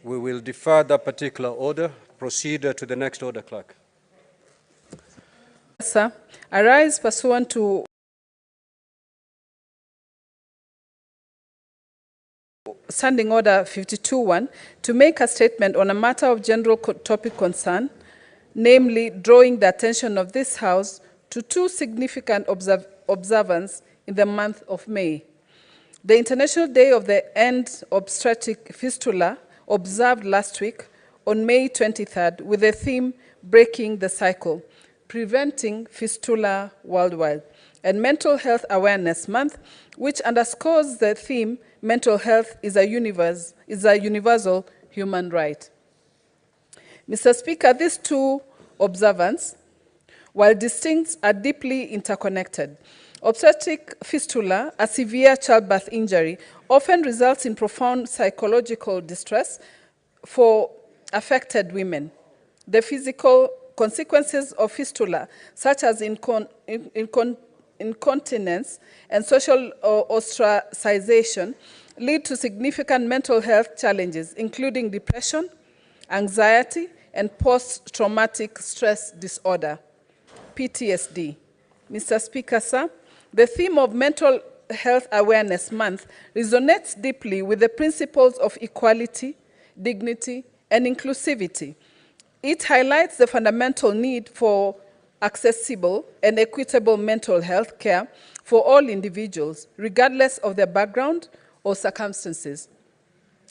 We will defer that particular order. Proceed to the next order, clerk. Sir, I rise pursuant to Standing Order 52-1 to make a statement on a matter of general topic concern, namely drawing the attention of this House to two significant observances in the month of May. The International Day of the End Obstetric Fistula, observed last week on May 23rd with the theme Breaking the Cycle, Preventing Fistula Worldwide, and Mental Health Awareness Month, which underscores the theme mental health is a universal human right. Mr. Speaker, these two observances, while distinct, are deeply interconnected. Obstetric fistula, a severe childbirth injury, often results in profound psychological distress for affected women. The physical consequences of fistula, such as incontinence and social ostracization, lead to significant mental health challenges, including depression, anxiety, and post-traumatic stress disorder, PTSD. Mr. Speaker, sir, the theme of Mental Health Awareness Month resonates deeply with the principles of equality, dignity, and inclusivity. It highlights the fundamental need for accessible and equitable mental health care for all individuals, regardless of their background or circumstances.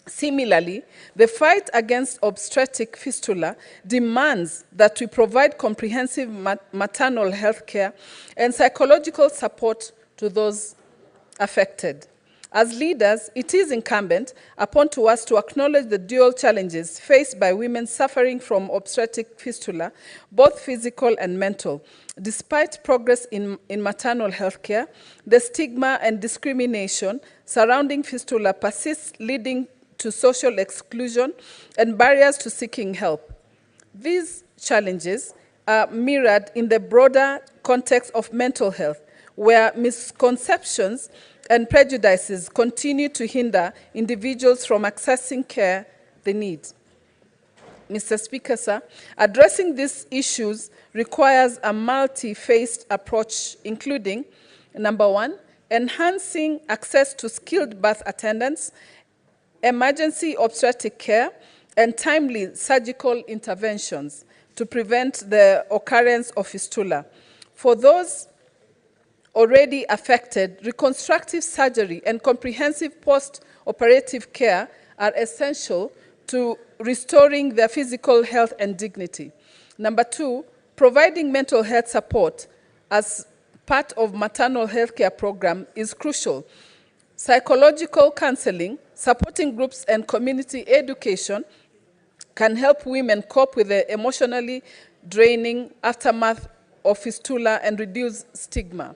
Similarly, the fight against obstetric fistula demands that we provide comprehensive maternal health care and psychological support to those affected. As leaders, it is incumbent upon us to acknowledge the dual challenges faced by women suffering from obstetric fistula, both physical and mental. Despite progress in maternal health care, the stigma and discrimination surrounding fistula persists, leading to social exclusion and barriers to seeking help. These challenges are mirrored in the broader context of mental health, where misconceptions and prejudices continue to hinder individuals from accessing care they need. Mr. Speaker, sir, addressing these issues requires a multi-phased approach, including, number one, enhancing access to skilled birth attendants, emergency obstetric care, and timely surgical interventions to prevent the occurrence of fistula. For those already affected, reconstructive surgery and comprehensive post-operative care are essential to restoring their physical health and dignity. Number two, providing mental health support as part of maternal health care program is crucial. Psychological counseling, supporting groups, and community education can help women cope with the emotionally draining aftermath of fistula and reduce stigma.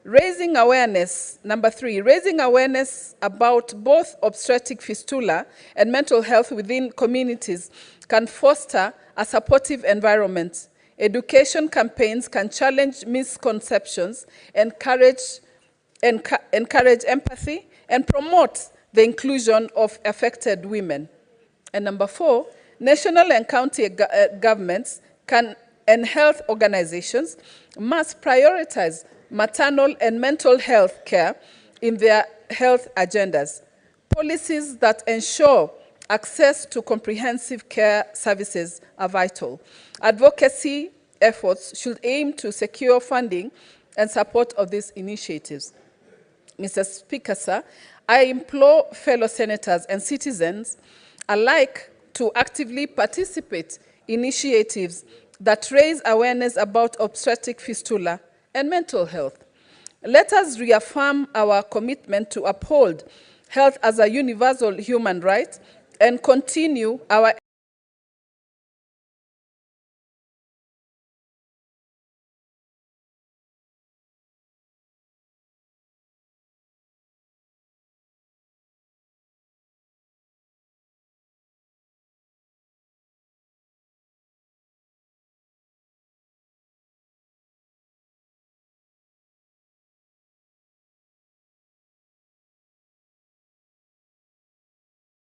Raising awareness, number three, raising awareness about both obstetric fistula and mental health within communities can foster a supportive environment. Education campaigns can challenge misconceptions, encourage empathy, and promote the inclusion of affected women. And number four, national and county governments and health organizations must prioritize maternal and mental health care in their health agendas. Policies that ensure access to comprehensive care services are vital. Advocacy efforts should aim to secure funding and support of these initiatives. Mr. Speaker, sir, I implore fellow senators and citizens alike to actively participate in initiatives that raise awareness about obstetric fistula and mental health. Let us reaffirm our commitment to uphold health as a universal human right and continue our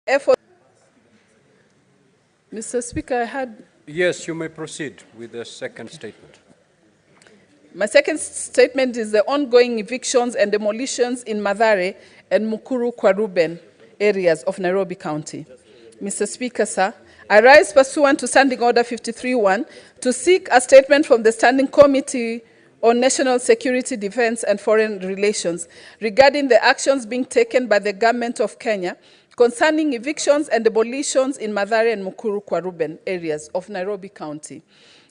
effort. Mr. Speaker, I had Yes, you may proceed with the second statement. my second statement is the ongoing evictions and demolitions in Mathare and Mukuru kwa Ruben areas of Nairobi County. Mr. Speaker, sir, I rise pursuant to Standing Order 53-1 to seek a statement from the Standing Committee on National Security, Defense and Foreign Relations regarding the actions being taken by the Government of Kenya concerning evictions and demolitions in Mathare and Mukuru kwa Ruben areas of Nairobi County.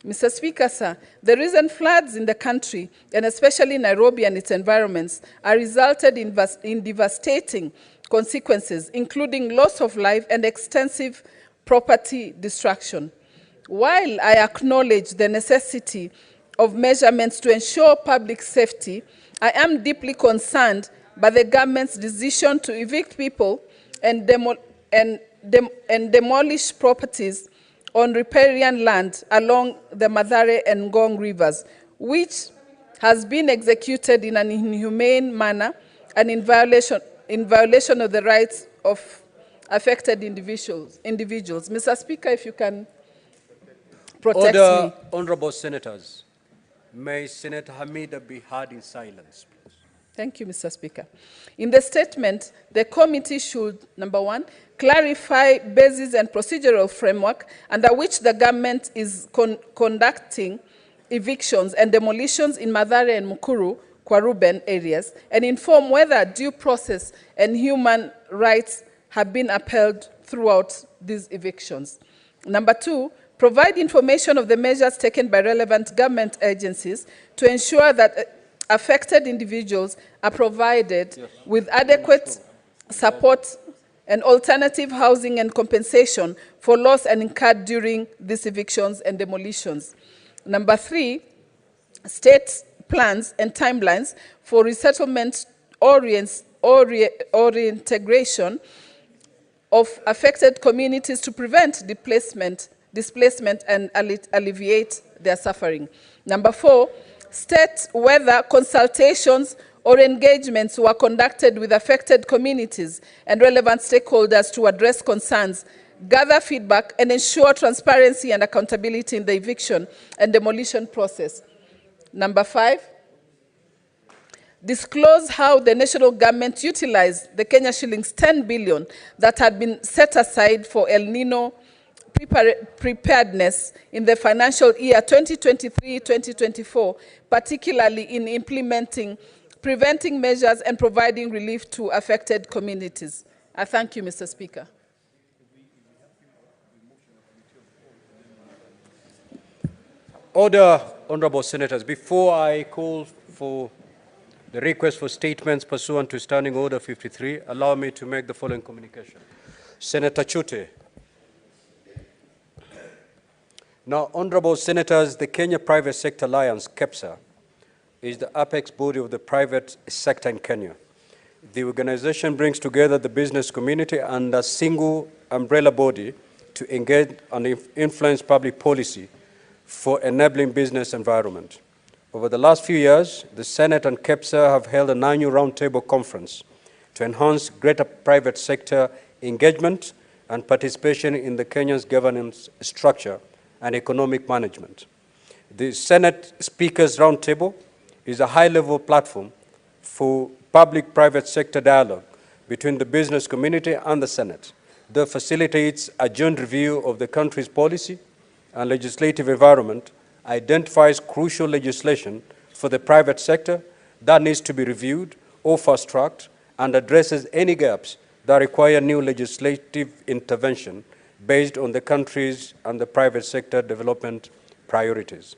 Mr. Speaker, sir, the recent floods in the country, and especially Nairobi and its environments, are resulted in devastating consequences, including loss of life and extensive property destruction. While I acknowledge the necessity of measurements to ensure public safety, I am deeply concerned by the government's decision to evict people and demolish properties on riparian land along the Mathare and Ngong rivers, which has been executed in an inhumane manner and in violation of the rights of affected individuals. Mr. Speaker, if you can protect me. Honorable Senators, may Senator Hamida be heard in silence, please. Thank you, Mr. Speaker. In the statement, the committee should, number one, clarify basis and procedural framework under which the government is conducting evictions and demolitions in Mathare and Mukuru kwa Ruben areas, and inform whether due process and human rights have been upheld throughout these evictions. Number two, provide information of the measures taken by relevant government agencies to ensure that affected individuals are provided with adequate support and alternative housing and compensation for loss and incurred during these evictions and demolitions. Number three, state plans and timelines for resettlement or reintegration of affected communities to prevent displacement and alleviate their suffering. Number four, state whether consultations or engagements were conducted with affected communities and relevant stakeholders to address concerns, gather feedback, and ensure transparency and accountability in the eviction and demolition process. Number five, disclose how the national government utilized the Kenya shillings 10 billion that had been set aside for El Nino preparedness in the financial year 2023-2024, particularly in implementing preventing measures and providing relief to affected communities. I thank you, Mr. Speaker. Order, honorable senators. Before I call for the request for statements pursuant to Standing Order 53, allow me to make the following communication. Senator Chute. Now, honorable senators, the Kenya Private Sector Alliance, KEPSA, is the apex body of the private sector in Kenya. The organization brings together the business community under a single umbrella body to engage and influence public policy for enabling business environment. Over the last few years, the Senate and KEPSA have held an annual roundtable conference to enhance greater private sector engagement and participation in the Kenya's governance structure and economic management. The Senate Speakers Roundtable is a high-level platform for public-private sector dialogue between the business community and the Senate that facilitates a joint review of the country's policy and legislative environment, identifies crucial legislation for the private sector that needs to be reviewed or fast-tracked, and addresses any gaps that require new legislative intervention based on the country's and the private sector development priorities.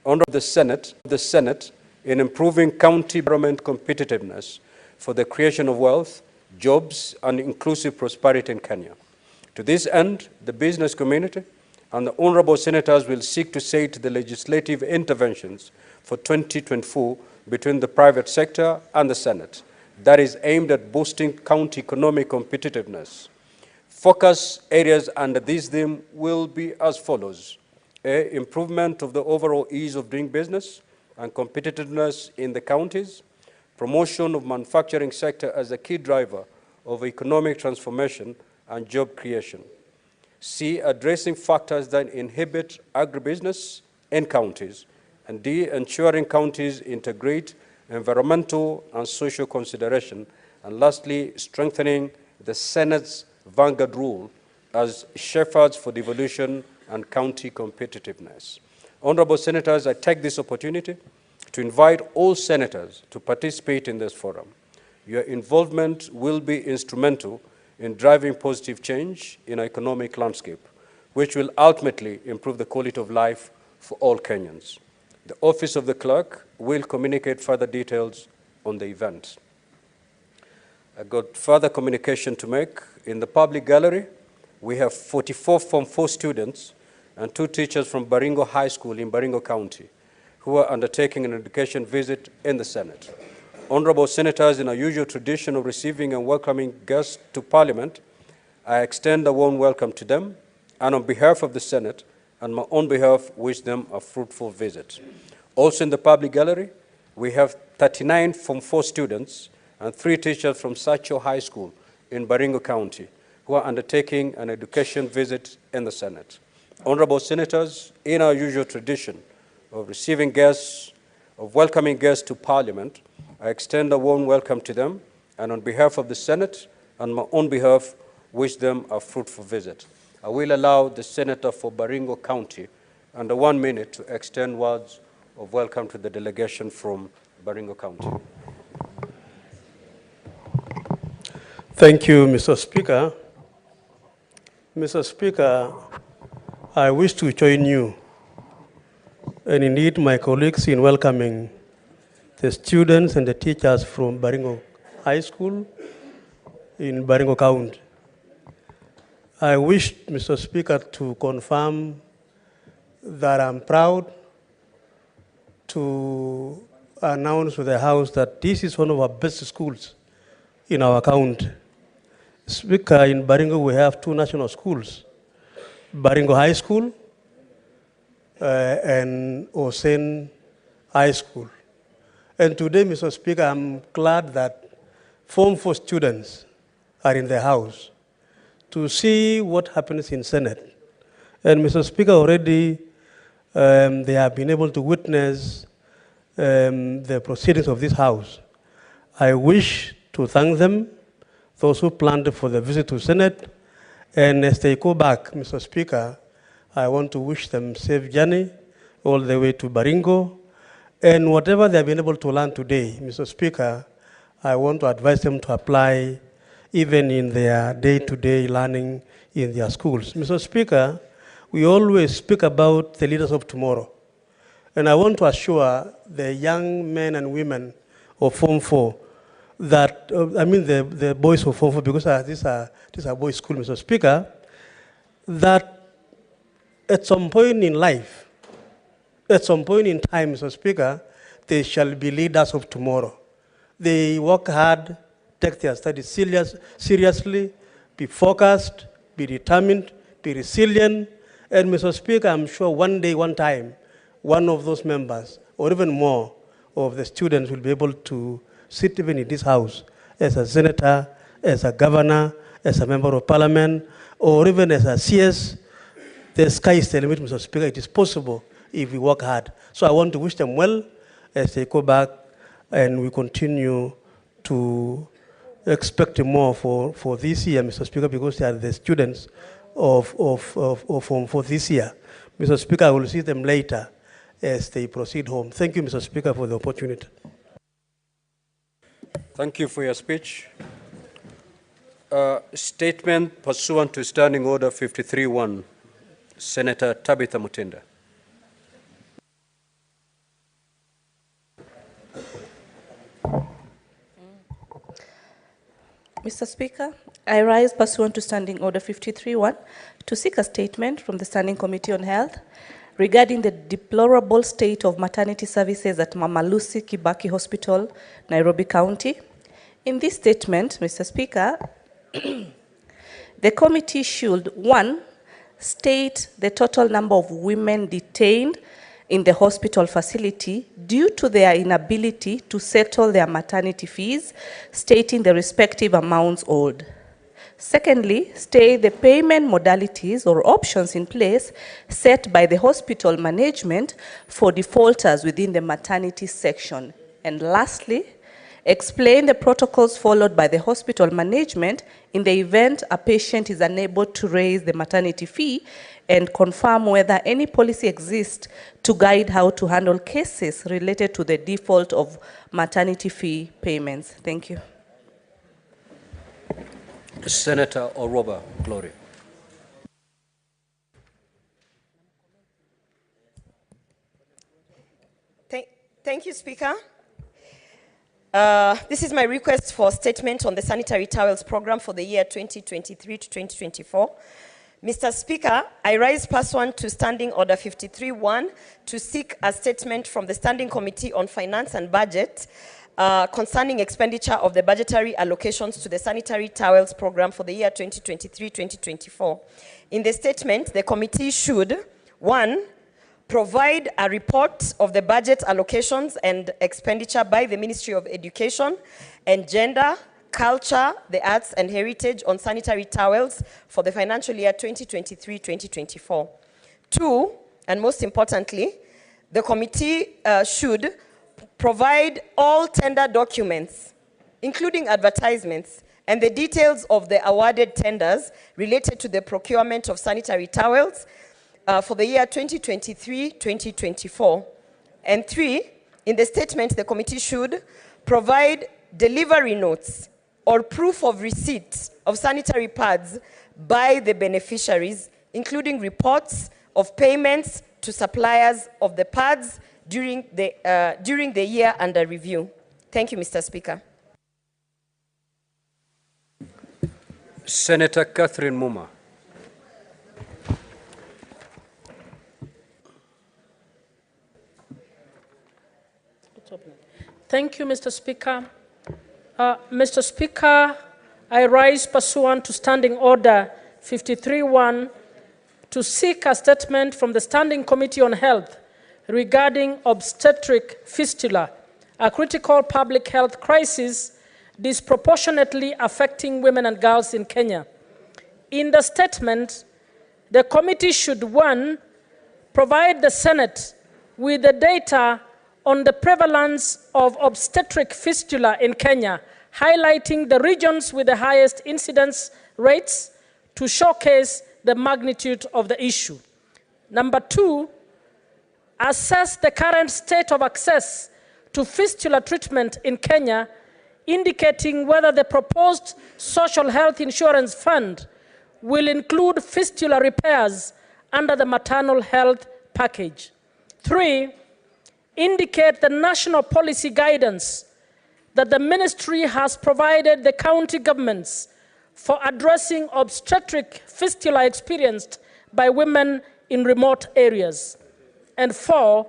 Under the Senate, in improving county government competitiveness for the creation of wealth, jobs, and inclusive prosperity in Kenya. To this end, the business community and the honorable senators will seek to set the legislative interventions for 2024 between the private sector and the Senate that is aimed at boosting county economic competitiveness. Focus areas under this theme will be as follows. A, improvement of the overall ease of doing business and competitiveness in the counties, promotion of manufacturing sector as a key driver of economic transformation and job creation. C, addressing factors that inhibit agribusiness in counties, and D, ensuring counties integrate environmental and social consideration, and lastly, strengthening the Senate's vanguard role as shepherds for devolution and county competitiveness. Honorable Senators, I take this opportunity to invite all senators to participate in this forum. Your involvement will be instrumental in driving positive change in our economic landscape, which will ultimately improve the quality of life for all Kenyans. The Office of the Clerk will communicate further details on the event. I've got further communication to make. In the public gallery, we have 44 Form 4 students and 2 teachers from Baringo High School in Baringo County who are undertaking an education visit in the Senate. Honorable Senators, in our usual tradition of receiving and welcoming guests to Parliament, I extend a warm welcome to them, and on behalf of the Senate and my own behalf, wish them a fruitful visit. Also in the public gallery, we have 39 Form 4 students and 3 teachers from Sacho High School in Baringo County who are undertaking an education visit in the Senate. Honorable Senators, in our usual tradition of receiving guests, of welcoming guests to Parliament, I extend a warm welcome to them, and on behalf of the Senate and my own behalf, wish them a fruitful visit. I will allow the Senator for Baringo County under 1 minute to extend words of welcome to the delegation from Baringo County. Thank you, Mr. Speaker. Mr. Speaker, I wish to join you and indeed my colleagues in welcoming the students and the teachers from Baringo High School in Baringo County. I wish, Mr. Speaker, to confirm that I'm proud to announce to the House that this is one of our best schools in our county. Speaker, in Baringo we have 2 national schools, Baringo High School and Osen High School. And today, Mr. Speaker, I'm glad that Form 4 students are in the House to see what happens in Senate. And Mr. Speaker, already they have been able to witness the proceedings of this House. I wish to thank them, those who planned for the visit to Senate, and as they go back, Mr. Speaker, I want to wish them safe journey all the way to Baringo, and whatever they have been able to learn today, Mr. Speaker, I want to advise them to apply even in their day-to-day learning in their schools. Mr. Speaker, we always speak about the leaders of tomorrow. And I want to assure the young men and women of Form 4 that, the boys of Form 4, because these are boys' school, Mr. Speaker, that at some point in life, at some point in time, Mr. Speaker, they shall be leaders of tomorrow. They work hard, take their studies seriously, be focused, be determined, be resilient. And Mr. Speaker, I'm sure one day, one time, one of those members, or even more, of the students will be able to sit even in this House as a senator, as a governor, as a member of parliament, or even as a CS. The sky is the limit, Mr. Speaker. It is possible if we work hard. So I want to wish them well as they go back and we continue to expect more for this year, Mr. Speaker, because they are the students of Form 4 this year. Mr. Speaker, I will see them later as they proceed home. Thank you, Mr. Speaker, for the opportunity. Thank you for your speech. Statement pursuant to Standing Order 53-1, Senator Tabitha Mutinda. Mr. Speaker, I rise pursuant to Standing Order 53-1 to seek a statement from the Standing Committee on Health regarding the deplorable state of maternity services at Mama Lucy Kibaki Hospital, Nairobi County. In this statement, Mr. Speaker, the committee should, 1, state the total number of women detained in the hospital facility due to their inability to settle their maternity fees, stating the respective amounts owed. Secondly, stay the payment modalities or options in place set by the hospital management for defaulters within the maternity section. And lastly, explain the protocols followed by the hospital management in the event a patient is unable to raise the maternity fee, and confirm whether any policy exists to guide how to handle cases related to the default of maternity fee payments. Thank you. Senator Oroba Gloria. Thank you, Speaker. This is my request for statement on the sanitary towels program for the year 2023 to 2024. Mr. Speaker, I rise pursuant to Standing Order 53-1 to seek a statement from the Standing Committee on Finance and Budget concerning expenditure of the budgetary allocations to the sanitary towels program for the year 2023-2024. In the statement, the committee should, 1, provide a report of the budget allocations and expenditure by the Ministry of Education and Gender, Culture, the Arts and Heritage on sanitary towels for the financial year 2023-2024. 2, and most importantly, the committee should provide all tender documents, including advertisements, and the details of the awarded tenders related to the procurement of sanitary towels for the year 2023-2024. And 3, in the statement, the committee should provide delivery notes or proof of receipt of sanitary pads by the beneficiaries, including reports of payments to suppliers of the pads during the year under review. Thank you, Mr. Speaker. Senator Catherine Muma. Thank you, Mr. Speaker. Mr. Speaker, I rise pursuant to Standing Order 53-1 to seek a statement from the Standing Committee on Health regarding obstetric fistula, a critical public health crisis disproportionately affecting women and girls in Kenya. In the statement, the committee should, 1, provide the Senate with the data on the prevalence of obstetric fistula in Kenya, highlighting the regions with the highest incidence rates to showcase the magnitude of the issue. Number 2, assess the current state of access to fistula treatment in Kenya, indicating whether the proposed social health insurance fund will include fistula repairs under the maternal health package. 3, indicate the national policy guidance that the ministry has provided the county governments for addressing obstetric fistula experienced by women in remote areas. And 4,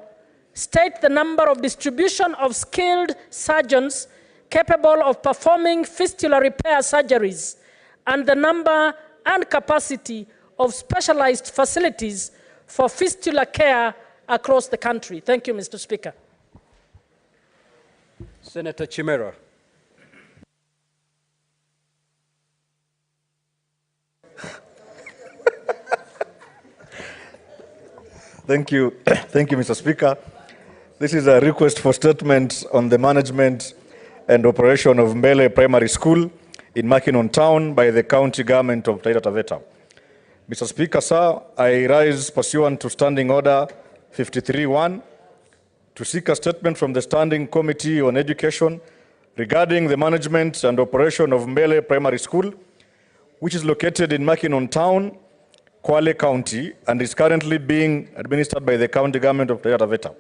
state the number of distribution of skilled surgeons capable of performing fistula repair surgeries and the number and capacity of specialized facilities for fistula care across the country. Thank you, Mr. Speaker. Senator Chimera. Thank you. Thank you, Mr. Speaker. This is a request for statement on the management and operation of Mbele Primary School in Makinon Town by the county government of Taita Taveta. Mr. Speaker, sir, I rise pursuant to Standing Order 53-1 to seek a statement from the Standing Committee on Education regarding the management and operation of Mbele Primary School, which is located in Makinon Town, Kwale County, and is currently being administered by the county government of Taita Taveta.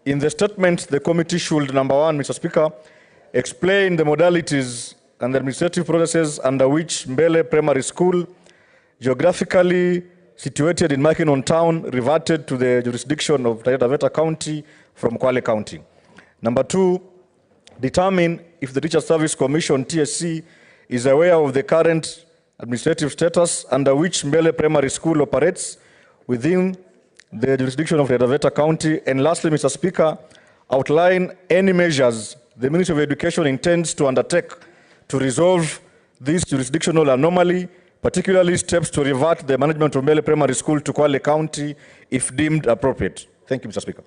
In the statement, the committee should, number 1, Mr. Speaker, explain the modalities and the administrative processes under which Mbele Primary School, geographically situated in Makinon Town, reverted to the jurisdiction of Taita Taveta County from Kwale County. Number 2, determine if the Teacher Service Commission, TSC, is aware of the current administrative status under which Mbele Primary School operates within the jurisdiction of Taita Taveta County. And lastly, Mr. Speaker, outline any measures the Ministry of Education intends to undertake to resolve this jurisdictional anomaly, particularly steps to revert the management of Mbele Primary School to Kwale County if deemed appropriate. Thank you, Mr. Speaker.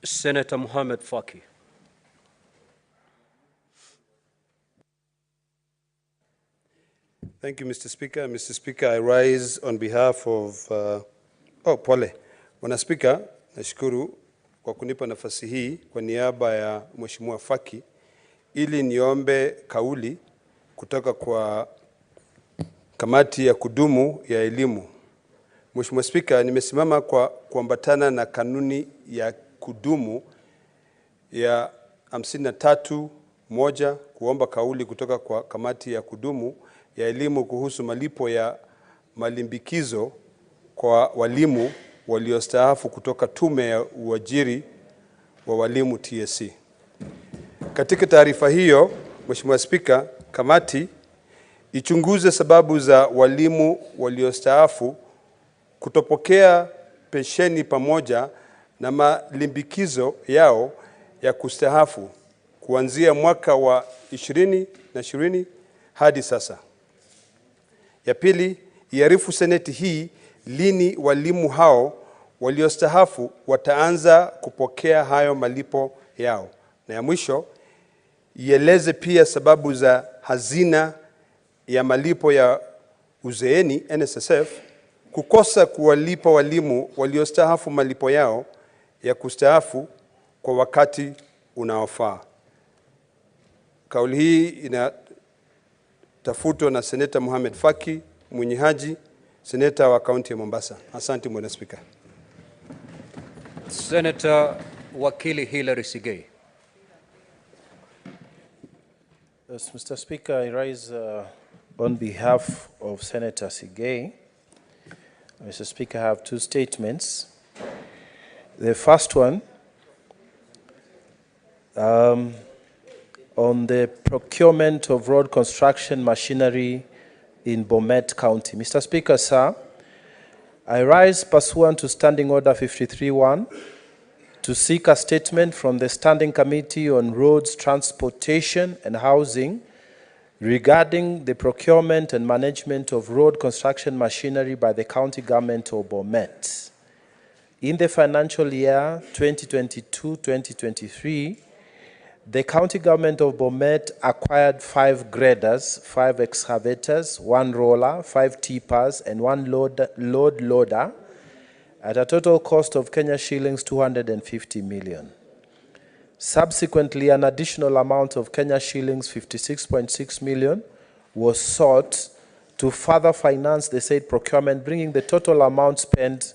Senator Mohamed Faki. Thank you, Mr. Speaker. Mr. Speaker, I rise on behalf of... pole. Bwana Speaker, nashukuru kwa kunipa nafasi hii kwa niaba ya Mheshimiwa Faki ili niombe kauli kutoka kwa kamati ya kudumu ya elimu. Mheshimiwa Speaker, nimesimama kwa kuambatana na kanuni ya kudumu ya 53(1) kuomba kauli kutoka kwa kamati ya kudumu ya elimu kuhusu malipo ya malimbikizo kwa walimu waliostaafu kutoka tume ya uajiri wa walimu TSC. Katika taarifa hiyo, Mheshimiwa Speaker, kamati ichunguze sababu za walimu waliostaafu kutopokea pensheni pamoja na malimbikizo yao ya kustaafu kuanzia mwaka wa 2020 hadi sasa. Ya pili, iarifu Seneti hii lini walimu hao waliostaafu wataanza kupokea hayo malipo yao. Na ya mwisho, ieleze pia sababu za hazina ya malipo ya uzeeni NSSF kukosa kuwalipa walimu waliostaafu malipo yao ya kustaafu kwa wakati unaofaa. Kauli hii inatafutwa na Seneta Mohamed Faki Mwenye Haji, Seneta wa kaunti ya Mombasa. Asante Bwana Speaker. Senator Wakili Hilary Sigei. Yes, Mr. Speaker, I rise on behalf of Senator Sigei. Mr. Speaker, I have two statements. The first one, on the procurement of road construction machinery in Bomet County. Mr. Speaker, sir, I rise pursuant to Standing Order 53(1) to seek a statement from the Standing Committee on Roads, Transportation and Housing regarding the procurement and management of road construction machinery by the county government of Bomet. In the financial year 2022-2023, the county government of Bomet acquired 5 graders, 5 excavators, 1 roller, 5 tippers, and 1 load loader at a total cost of Kenya shillings 250 million. Subsequently, an additional amount of Kenya shillings 56.6 million was sought to further finance the said procurement, bringing the total amount spent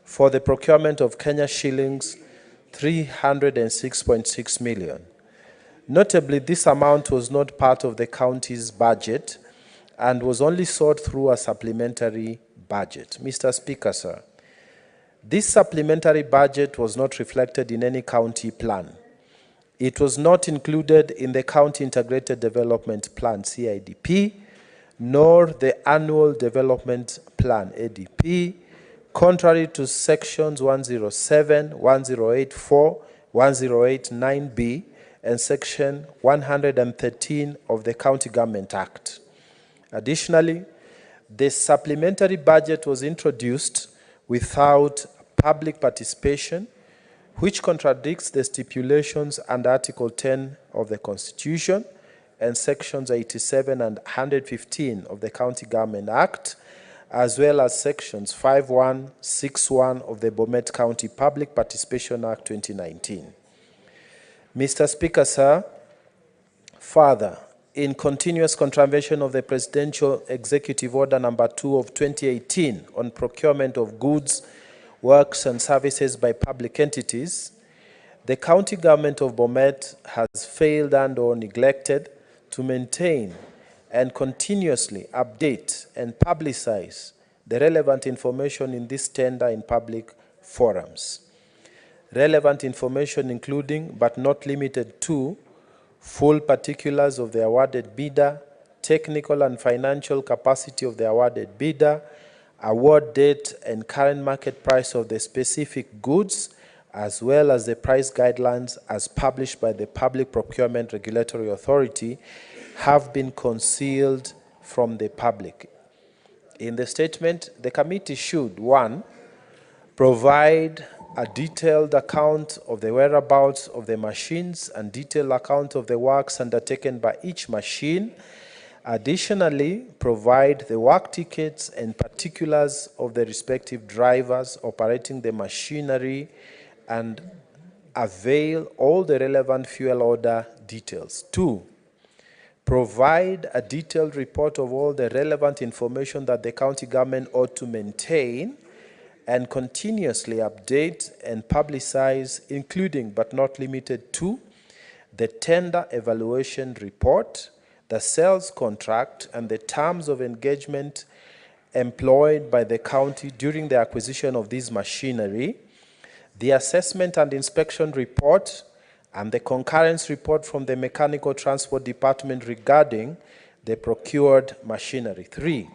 for the procurement of Kenya shillings 306.6 million. Notably, this amount was not part of the county's budget and was only sought through a supplementary budget. Mr. Speaker, sir, this supplementary budget was not reflected in any county plan. It was not included in the County Integrated Development Plan, CIDP, nor the Annual Development Plan, ADP, contrary to sections 107, 1084, 1089B, and section 113 of the County Government Act. Additionally, the supplementary budget was introduced without public participation, which contradicts the stipulations under Article 10 of the Constitution and sections 87 and 115 of the County Government Act, as well as sections 51, 61 of the Bomet County Public Participation Act 2019. Mr. Speaker, sir, further, in continuous contravention of the Presidential Executive Order number 2 of 2018 on procurement of goods, works and services by public entities, the county government of Bomet has failed and or neglected to maintain and continuously update and publicize the relevant information in this tender in public forums. Relevant information including, but not limited to, full particulars of the awarded bidder, technical and financial capacity of the awarded bidder, award date and current market price of the specific goods, as well as the price guidelines as published by the Public Procurement Regulatory Authority have been concealed from the public. In the statement, the committee should, 1, provide a detailed account of the whereabouts of the machines and detailed account of the works undertaken by each machine. Additionally, provide the work tickets and particulars of the respective drivers operating the machinery and avail all the relevant fuel order details. 2, provide a detailed report of all the relevant information that the county government ought to maintain and continuously update and publicize, including but not limited to the tender evaluation report, the sales contract, and the terms of engagement employed by the county during the acquisition of this machinery, the assessment and inspection report, and the concurrence report from the Mechanical Transport Department regarding the procured machinery. 3,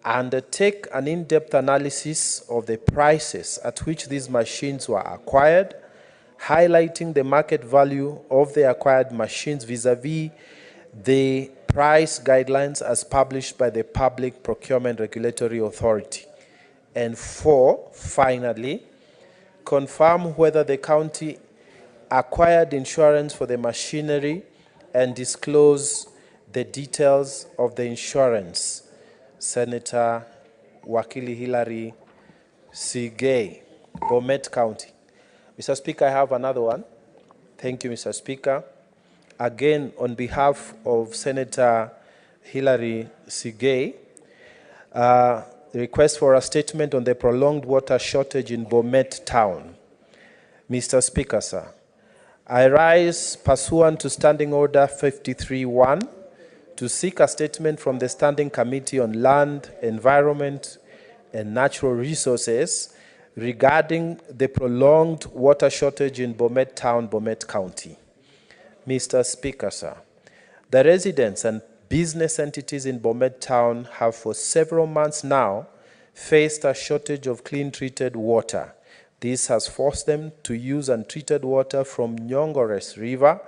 undertake an in-depth analysis of the prices at which these machines were acquired, highlighting the market value of the acquired machines vis-a-vis the price guidelines as published by the Public Procurement Regulatory Authority. And 4, finally, confirm whether the county acquired insurance for the machinery and disclose the details of the insurance. Senator Wakili Hilary Sigei, Bomet County. Mr. Speaker, I have another one. Thank you, Mr. Speaker. Again, on behalf of Senator Hilary Sigei, the request for a statement on the prolonged water shortage in Bomet Town. Mr. Speaker, sir, I rise pursuant to Standing Order 53-1 to seek a statement from the Standing Committee on Land, Environment, and Natural Resources regarding the prolonged water shortage in Bomet Town, Bomet County. Mr. Speaker, sir, the residents and business entities in Bomet Town have for several months now faced a shortage of clean treated water. This has forced them to use untreated water from Nyongores River,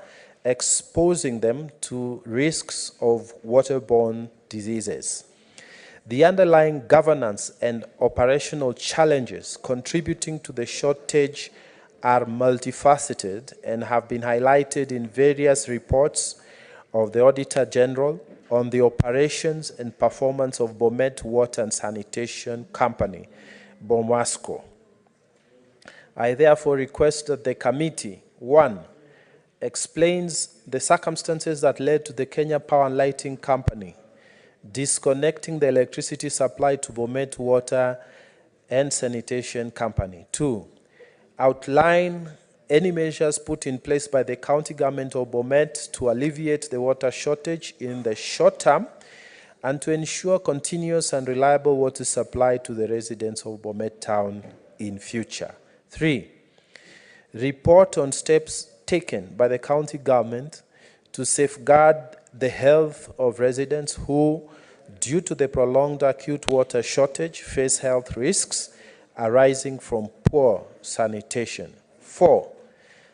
exposing them to risks of waterborne diseases. The underlying governance and operational challenges contributing to the shortage are multifaceted and have been highlighted in various reports of the Auditor General on the operations and performance of Bomet Water and Sanitation Company, BOMWASCO. I therefore request that the committee, 1, explains the circumstances that led to the Kenya Power and Lighting Company disconnecting the electricity supply to Bomet Water and Sanitation Company. 2, outline any measures put in place by the county government of Bomet to alleviate the water shortage in the short term and to ensure continuous and reliable water supply to the residents of Bomet Town in future. 3, report on steps taken by the county government to safeguard the health of residents who, due to the prolonged acute water shortage, face health risks arising from poor sanitation. 4,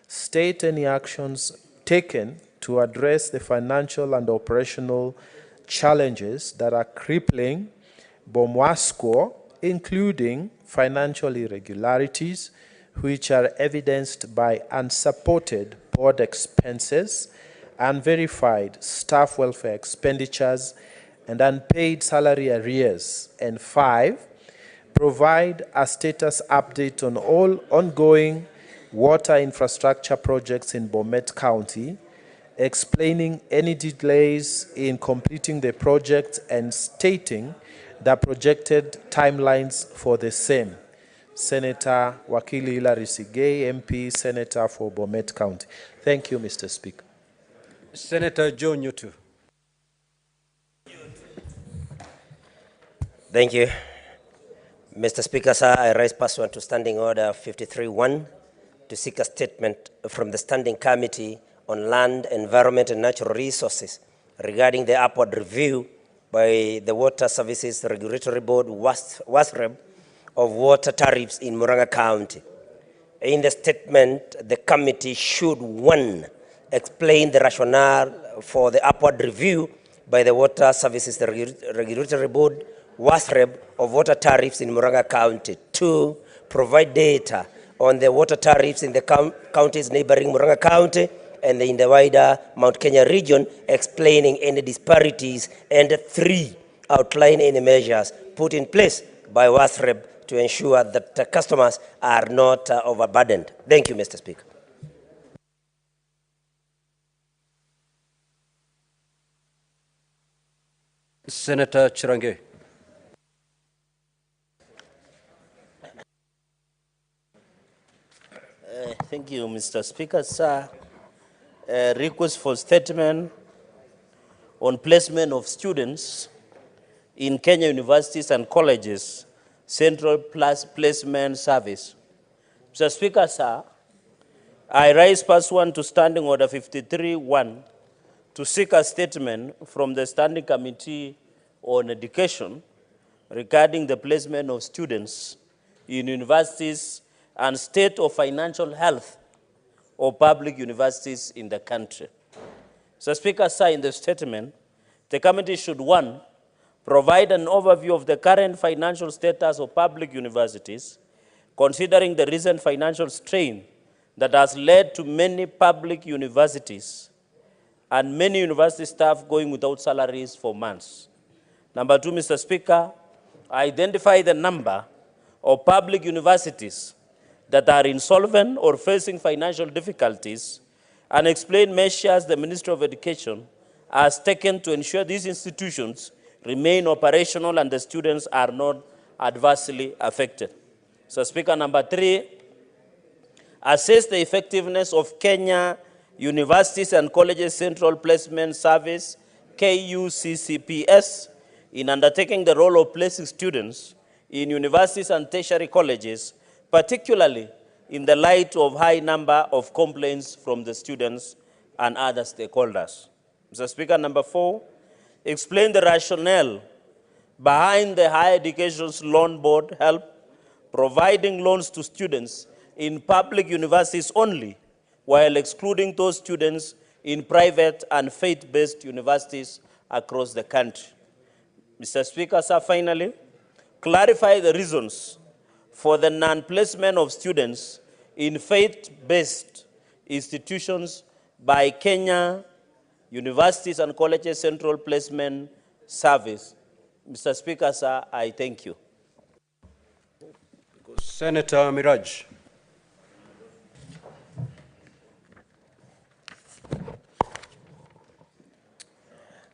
state any actions taken to address the financial and operational challenges that are crippling BOMWASCO, including financial irregularities, which are evidenced by unsupported board expenses, unverified staff welfare expenditures, and unpaid salary arrears. And 5, provide a status update on all ongoing water infrastructure projects in Bomet County, explaining any delays in completing the project and stating the projected timelines for the same. Senator Wakili Hilary Sigei, MP, Senator for Bomet County. Thank you, Mr. Speaker. Senator Joe Nyutu. Thank you. Mr. Speaker, sir, I rise pursuant to Standing Order 53-1 to seek a statement from the Standing Committee on Land, Environment and Natural Resources regarding the upward review by the Water Services Regulatory Board, WASREB, of water tariffs in Murang'a County. In the statement, the committee should, 1, explain the rationale for the upward review by the Water Services Regulatory Board, WASREB, of water tariffs in Murang'a County. 2, provide data on the water tariffs in the counties neighboring Murang'a County and in the wider Mount Kenya region, explaining any disparities. And 3, outline any measures put in place by WASREB to ensure that customers are not overburdened. Thank you, Mr. Speaker. Senator Chirange. Thank you, Mr. Speaker. Sir, request for statement on placement of students in Kenya universities and colleges, Central Placement Service. Mr. Speaker, sir, I rise pursuant to Standing Order 53-1 to seek a statement from the Standing Committee on Education regarding the placement of students in universities and state of financial health of public universities in the country. Mr. Speaker, sir, in the statement, the committee should, 1, provide an overview of the current financial status of public universities, considering the recent financial strain that has led to many public universities and many university staff going without salaries for months. Number 2, Mr. Speaker, identify the number of public universities that are insolvent or facing financial difficulties and explain measures the Ministry of Education has taken to ensure these institutions remain operational and the students are not adversely affected. So, Speaker, number 3, assess the effectiveness of Kenya Universities and Colleges Central Placement Service, KUCCPS, in undertaking the role of placing students in universities and tertiary colleges, particularly in the light of high number of complaints from the students and other stakeholders. Mr. Speaker, number 4, explain the rationale behind the Higher Education's Loan Board help providing loans to students in public universities only, while excluding those students in private and faith-based universities across the country. Mr. Speaker, sir, finally, clarify the reasons for the non-placement of students in faith-based institutions by Kenya Universities and Colleges Central Placement Service. Mr. Speaker, sir, I thank you. Senator Miraj.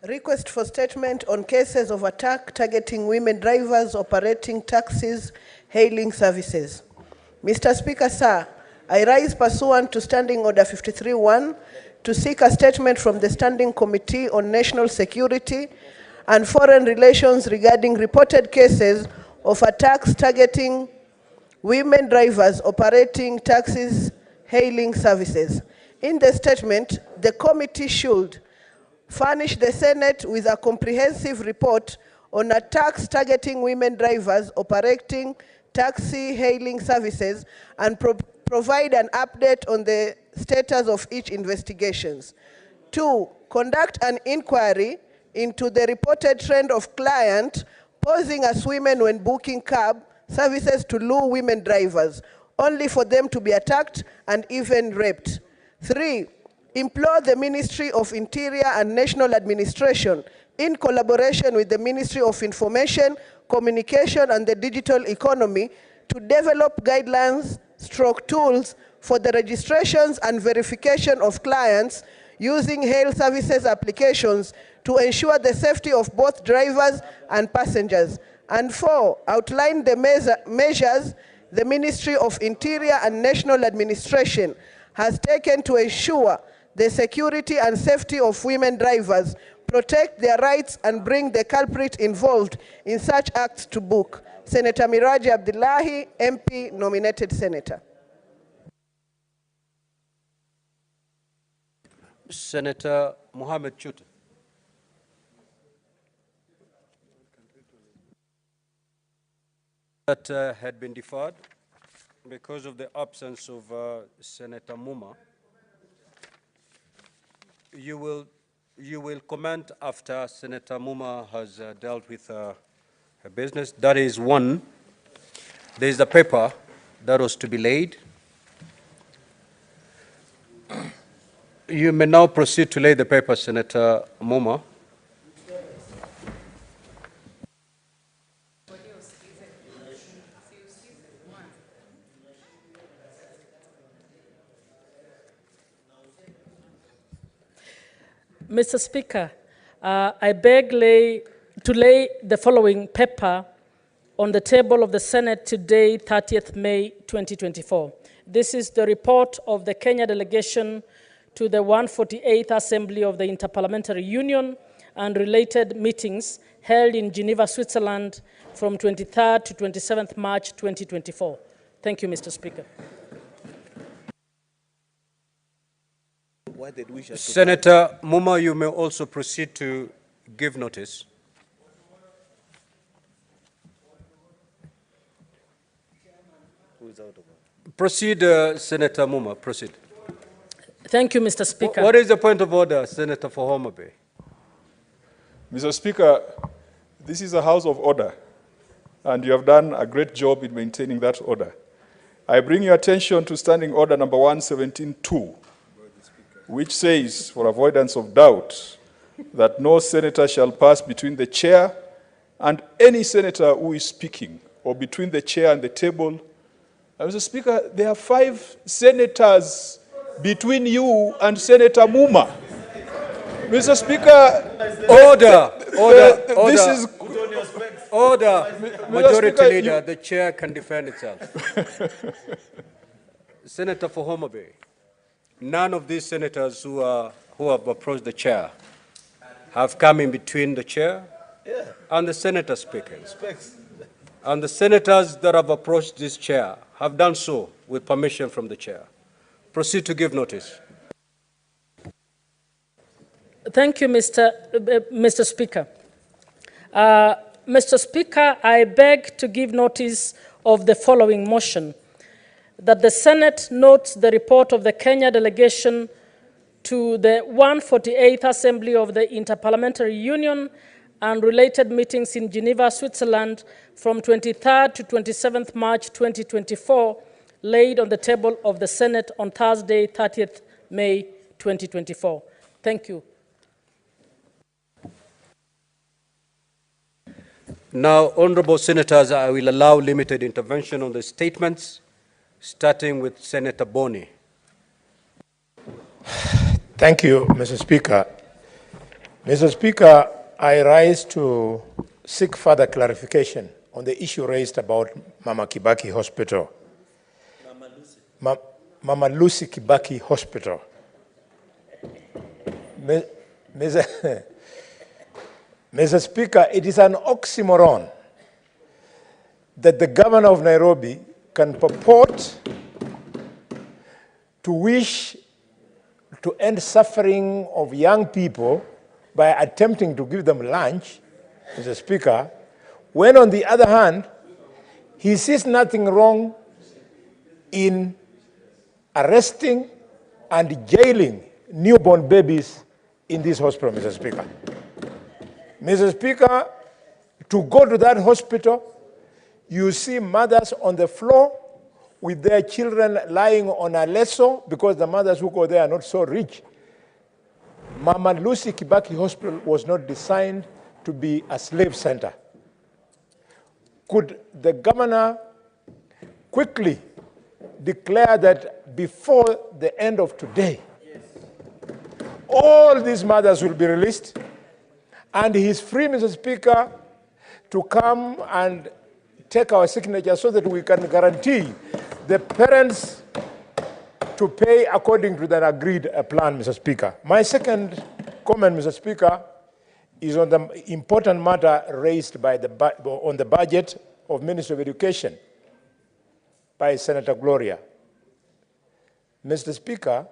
Request for statement on cases of attack targeting women drivers operating taxis hailing services. Mr. Speaker, sir, I rise pursuant to Standing Order 53-1 to seek a statement from the Standing Committee on National Security and Foreign Relations regarding reported cases of attacks targeting women drivers operating taxis hailing services. In the statement, the committee should furnish the Senate with a comprehensive report on attacks targeting women drivers operating taxi hailing services and provide an update on the status of each investigations. 2, conduct an inquiry into the reported trend of clients posing as women when booking cab services to lure women drivers, only for them to be attacked and even raped. 3, implore the Ministry of Interior and National Administration, in collaboration with the Ministry of Information, Communication and the Digital Economy, to develop guidelines/tools for the registrations and verification of clients using hail services applications to ensure the safety of both drivers and passengers. And 4, outline the measures the Ministry of Interior and National Administration has taken to ensure the security and safety of women drivers, protect their rights, and bring the culprit involved in such acts to book. Senator Miraji Abdullahi, MP, nominated senator. Senator Mohammed Chuta. That had been deferred because of the absence of Senator Muma. You will You will comment after Senator Muma has dealt with her business. That is one. There is the paper that was to be laid. You may now proceed to lay the paper, Senator Muma. Mr. Speaker, I beg to lay the following paper on the table of the Senate today, 30th May 2024. This is the report of the Kenya delegation to the 148th Assembly of the Interparliamentary Union and related meetings held in Geneva, Switzerland from 23rd to 27th March 2024. Thank you, Mr. Speaker. Senator Muma, you may also proceed to give notice. Proceed, Senator Muma, proceed. Thank you, Mr. Speaker. What is the point of order, Senator for Homa Bay? Mr. Speaker, this is a house of order, and you have done a great job in maintaining that order. I bring your attention to Standing Order number 117-2, which says, for avoidance of doubt, that no senator shall pass between the chair and any senator who is speaking, or between the chair and the table. And Mr. Speaker, there are 5 senators between you and Senator Muma. Mr. Speaker, order. This is order. Majority Speaker, Leader, the chair can defend itself. Senator for Homa Bay, none of these senators who have approached the chair have come in between the chair and the senator speaking. And the senators that have approached this chair have done so with permission from the chair. Proceed to give notice. Thank you, Mr. Speaker. Mr. Speaker, I beg to give notice of the following motion: that the Senate notes the report of the Kenya delegation to the 148th Assembly of the Interparliamentary Union and related meetings in Geneva, Switzerland from 23rd to 27th March 2024, laid on the table of the Senate on Thursday, 30th May 2024. Thank you. Now, honorable senators, I will allow limited intervention on the statements, starting with Senator Boni. Thank you, Mr. Speaker. Mr. Speaker, I rise to seek further clarification on the issue raised about Mama Kibaki Hospital. Mama Lucy Kibaki Hospital. Mr. Speaker, it is an oxymoron that the governor of Nairobi can purport to wish to end suffering of young people by attempting to give them lunch, Mr. Speaker, when on the other hand, he sees nothing wrong in arresting and jailing newborn babies in this hospital, Mr. Speaker. Mr. Speaker, to go to that hospital, you see mothers on the floor with their children lying on a lesso because the mothers who go there are not so rich. Mama Lucy Kibaki Hospital was not designed to be a slave center. Could the governor quickly declare that before the end of today, all these mothers will be released, and he's free, Mr. Speaker, to come and take our signature so that we can guarantee the parents to pay according to the agreed plan, Mr. Speaker. My second comment, Mr. Speaker, is on the important matter raised by on the budget of Ministry of Education by Senator Gloria. Mr. Speaker,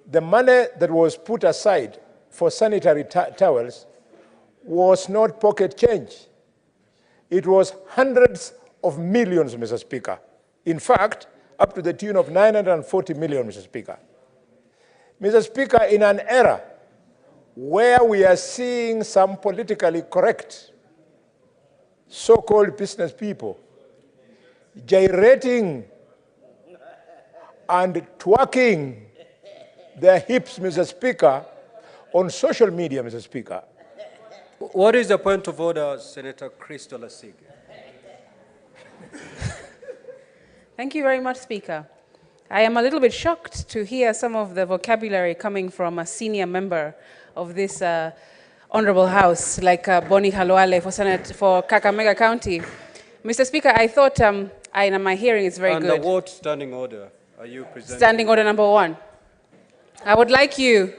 the money that was put aside for sanitary towels was not pocket change. It was hundreds of millions, Mr. Speaker. In fact, up to the tune of 940 million, Mr. Speaker. Mr. Speaker, in an era where we are seeing some politically correct so-called business people gyrating and twerking their hips, Mr. Speaker, on social media, Mr. Speaker. What is the point of order, Senator Crystal Asige? Thank you very much, Speaker. I am a little bit shocked to hear some of the vocabulary coming from a senior member of this honorable house, like Boni Halwale for Kakamega County. Mr. Speaker, I thought, my hearing is very good. Under what standing order are you presenting? Standing order number 1. I would like you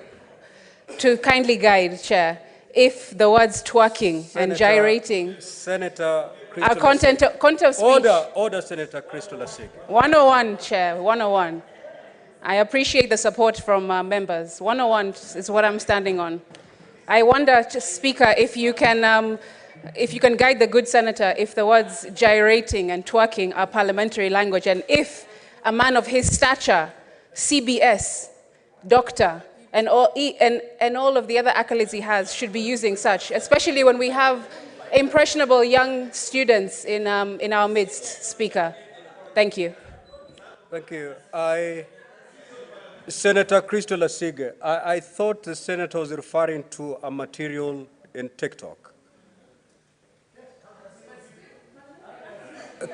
to kindly guide, Chair, if the words twerking and gyrating Senator are content of speech. Order, Senator Crystal Asige. 101, Chair, 101. I appreciate the support from members. 101 is what I'm standing on. I wonder, Speaker, if you can guide the good senator if the words gyrating and twerking are parliamentary language, and if a man of his stature, CBS, doctor, and all of the other accolades he has should be using such, especially when we have impressionable young students in our midst, Speaker. Thank you. Thank you. Senator Crystal Asige, I thought the senator was referring to a material in TikTok.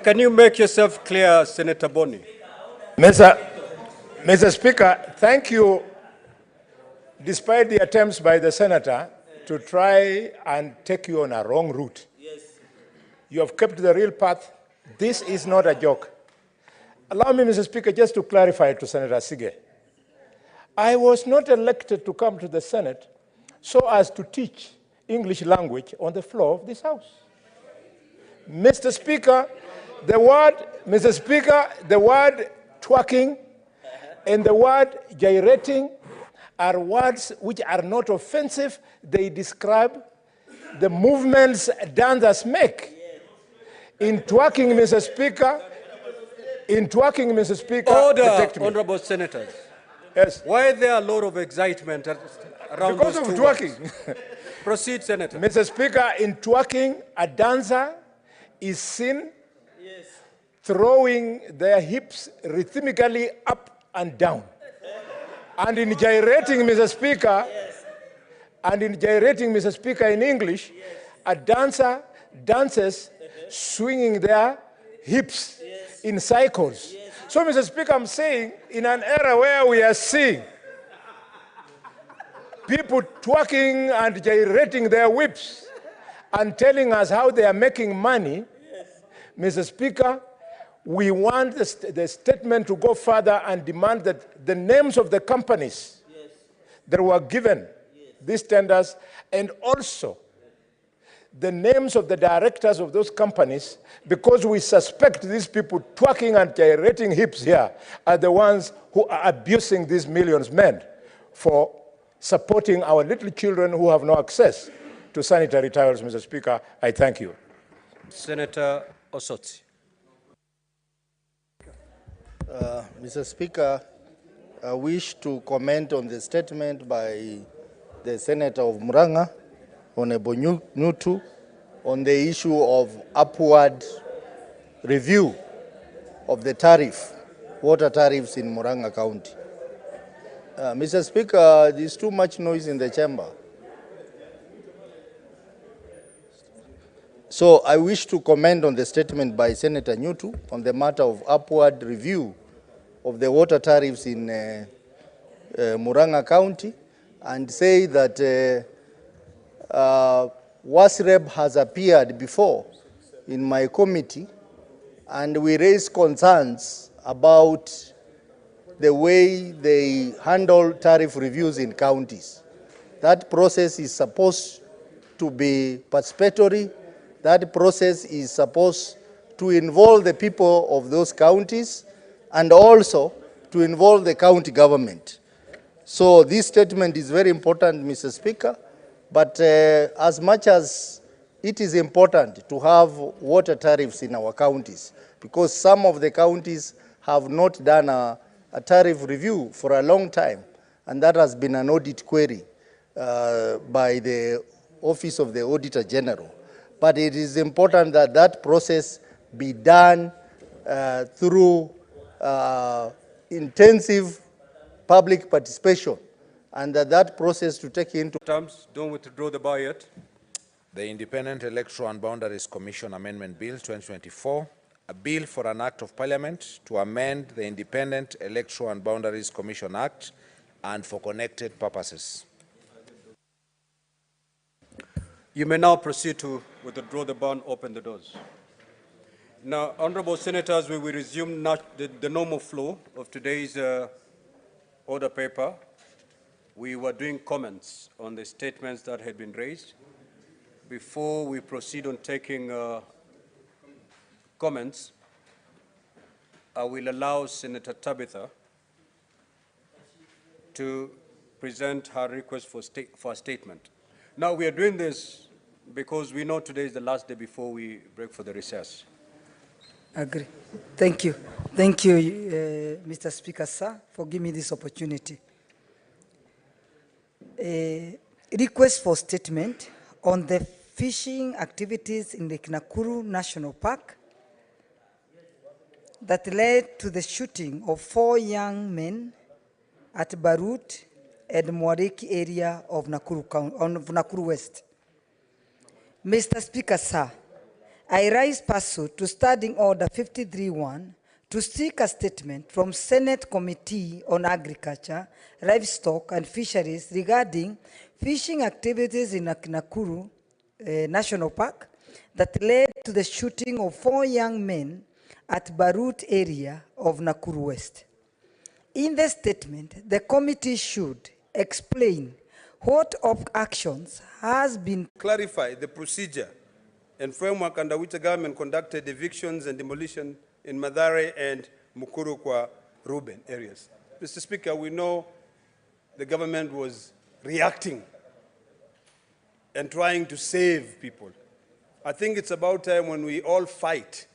Can you make yourself clear, Senator Boni? Mr. Speaker, thank you. Despite the attempts by the senator to try and take you on a wrong route, you have kept the real path. This is not a joke. Allow me, Mr. Speaker, just to clarify to Senator Asige. I was not elected to come to the Senate so as to teach English language on the floor of this House. Mr. Speaker, the word twerking and the word gyrating are words which are not offensive. They describe the movements dancers make. In twerking, Mr. Speaker, Order, honorable senators. Yes. Why is there a lot of excitement around because those of two twerking. words? Proceed, Senator. Mr. Speaker, in twerking, a dancer is seen throwing their hips rhythmically up and down. And in gyrating, Mr. Speaker, in English, a dancer dances swinging their hips in cycles. So, Mr. Speaker, I'm saying, in an era where we are seeing people twerking and gyrating their whips and telling us how they are making money, Mr. Speaker, we want the statement to go further and demand that the names of the companies that were given these tenders, and also the names of the directors of those companies, because we suspect these people twerking and gyrating hips here are the ones who are abusing these millions meant for supporting our little children who have no access to sanitary towels. Mr. Speaker, I thank you. Senator Osotsi. Mr. Speaker, I wish to comment on the statement by the Senator of Murang'a, Honorable Nutu, on the issue of upward review of the water tariffs in Murang'a County. Mr. Speaker, there's too much noise in the chamber. So I wish to comment on the statement by Senator Nutu on the matter of upward review of the water tariffs in Murang'a County, and say that WASREB has appeared before in my committee, and we raised concerns about the way they handle tariff reviews in counties. That process is supposed to be participatory. That process is supposed to involve the people of those counties and also to involve the county government. So this statement is very important, Mr. Speaker, but as much as it is important to have water tariffs in our counties, because some of the counties have not done a tariff review for a long time, and that has been an audit query. by the Office of the Auditor General. But it is important that that process be done through intensive public participation, and that process to take into terms. Don't withdraw the bar yet. The Independent Electoral and Boundaries Commission Amendment Bill 2024, a bill for an Act of Parliament to amend the Independent Electoral and Boundaries Commission Act and for connected purposes. You may now proceed to withdraw the bar and open the doors. Now, honorable senators, we will resume the normal flow of today's order paper. We were doing comments on the statements that had been raised. Before we proceed on taking comments, I will allow Senator Tabitha to present her request for a statement. Now, we are doing this because we know today is the last day before we break for the recess. Agree. Thank you. Thank you, Mr. Speaker, sir, for giving me this opportunity. A request for statement on the fishing activities in the Nakuru National Park that led to the shooting of 4 young men at Barut and Mwariki area of Nakuru West. Mr. Speaker, sir, I rise pursuant to Standing Order 53-1 to seek a statement from Senate Committee on Agriculture, Livestock and Fisheries regarding fishing activities in Nakuru National Park that led to the shooting of 4 young men at Barut area of Nakuru West. In the statement, the committee should explain what actions has been clarify the procedure and framework under which the government conducted evictions and demolition in Mathare and Mukuru kwa Ruben areas. Mr. Speaker, we know the government was reacting and trying to save people. I think it's about time when we all fight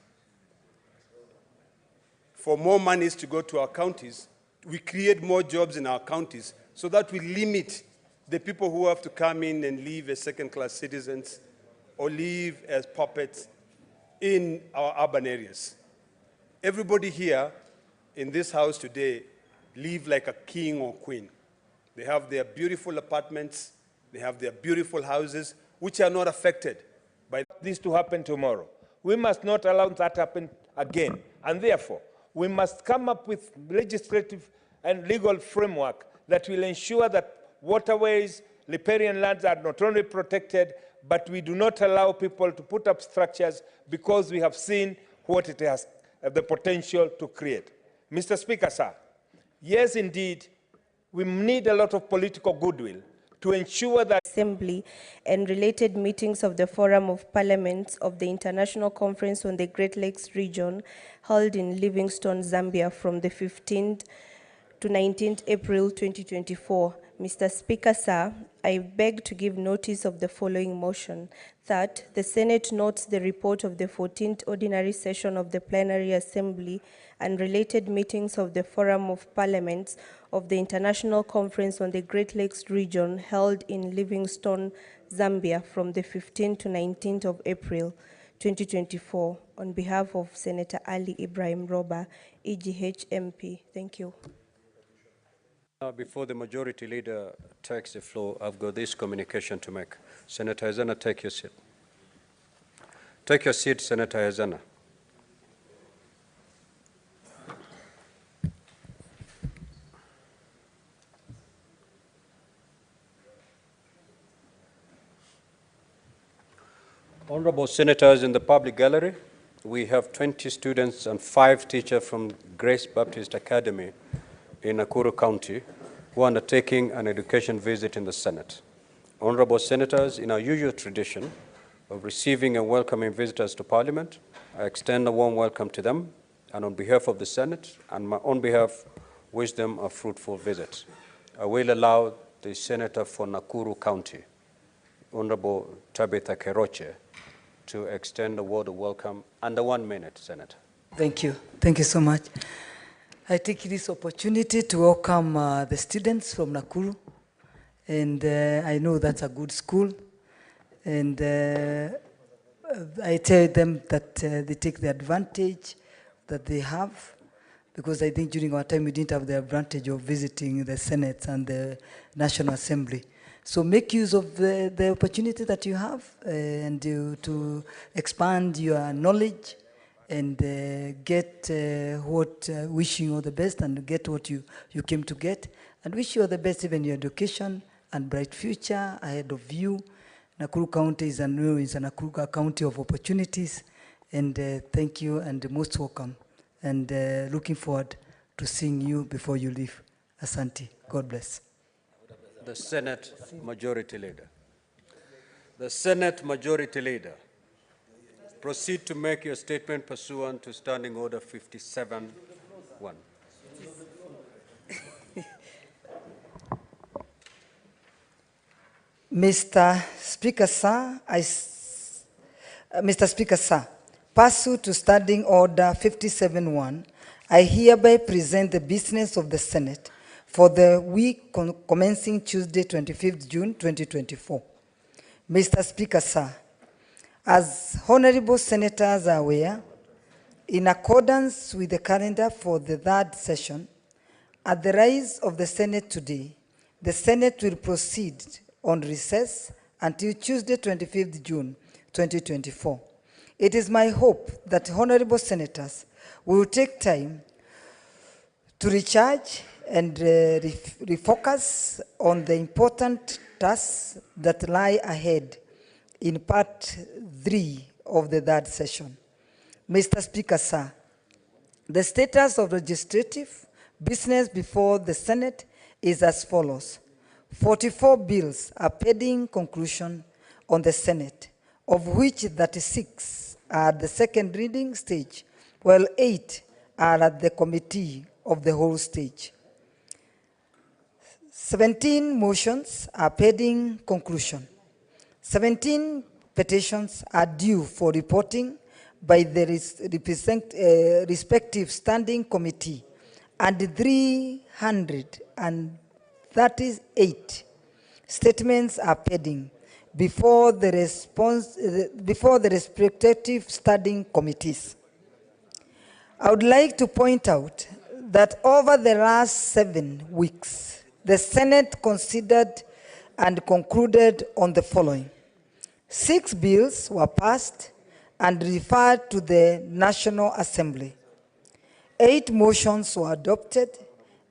for more monies to go to our counties, we create more jobs in our counties so that we limit the people who have to come in and live as second-class citizens or live as puppets in our urban areas. Everybody here in this house today live like a king or queen. They have their beautiful apartments, they have their beautiful houses, which are not affected by this to happen tomorrow. We must not allow that to happen again. And therefore, we must come up with legislative and legal framework that will ensure that waterways, riparian lands are not only protected, but we do not allow people to put up structures because we have seen what it has the potential to create. Mr. Speaker, sir, yes, indeed, we need a lot of political goodwill to ensure that Assembly and related meetings of the Forum of Parliaments of the International Conference on the Great Lakes Region held in Livingstone, Zambia from the 15th to 19th April 2024. Mr. Speaker, sir, I beg to give notice of the following motion, that the Senate notes the report of the 14th Ordinary Session of the Plenary Assembly and related meetings of the Forum of Parliaments of the International Conference on the Great Lakes Region held in Livingstone, Zambia from the 15th to 19th of April 2024 on behalf of Senator Ali Ibrahim Roba, EGH MP. Thank you. Before the majority leader takes the floor, I've got this communication to make. Senator Hezana, take your seat. Take your seat, Senator Hezana. Honorable Senators, in the public gallery, we have 20 students and 5 teachers from Grace Baptist Academy in Nakuru County who are undertaking an education visit in the Senate. Honorable Senators, in our usual tradition of receiving and welcoming visitors to Parliament, I extend a warm welcome to them, and on behalf of the Senate and my own behalf, wish them a fruitful visit. I will allow the Senator for Nakuru County, Honorable Tabitha Keroche, to extend a word of welcome under 1 minute, Senator. Thank you. Thank you so much. I take this opportunity to welcome the students from Nakuru and I know that's a good school. And I tell them that they take the advantage that they have, because I think during our time we didn't have the advantage of visiting the Senate and the National Assembly. So make use of the opportunity that you have and to expand your knowledge and get wish you all the best and get what you came to get, and wish you all the best even in your education and bright future ahead of you. Nakuru County is a county of opportunities, and thank you and most welcome, and looking forward to seeing you before you leave. Asante. God bless. The Senate Majority Leader. The Senate Majority Leader, proceed to make your statement pursuant to Standing Order 57-1. Mr. Speaker, sir, Mr. Speaker, sir, pursuant to Standing Order 57-1, I hereby present the business of the Senate for the week commencing Tuesday, 25th June, 2024. Mr. Speaker, sir, as honorable senators are aware, in accordance with the calendar for the third session, at the rise of the Senate today, the Senate will proceed on recess until Tuesday, 25th June, 2024. It is my hope that honorable senators will take time to recharge and refocus on the important tasks that lie ahead in part 3 of the third session. Mr. Speaker, sir, the status of legislative business before the Senate is as follows. 44 bills are pending conclusion on the Senate, of which 36 are at the second reading stage, while 8 are at the committee of the whole stage. 17 motions are pending conclusion. 17 petitions are due for reporting by the respective standing committee, and 338 statements are pending before the respective standing committees. I would like to point out that over the last 7 weeks, the Senate considered and concluded on the following. 6 bills were passed and referred to the National Assembly. 8 motions were adopted,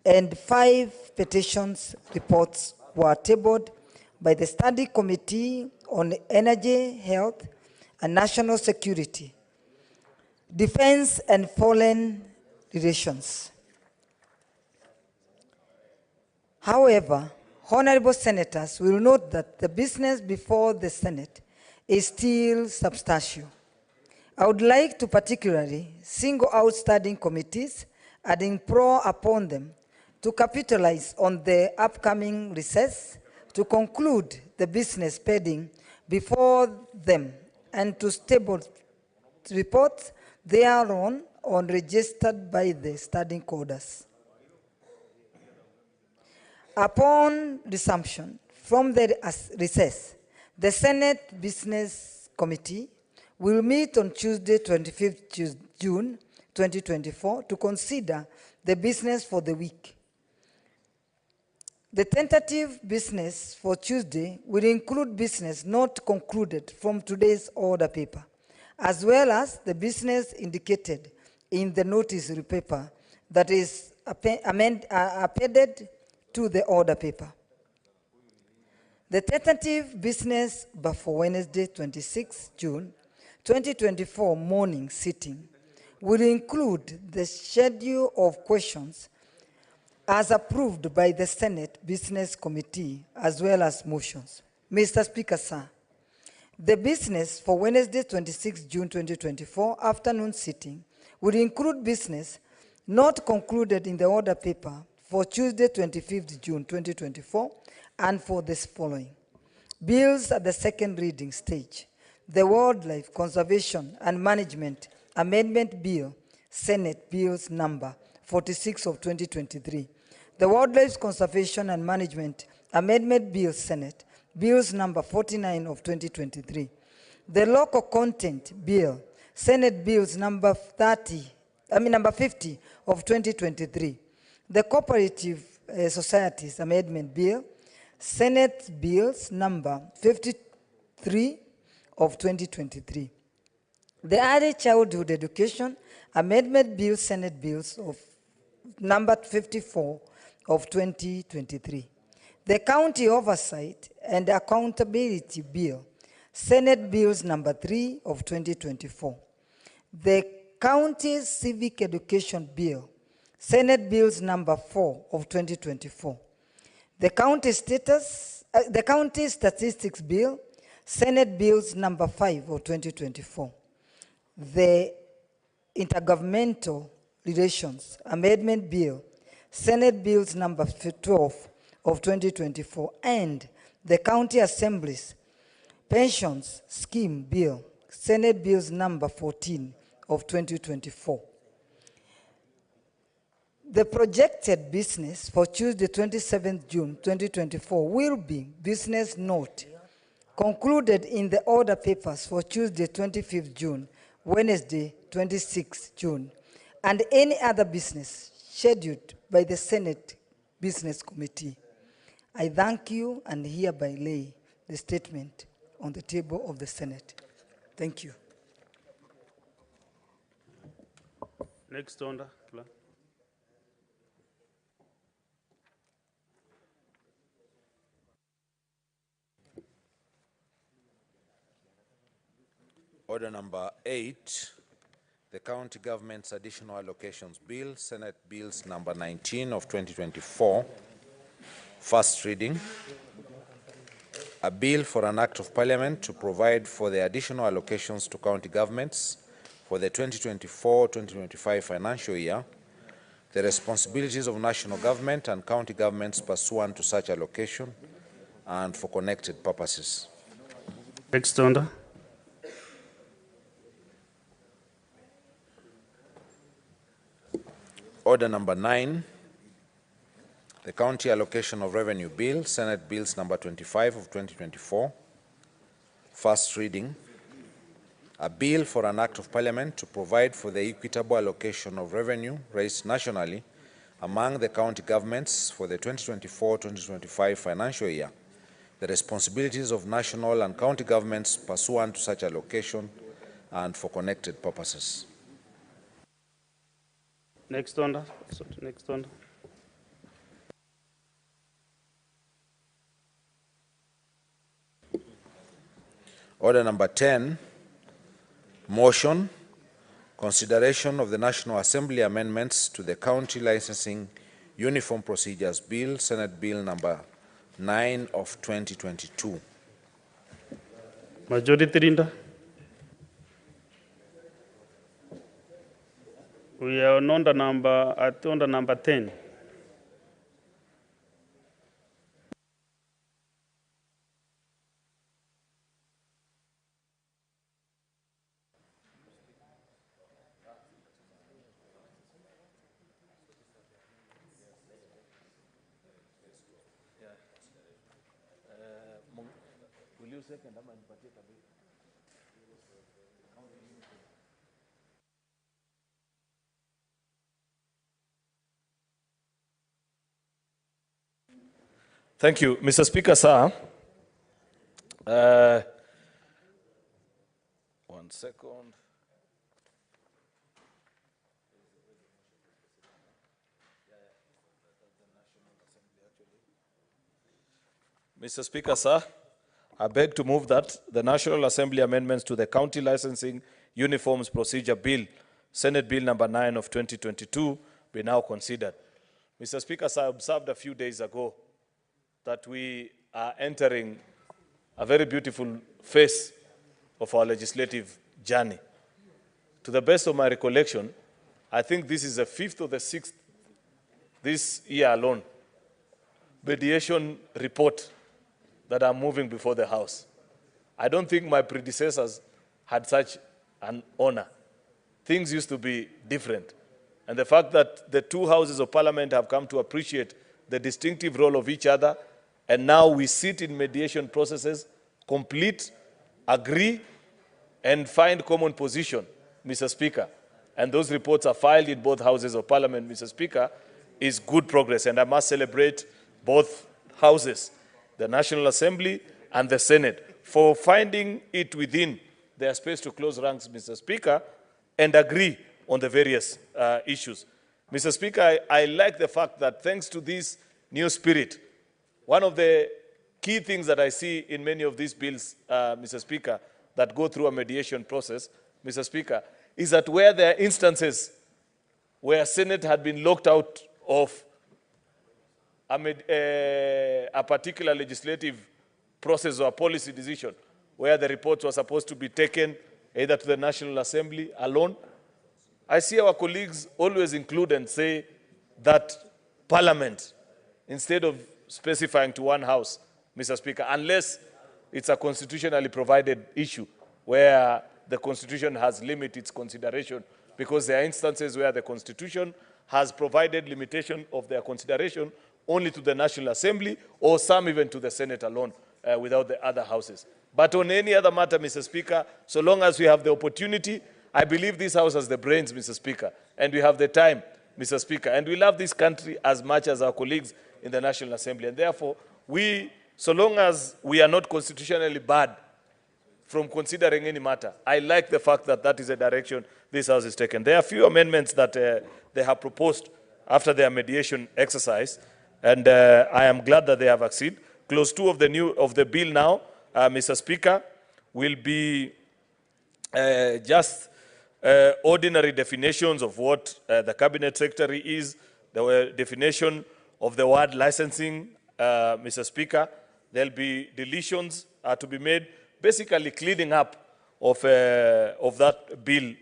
and 5 petitions reports were tabled by the Standing Committee on Energy, Health, and National Security, Defense and Foreign Relations. However, honorable senators will note that the business before the Senate is still substantial. I would like to particularly single out standing committees and implore upon them to capitalize on the upcoming recess to conclude the business pending before them and to stable reports thereon registered by the standing orders. Upon resumption from the recess, the Senate Business Committee will meet on Tuesday, 25th June 2024 to consider the business for the week. The tentative business for Tuesday will include business not concluded from today's order paper, as well as the business indicated in the notice paper that is appended to the order paper. The tentative business for Wednesday, 26 June 2024 morning sitting will include the schedule of questions as approved by the Senate Business Committee, as well as motions. Mr. Speaker, sir, the business for Wednesday, 26 June 2024 afternoon sitting will include business not concluded in the order paper for Tuesday, 25th June 2024, and for this following. Bills at the second reading stage. The Wildlife Conservation and Management Amendment Bill, Senate Bills number 46 of 2023. The Wildlife Conservation and Management Amendment Bill, Senate, Bills number 49 of 2023. The Local Content Bill, Senate Bills number 50 of 2023. The Cooperative Societies Amendment Bill, Senate Bills number 53 of 2023. The Early Childhood Education Amendment Bill, Senate Bills of number 54 of 2023. The County Oversight and Accountability Bill, Senate Bills number 3 of 2024. The County Civic Education Bill, Senate Bills number 4 of 2024. The County Statistics Bill, Senate Bills number 5 of 2024. The Intergovernmental Relations Amendment Bill, Senate Bills number 12 of 2024, and the County Assembly's Pensions Scheme Bill, Senate Bills number 14 of 2024. The projected business for Tuesday, 27th June 2024 will be business note concluded in the order papers for Tuesday, 25th June, Wednesday, 26th June, and any other business scheduled by the Senate Business Committee. I thank you and hereby lay the statement on the table of the Senate. Thank you. Next order. Order number 8, the County Government's Additional Allocations Bill, Senate Bills number 19 of 2024, first reading. A bill for an Act of Parliament to provide for the additional allocations to county governments for the 2024-2025 financial year, the responsibilities of national government and county governments pursuant to such allocation, and for connected purposes. Next order. Order number 9, the County Allocation of Revenue Bill, Senate Bills number 25 of 2024, first reading. A bill for an Act of Parliament to provide for the equitable allocation of revenue raised nationally among the county governments for the 2024-2025 financial year, the responsibilities of national and county governments pursuant to such allocation, and for connected purposes. Next order. Next order. Order number 10, motion, consideration of the National Assembly amendments to the County Licensing Uniform Procedures Bill, Senate Bill number 9 of 2022. Majority Leader. We are on order number 10. Will you second? Thank you, Mr. Speaker, sir. One second. Mr. Speaker, sir, I beg to move that the National Assembly amendments to the County Licensing Uniforms Procedure Bill, Senate Bill number 9 of 2022, be now considered. Mr. Speaker, sir, I observed a few days ago that we are entering a very beautiful phase of our legislative journey. To the best of my recollection, I think this is the 5th or the 6th this year alone mediation report that are moving before the House. I don't think my predecessors had such an honor. Things used to be different. And the fact that the two houses of parliament have come to appreciate the distinctive role of each other and now we sit in mediation processes, complete, agree, and find common position, Mr. Speaker. And those reports are filed in both houses of parliament, Mr. Speaker, is good progress. And I must celebrate both houses, the National Assembly and the Senate, for finding it within their space to close ranks, Mr. Speaker, and agree on the various issues. Mr. Speaker, I like the fact that thanks to this new spirit, one of the key things that I see in many of these bills, Mr. Speaker, that go through a mediation process, Mr. Speaker, is that where there are instances where Senate had been locked out of a particular legislative process or policy decision, where the reports were supposed to be taken either to the National Assembly alone, I see our colleagues always include and say that Parliament, instead of specifying to one house, Mr. Speaker, unless it's a constitutionally provided issue where the Constitution has limited its consideration, because there are instances where the Constitution has provided limitation of their consideration only to the National Assembly or some even to the Senate alone without the other houses. But on any other matter, Mr. Speaker, so long as we have the opportunity, I believe this House has the brains, Mr. Speaker, and we have the time, Mr. Speaker, and we love this country as much as our colleagues in the National Assembly. And therefore, so long as we are not constitutionally barred from considering any matter, I like the fact that that is a direction this House is taken. There are a few amendments that they have proposed after their mediation exercise, and I am glad that they have acceded. Clause 2 of the bill now, Mr. Speaker, will be just ordinary definitions of what the Cabinet Secretary is, the definition of the word licensing, Mr. Speaker. There'll be deletions to be made, basically cleaning up of that bill,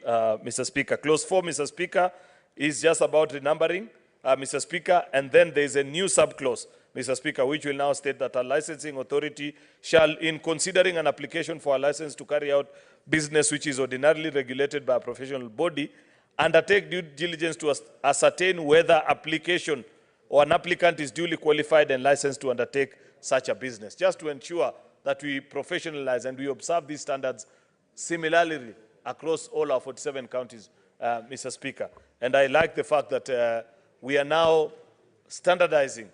Mr. Speaker. Clause 4, Mr. Speaker, is just about renumbering, Mr. Speaker, and then there's a new subclause, Mr. Speaker, which will now state that a licensing authority shall, in considering an application for a license to carry out business which is ordinarily regulated by a professional body, undertake due diligence to ascertain whether application or an applicant is duly qualified and licensed to undertake such a business, just to ensure that we professionalize and we observe these standards similarly across all our 47 counties, Mr. Speaker. And I like the fact that we are now standardizing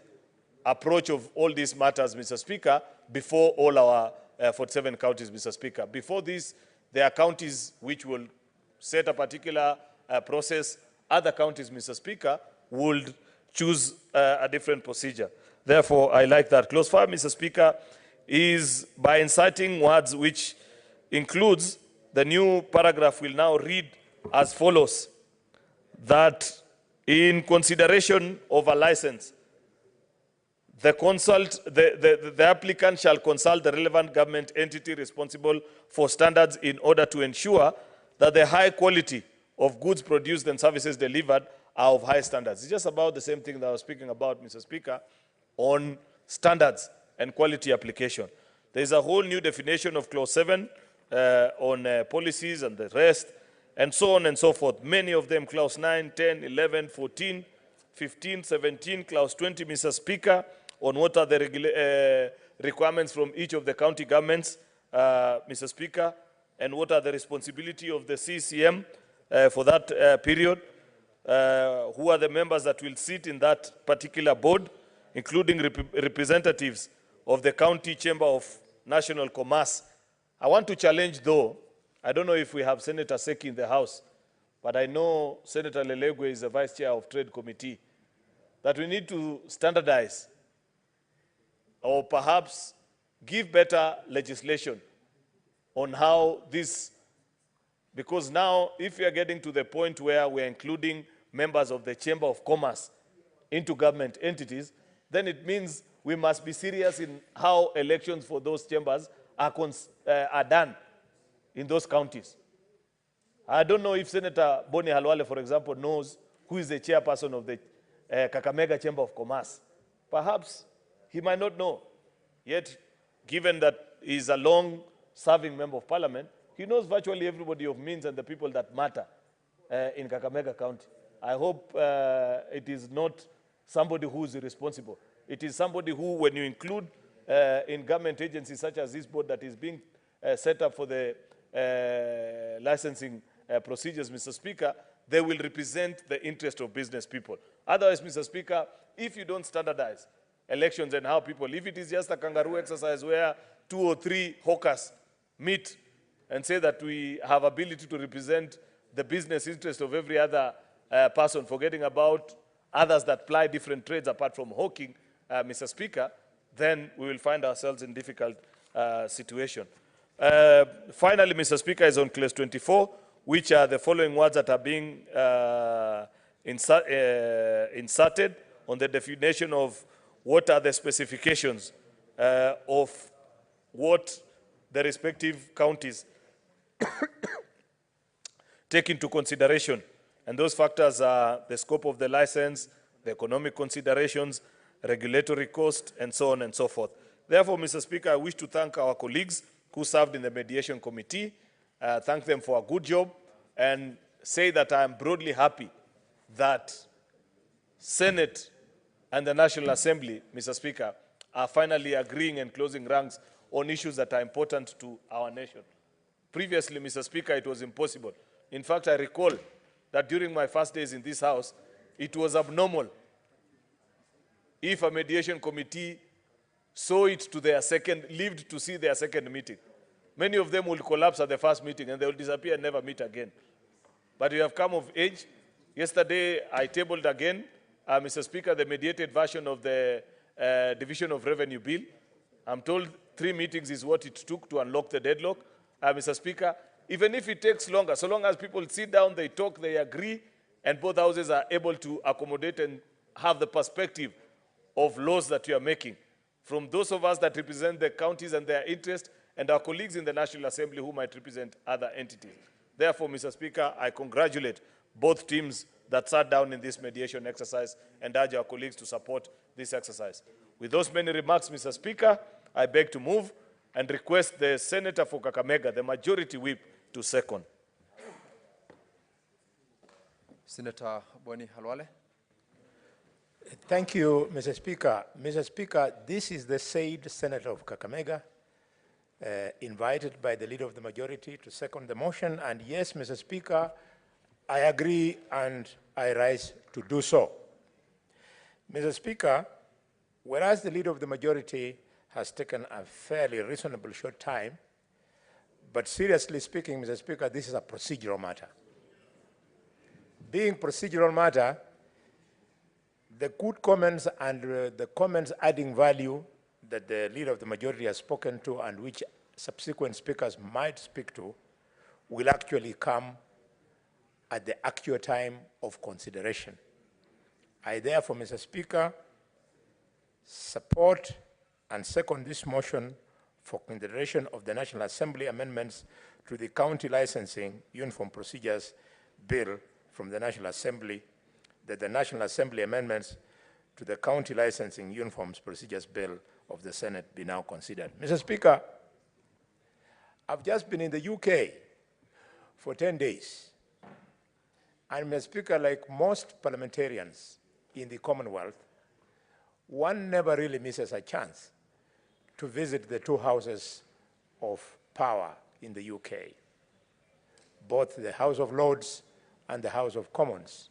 approach of all these matters, Mr. Speaker, before all our 47 counties, Mr. Speaker. Before this, there are counties which will set a particular process. Other counties, Mr. Speaker, would choose a different procedure. Therefore, I like that. Clause 5, Mr. Speaker, is by inciting words which includes the new paragraph will now read as follows, that in consideration of a license, the applicant shall consult the relevant government entity responsible for standards in order to ensure that the high quality of goods produced and services delivered are of high standards. It's just about the same thing that I was speaking about, Mr. Speaker, on standards and quality application. There's a whole new definition of Clause 7 on policies and the rest, and so on and so forth. Many of them, Clause 9, 10, 11, 14, 15, 17, Clause 20, Mr. Speaker, on what are the requirements from each of the county governments, Mr. Speaker, and what are the responsibility of the CCM for that period, who are the members that will sit in that particular board, including representatives of the County Chamber of National Commerce. I want to challenge, though, I don't know if we have Senator Seki in the House, but I know Senator Lelegwe is the Vice Chair of Trade Committee, that we need to standardize or perhaps give better legislation on how this, because now if we are getting to the point where we are including members of the Chamber of Commerce into government entities, then it means we must be serious in how elections for those chambers are done in those counties. I don't know if Senator Boni Halwale, for example, knows who is the chairperson of the Kakamega Chamber of Commerce. Perhaps he might not know. Yet, given that he is a long-serving member of parliament, he knows virtually everybody of means and the people that matter in Kakamega County. I hope it is not somebody who is irresponsible. It is somebody who, when you include in government agencies such as this board that is being set up for the licensing procedures, Mr. Speaker, they will represent the interest of business people. Otherwise, Mr. Speaker, if you don't standardize elections and how people, if it is just a kangaroo exercise where 2 or 3 hawkers meet and say that we have ability to represent the business interest of every other person, forgetting about others that ply different trades apart from hawking, Mr. Speaker, then we will find ourselves in difficult situation. Finally, Mr. Speaker, is on clause 24, which are the following words that are being inserted on the definition of what are the specifications of what the respective counties take into consideration. And those factors are the scope of the license, the economic considerations, regulatory cost, and so on and so forth. Therefore, Mr. Speaker, I wish to thank our colleagues who served in the mediation committee, thank them for a good job, and say that I am broadly happy that Senate and the National Assembly, Mr. Speaker, are finally agreeing and closing ranks on issues that are important to our nation. Previously, Mr. Speaker, it was impossible. In fact, I recall that during my first days in this House, it was abnormal if a mediation committee saw it to their lived to see their second meeting. Many of them will collapse at the first meeting and they will disappear and never meet again. But we have come of age. Yesterday, I tabled again, Mr. Speaker, the mediated version of the Division of Revenue Bill. I'm told 3 meetings is what it took to unlock the deadlock. Mr. Speaker, even if it takes longer, so long as people sit down, they talk, they agree, and both houses are able to accommodate and have the perspective of laws that we are making, from those of us that represent the counties and their interest, and our colleagues in the National Assembly who might represent other entities. Therefore, Mr. Speaker, I congratulate both teams that sat down in this mediation exercise and urge our colleagues to support this exercise. With those many remarks, Mr. Speaker, I beg to move and request the Senator for Kakamega, the Majority Whip, to second. Senator Boni Halwale. Thank you, Mr. Speaker. Mr. Speaker, this is the said Senator of Kakamega, invited by the Leader of the Majority to second the motion. And yes, Mr. Speaker, I agree and I rise to do so. Mr. Speaker, whereas the Leader of the Majority has taken a fairly reasonable short time, but seriously speaking, Mr. Speaker, this is a procedural matter. Being procedural matter, the good comments and the comments adding value that the Leader of the Majority has spoken to and which subsequent speakers might speak to will actually come at the actual time of consideration. I therefore, Mr. Speaker, support and second this motion for consideration of the National Assembly amendments to the County Licensing Uniform Procedures Bill from the National Assembly, that the National Assembly amendments to the County Licensing Uniforms Procedures Bill of the Senate be now considered. Mr. Speaker, I've just been in the UK for 10 days. And Mr. Speaker, like most parliamentarians in the Commonwealth, one never really misses a chance to visit the two houses of power in the UK, both the House of Lords and the House of Commons.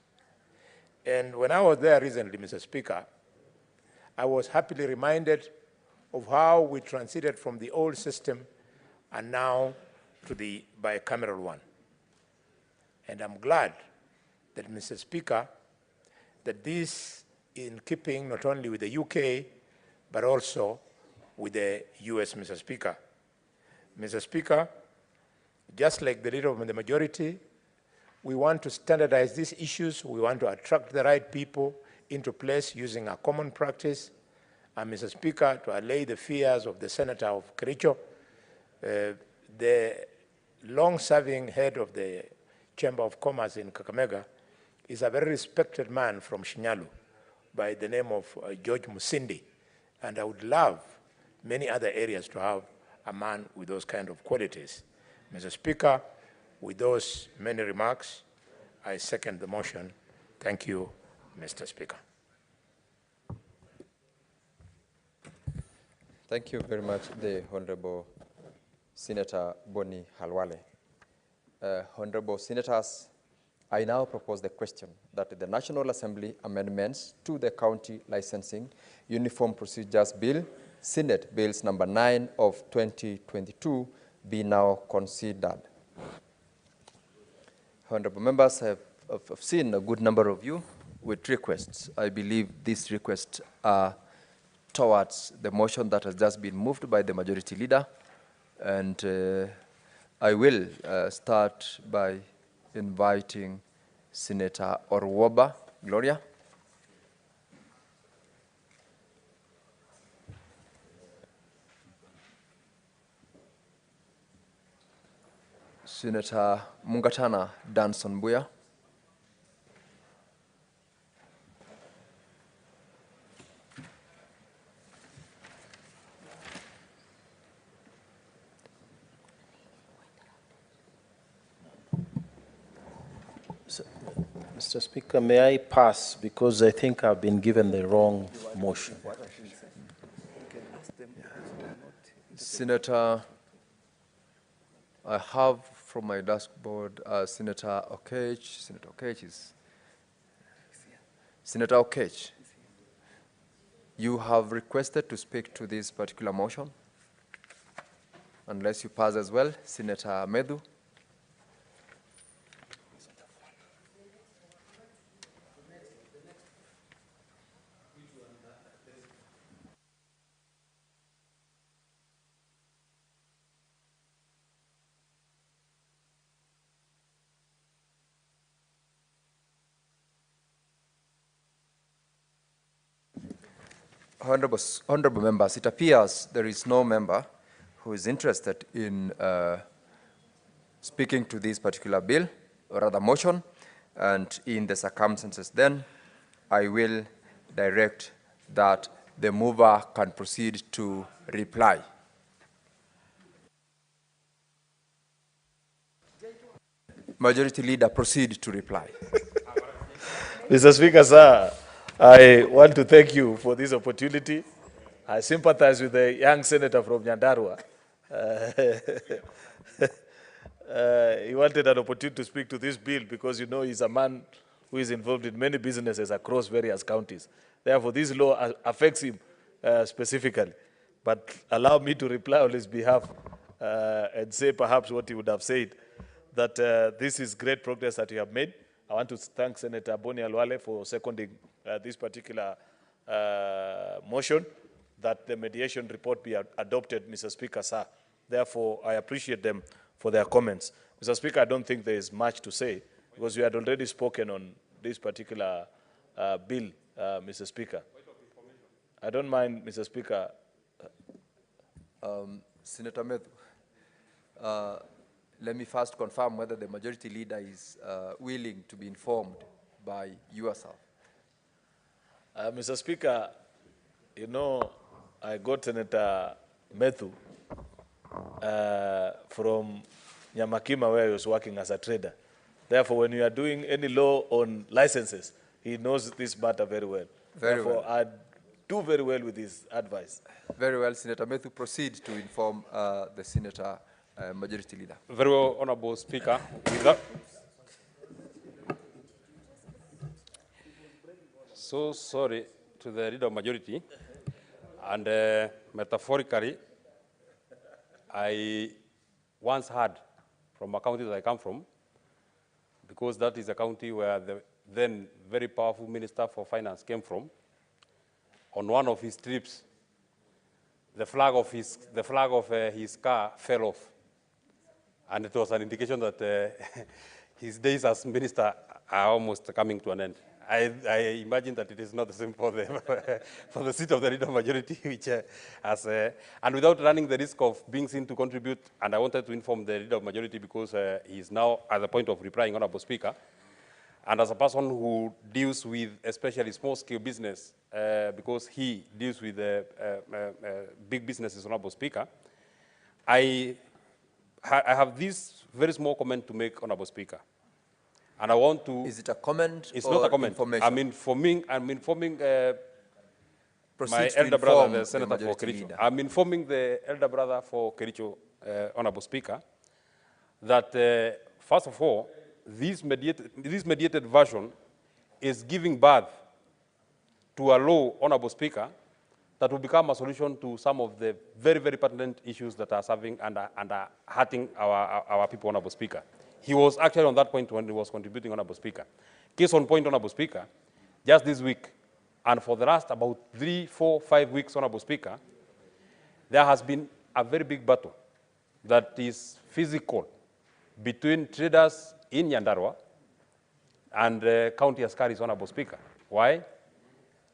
And when I was there recently, Mr. Speaker, I was happily reminded of how we transited from the old system and now to the bicameral one. And I'm glad that, Mr. Speaker, that this in keeping not only with the UK, but also with the US, Mr. Speaker. Mr. Speaker, just like the Leader of the Majority, we want to standardize these issues. We want to attract the right people into place using a common practice. And Mr. Speaker, to allay the fears of the Senator of Kericho, the long-serving head of the Chamber of Commerce in Kakamega is a very respected man from Shinyalu by the name of George Musindi. And I would love many other areas to have a man with those kind of qualities. Mr. Speaker, with those many remarks, I second the motion. Thank you, Mr. Speaker. Thank you very much, the Honorable Senator Boni Halwale. Honorable Senators, I now propose the question that the National Assembly amendments to the County Licensing Uniform Procedures Bill, Senate Bills number 9 of 2022, be now considered. Honorable members, I've seen a good number of you with requests. I believe these requests are towards the motion that has just been moved by the majority leader. And I will start by inviting Senator Orwoba. Gloria. Senator Mungatana Danson Buya. Mr. Speaker, may I pass because I think I've been given the wrong motion. Senator, I have from my dashboard Senator Okech. Senator Okech is Senator Okech. You have requested to speak to this particular motion. Unless you pass as well, Senator Medu. Honorable members, it appears there is no member who is interested in speaking to this particular bill or other motion, and in the circumstances then, I will direct that the mover can proceed to reply. Majority Leader, proceed to reply. Mr. Speaker, sir, I want to thank you for this opportunity. I sympathize with the young senator from Nyandarua. He wanted an opportunity to speak to this bill because, you know, he's a man who is involved in many businesses across various counties. Therefore, this law affects him specifically. But allow me to reply on his behalf and say perhaps what he would have said, that this is great progress that you have made. I want to thank Senator Boni Halwale for seconding this particular motion, that the mediation report be adopted, Mr. Speaker, sir. Therefore, I appreciate them for their comments. Mr. Speaker, I don't think there is much to say, because we had already spoken on this particular bill, Mr. Speaker. I don't mind, Mr. Speaker. Senator Medu, let me first confirm whether the majority leader is willing to be informed by yourself. Mr. Speaker, you know, I got Senator Methu from Nyamakima, where he was working as a trader. Therefore, when you are doing any law on licenses, he knows this matter very well. Therefore, I do very well with his advice. Very well, Senator Methu, proceed to inform the Senator Majority Leader. Very well, Honorable Speaker. So sorry to the Leader of Majority, and metaphorically, I once heard from a county that I come from, because that is a county where the then very powerful Minister for Finance came from. On one of his trips, the flag of his car fell off, and it was an indication that his days as minister are almost coming to an end. I imagine that it is not the same for the for the seat of the Leader Majority, which and without running the risk of being seen to contribute, and I wanted to inform the Leader of Majority because he is now at the point of replying, Honorable Speaker, and as a person who deals with especially small-scale business, because he deals with big businesses, Honorable Speaker, I have this very small comment to make, Honorable Speaker. And I want to... Is it a comment It's or not a comment. information? I'm informing my proceeds to elder brother, inform the the senator for majority Kericho. leader. I'm informing the elder brother for Kericho, Honorable Speaker, that first of all, this mediated version is giving birth to a law, Honorable Speaker, that will become a solution to some of the very, very pertinent issues that are serving and are hurting our people, Honorable Speaker. He was actually on that point when he was contributing, Honorable Speaker. Case on point, Honorable Speaker, just this week, and for the last about 3, 4, 5 weeks, Honorable Speaker, there has been a very big battle that is physical between traders in Nyandarua and county askaris, Honorable Speaker. Why?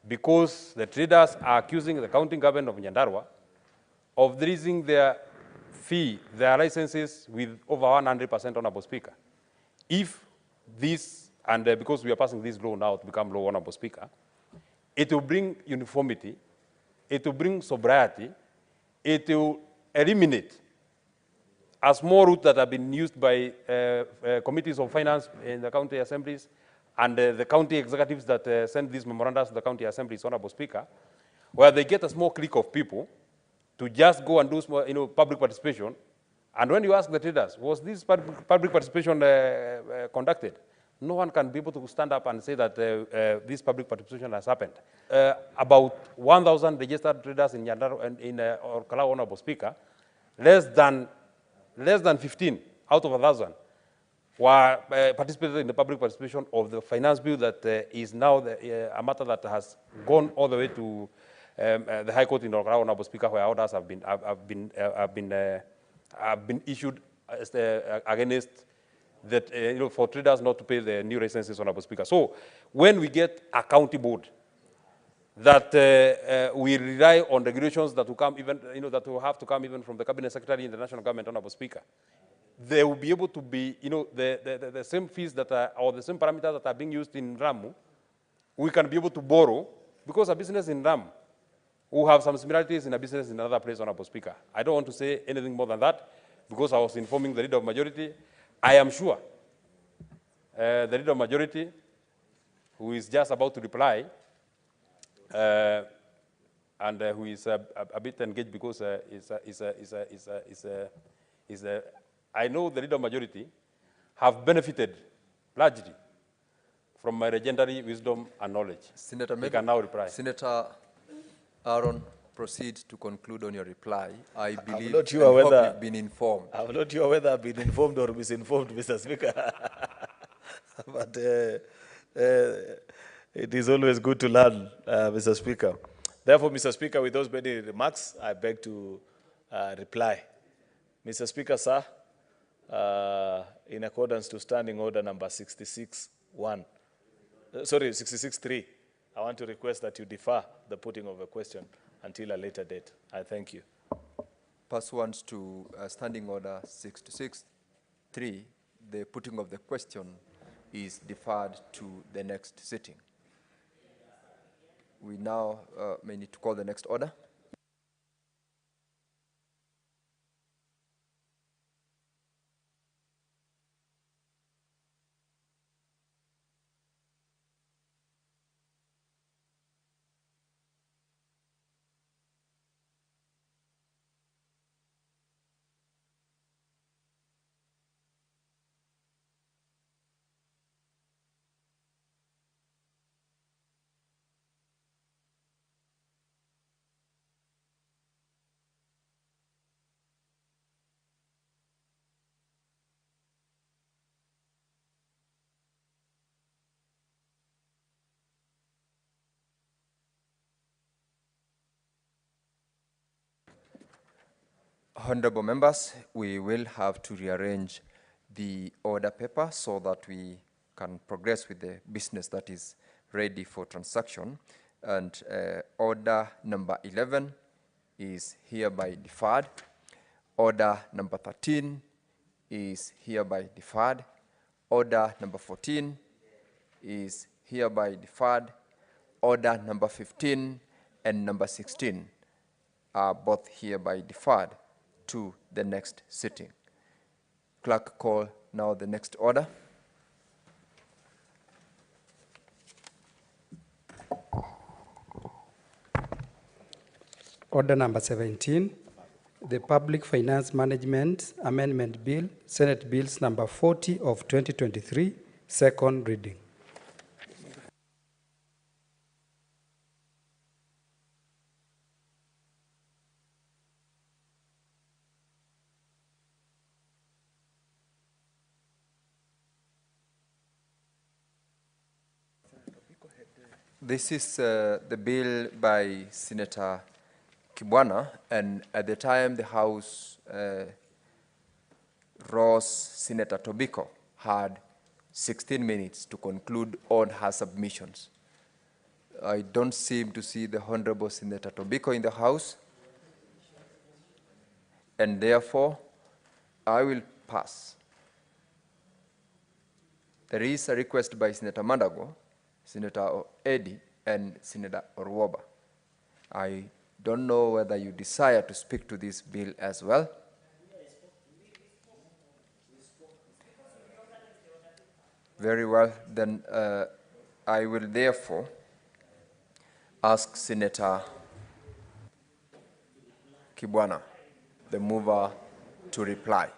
Because the traders are accusing the county government of Nyandarua of raising their fee, their licenses with over 100%, Honorable Speaker. If this, and because we are passing this law now to become law, Honorable Speaker, it will bring uniformity, it will bring sobriety, it will eliminate a small route that have been used by committees of finance in the county assemblies and the county executives that send these memoranda to the county assemblies, Honorable Speaker, where they get a small clique of people to just go and do small, public participation. And when you ask the traders, was this public participation conducted? No one can be able to stand up and say that this public participation has happened. About 1,000 registered traders in Nyandarua and in Orkala, Honorable Speaker, less than 15 out of 1,000 were participated in the public participation of the finance bill that is now a matter that has gone all the way to the High Court in Orkala, Honorable Speaker, where orders have been issued against that, for traders not to pay the new licenses, Honorable Speaker. So when we get a county board that we rely on regulations that will come even, that will have to come even from the Cabinet Secretary in the National Government, Honorable Speaker, they will be able to be, the same fees that are, or the same parameters that are being used in Ramu, we can be able to borrow, because a business in Ramu will have some similarities in a business in another place, Honorable Speaker. I don't want to say anything more than that, because I was informing the Leader of Majority. I am sure the Leader of Majority, who is just about to reply, and who is a bit engaged because I know the Leader of Majority have benefited largely from my legendary wisdom and knowledge. Senator, he can now reply. Senator Aaron, proceed to conclude on your reply. I believe I'm not sure whether you've been informed. I'm not sure whether I've been informed or misinformed, Mr. Speaker. But it is always good to learn, Mr. Speaker. Therefore, Mr. Speaker, with those many remarks, I beg to reply. Mr. Speaker, sir, in accordance to Standing Order number 66.3, I want to request that you defer the putting of a question until a later date. I thank you. Pursuant to Standing Order 66.3, the putting of the question is deferred to the next sitting. We now may need to call the next order. Honorable members, we will have to rearrange the order paper so that we can progress with the business that is ready for transaction. And order number 11 is hereby deferred. Order number 13 is hereby deferred. Order number 14 is hereby deferred. Order number 15 and number 16 are both hereby deferred to the next sitting. Clerk, call now the next order. Order number 17, the Public Finance Management Amendment Bill, Senate Bills number 40 of 2023, second reading. This is the bill by Senator Kibwana, and at the time the House rose, Senator Tobiko had 16 minutes to conclude on her submissions. I don't seem to see the Honorable Senator Tobiko in the House, and therefore I will pass. There is a request by Senator Mandago, Senator Eddy, and Senator Orwoba. I don't know whether you desire to speak to this bill as well. Very well, then I will therefore ask Senator Kibwana, the mover, to reply.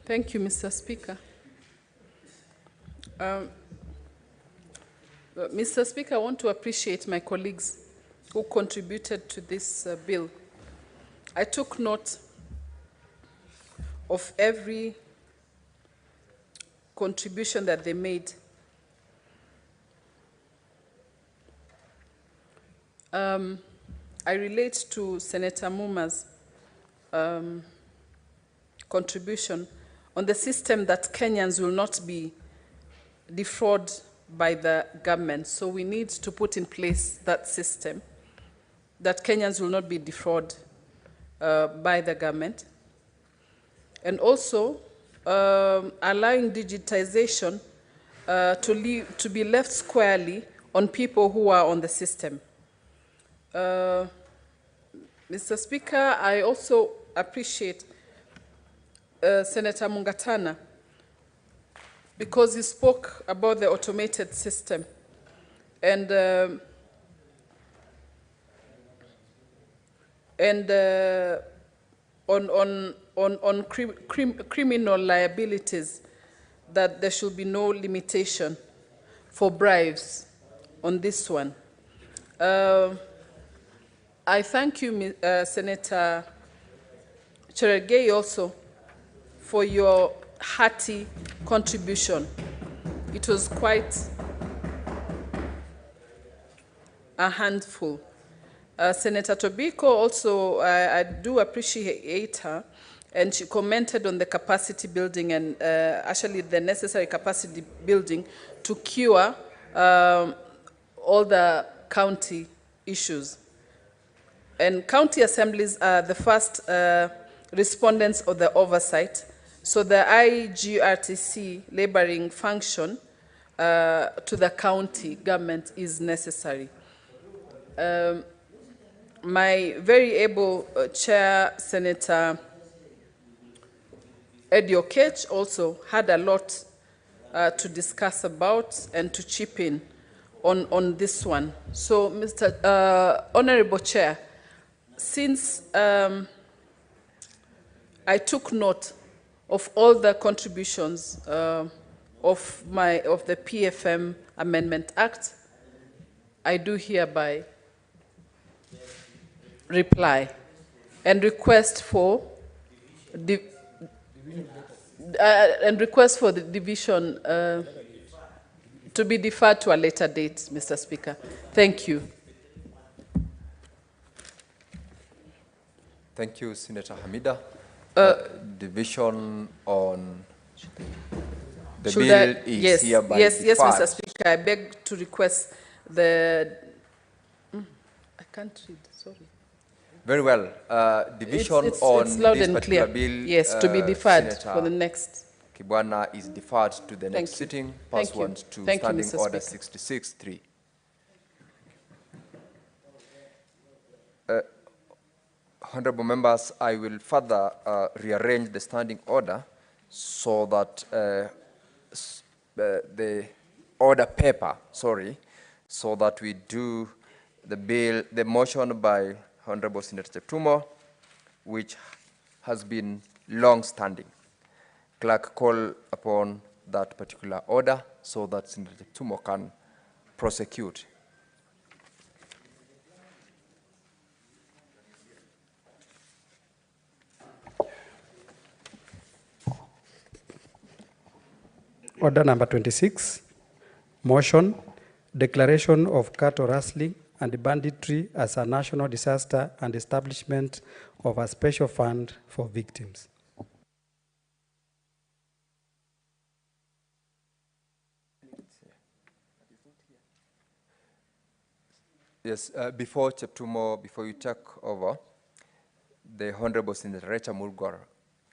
Thank you, Mr. Speaker. Mr. Speaker, I want to appreciate my colleagues who contributed to this bill. I took note of every contribution that they made. I relate to Senator Muma's contribution on the system that Kenyans will not be defrauded by the government. So we need to put in place that system that Kenyans will not be defrauded by the government. And also allowing digitization to be left squarely on people who are on the system. Mr. Speaker, I also appreciate Senator Mungatana, because he spoke about the automated system. And on criminal liabilities, that there should be no limitation for bribes on this one. I thank you, Senator Cherargei, also for your hearty contribution. It was quite a handful. Senator Tobiko also, I do appreciate her, and she commented on the capacity building and actually the necessary capacity building to cure all the county issues. And county assemblies are the first respondents of the oversight. So the IGRTC laboring function to the county government is necessary. My very able chair, Senator Eddie Okech, also had a lot to discuss about and to chip in on this one. So, Mr. Honorable Chair, since I took note of all the contributions of the PFM Amendment Act, I do hereby reply and request for the division to be deferred to a later date, Mr. Speaker. Thank you. Thank you, Senator Hamida. Division on the bill is hereby yes, deferred. Mr. Speaker. I beg to request the. I can't read. Sorry. Very well. Division on it's loud this and particular clear. bill. Yes, to be deferred Senator for the next. Kibwana is deferred to the next Thank you. sitting, Thank you. pursuant to Thank you, Standing Mr. Order Speaker. 66-3. Honorable members, I will further rearrange the standing order so that the order paper, so that we do the bill, the motion by Honorable Senator Cheptumo, which has been long-standing. Clerk, call upon that particular order so that Senator Cheptumo can prosecute. Order number 26, motion, declaration of cattle rustling and banditry as a national disaster and establishment of a special fund for victims. Yes, before Cheptumo, before you take over, the Honorable Senator Recha Mulgor,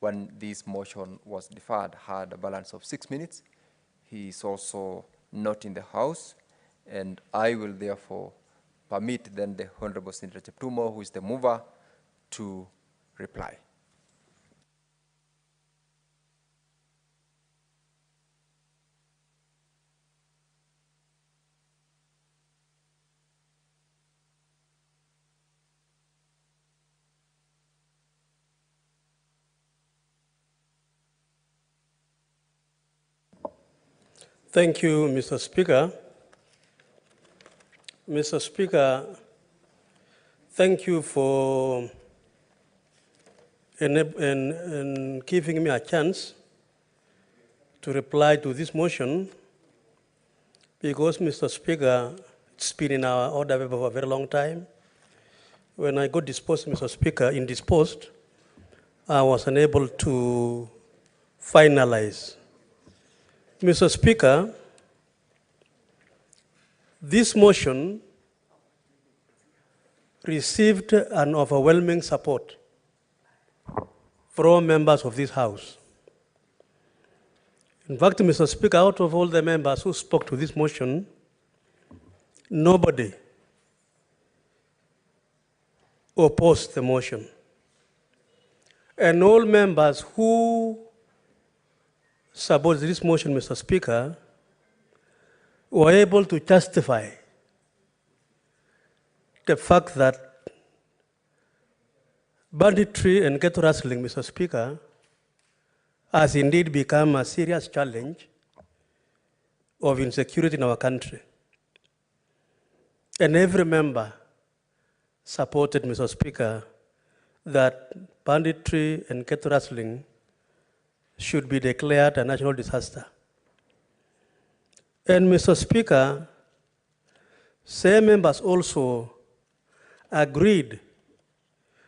when this motion was deferred, had a balance of 6 minutes. He is also not in the House, and I will therefore permit then the Honorable Senator Cheptumo, who is the mover, to reply. Thank you, Mr. Speaker. Mr. Speaker, thank you for giving me a chance to reply to this motion, because, Mr. Speaker, it's been in our order paper for a very long time. When I got disposed, Mr. Speaker, indisposed, I was unable to finalize. Mr. Speaker, this motion received an overwhelming support from members of this House. In fact, Mr. Speaker, out of all the members who spoke to this motion, nobody opposed the motion. And all members who support this motion, Mr. Speaker, were able to justify the fact that banditry and cattle rustling, Mr. Speaker, has indeed become a serious challenge of insecurity in our country. And every member supported, Mr. Speaker, that banditry and cattle rustling should be declared a national disaster. And Mr. Speaker, same members also agreed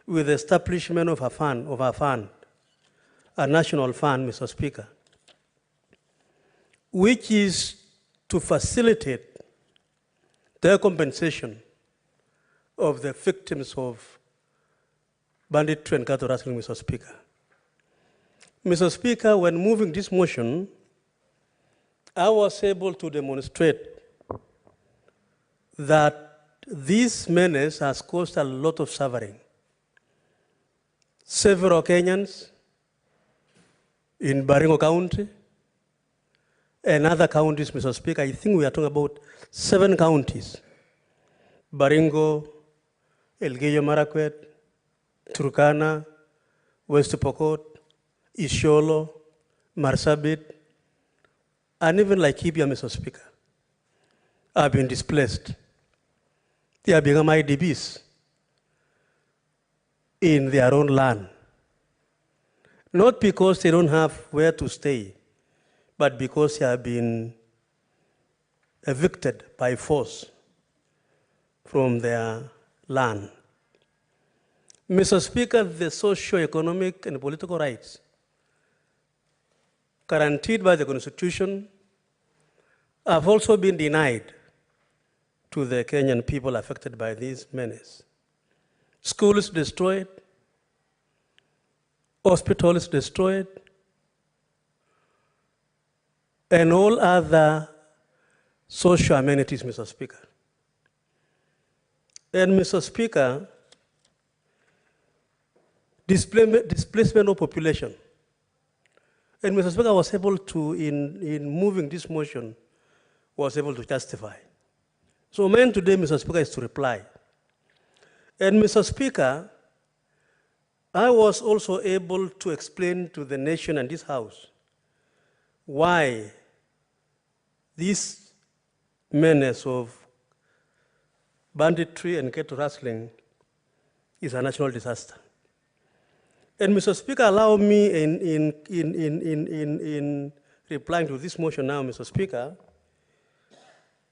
with the establishment of a fund, a national fund, Mr. Speaker, which is to facilitate the compensation of the victims of banditry and cattle rustling, Mr. Speaker. Mr. Speaker, when moving this motion, I was able to demonstrate that this menace has caused a lot of suffering. Several Kenyans in Baringo County and other counties, Mr. Speaker, I think we are talking about 7 counties: Baringo, Elgeyo Marakwet, Turkana, West Pokot, Isiolo, Marsabit, and even Laikipia, Mr. Speaker, have been displaced. They have become IDBs in their own land. Not because they don't have where to stay, but because they have been evicted by force from their land. Mr. Speaker, the socio-economic and political rights guaranteed by the Constitution have also been denied to the Kenyan people affected by this menace. schools destroyed, hospitals destroyed, and all other social amenities, Mr. Speaker. And Mr. Speaker, displacement of population. And Mr. Speaker was able to, in moving this motion, was able to justify. So mine today, Mr. Speaker, is to reply. And Mr. Speaker, I was also able to explain to the nation and this House why this menace of banditry and cattle rustling is a national disaster. And Mr. Speaker, allow me in replying to this motion now, Mr. Speaker,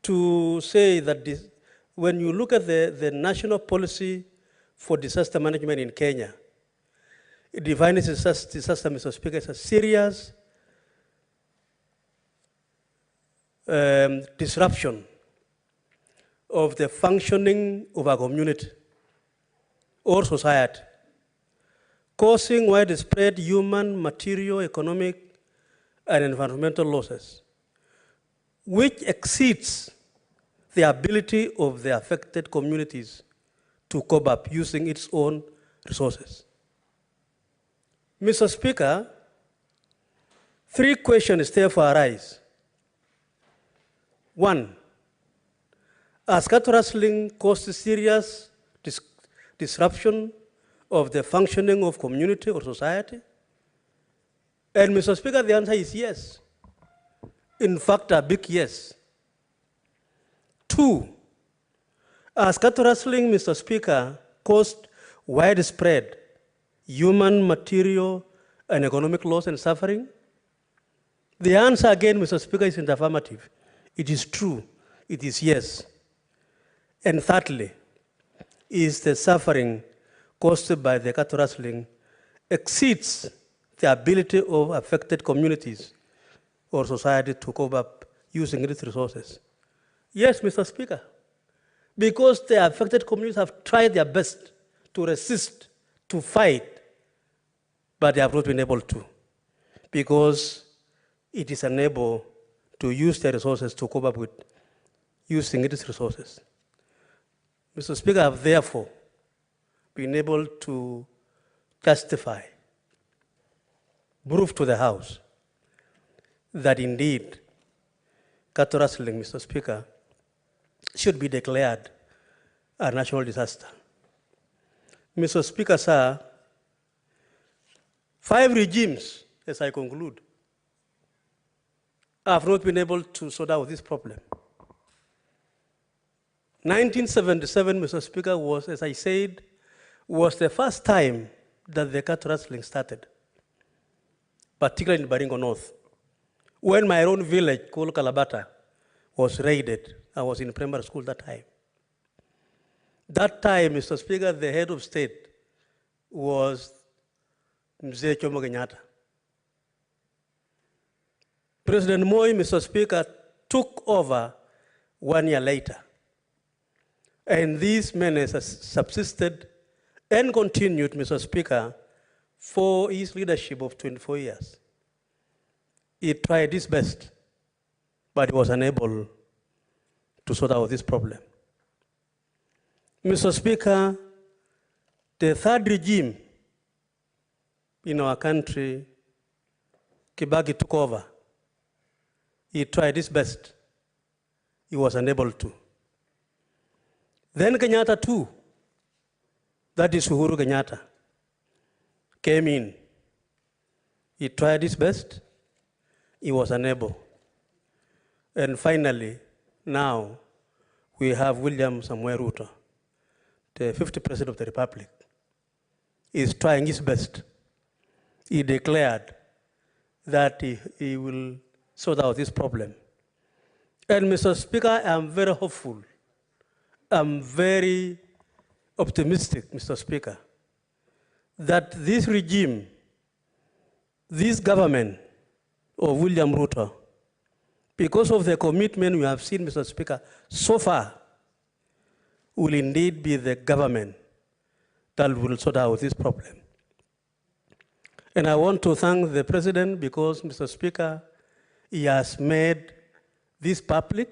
to say that when you look at the national policy for disaster management in Kenya, it defines disaster, Mr. Speaker, as a serious disruption of the functioning of a community or society, causing widespread human, material, economic, and environmental losses, which exceeds the ability of the affected communities to cope up using its own resources. Mr. Speaker, 3 questions therefore arise. 1, has cattle rustling caused serious disruption of the functioning of community or society? And Mr. Speaker, the answer is yes. In fact, a big yes. 2, has cattle rustling, Mr. Speaker, caused widespread human, material, and economic loss and suffering? The answer again, Mr. Speaker, is in the affirmative. It is true. It is yes. And thirdly, is the suffering caused by the cattle rustling exceeds the ability of affected communities or society to cope up using its resources? Yes, Mr. Speaker, because the affected communities have tried their best to resist, to fight, but they have not been able to, because it is unable to use their resources to cope up with using its resources. Mr. Speaker, I have therefore been able to justify, prove to the House that indeed cattle rustling, Mr. Speaker, should be declared a national disaster. Mr. Speaker, sir, 5 regimes, as I conclude, have not been able to sort out this problem. 1977, Mr. Speaker, was, as I said, was the first time that the cattle rustling started, particularly in Baringo North. When my own village called Kalabata was raided, I was in primary school that time. That time, Mr. Speaker, the head of state was Mzee Jomo Kenyatta. President Moi, Mr. Speaker, took over 1 year later. And this menace has subsisted and continued, Mr. Speaker, for his leadership of 24 years. He tried his best, but he was unable to sort out this problem. Mr. Speaker, the third regime in our country, Kibaki, took over. He tried his best. He was unable to. Then Kenyatta too, that is Uhuru Kenyatta, came in. He tried his best. He was unable. And finally, now, we have William Samoei Ruto, the 50th President of the Republic. He is trying his best. He declared that he will sort out this problem. And Mr. Speaker, I am very hopeful. I'm very optimistic, Mr. Speaker, that this regime, this government of William Ruto, because of the commitment we have seen, Mr. Speaker, so far, will indeed be the government that will sort out this problem. And I want to thank the President because, Mr. Speaker, he has made this public.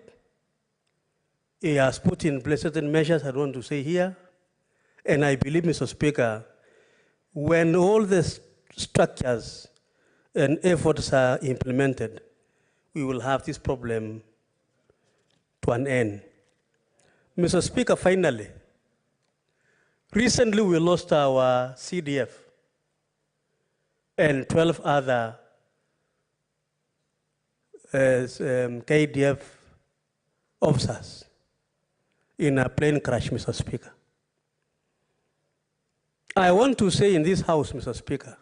He has put in place certain measures I don't want to say here. And I believe, Mr. Speaker, when all the structures and efforts are implemented, we will have this problem to an end. Mr. Speaker, finally, recently we lost our CDF and 12 other KDF officers in a plane crash, Mr. Speaker. I want to say in this House, Mr. Speaker,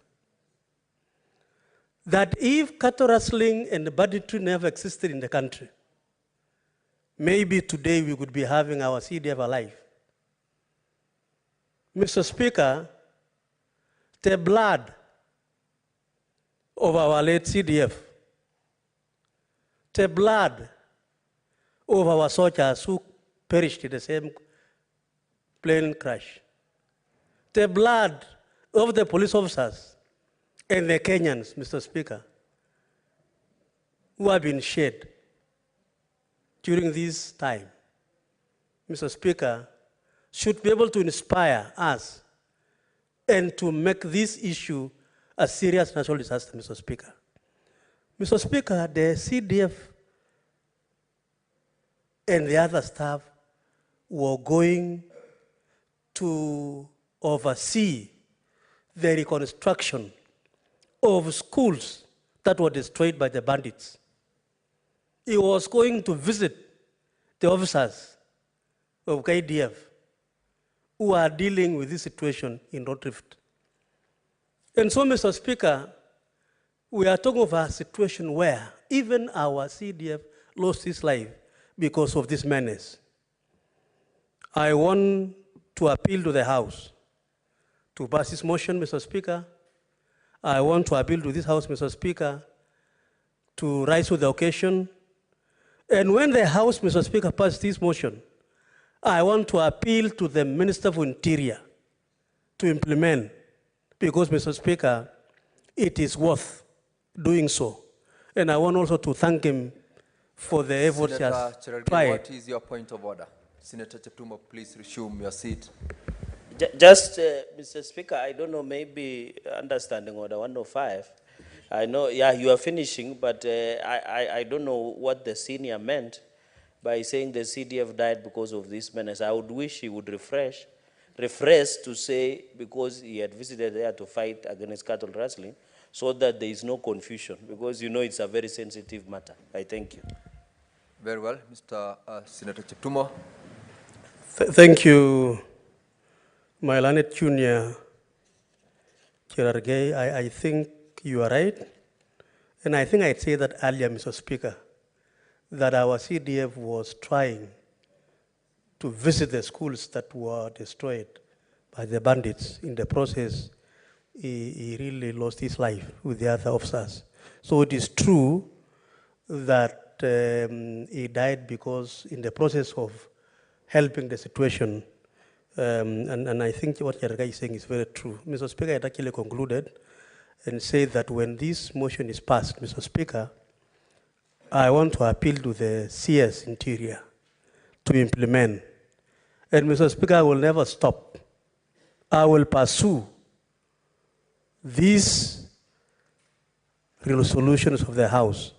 that if cattle rustling and banditry never existed in the country, maybe today we could be having our CDF alive. Mr. Speaker, the blood of our late CDF, the blood of our soldiers who perished in the same plane crash, the blood of the police officers and the Kenyans, Mr. Speaker, who have been shed during this time, Mr. Speaker, should be able to inspire us and to make this issue a serious national disaster, Mr. Speaker. Mr. Speaker, the CDF and the other staff were going to oversee the reconstruction of schools that were destroyed by the bandits. He was going to visit the officers of KDF who are dealing with this situation in North Rift. And so, Mr. Speaker, we are talking of a situation where even our CDF lost his life because of this menace. I want to appeal to the House to pass this motion, Mr. Speaker. I want to appeal to this House, Mr. Speaker, to rise to the occasion. And when the House, Mr. Speaker, passes this motion, I want to appeal to the Minister for Interior to implement, because, Mr. Speaker, it is worth doing so. And I want also to thank him for the efforts he has tried. What is your point of order? Senator Cheptumo, please resume your seat. Just, Mr. Speaker, I don't know, maybe understanding order 105. I know, yeah, you are finishing, but I don't know what the senior meant by saying the CDF died because of this menace. I would wish he would rephrase to say because he had visited there to fight against cattle rustling, so that there is no confusion, because you know it's a very sensitive matter. I thank you. Very well. Mr. Senator Cheptumo. Thank you, my learned junior, Cherargei. I think you are right. And I think I said that earlier, Mr. Speaker, that our CDF was trying to visit the schools that were destroyed by the bandits. In the process, he really lost his life with the other officers. So it is true that he died because in the process of helping the situation, and I think what Cherargei is saying is very true. Mr. Speaker, I had actually concluded and said that when this motion is passed, Mr. Speaker, I want to appeal to the CS Interior to implement. And Mr. Speaker, I will never stop. I will pursue these resolutions of the House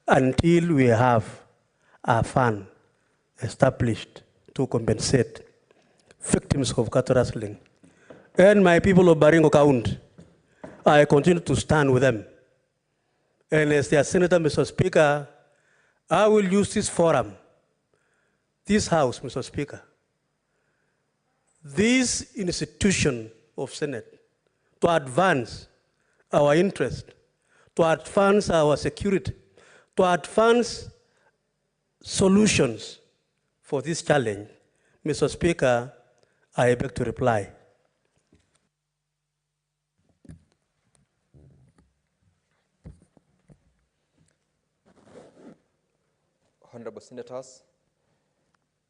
until we have a fund established to compensate victims of cattle rustling. And my people of Baringo County, I continue to stand with them. And as their Senator, Mr. Speaker, I will use this forum, this House, Mr. Speaker, this institution of Senate to advance our interest, to advance our security, to advance solutions for this challenge. Mr. Speaker, I beg to reply. Honorable Senators,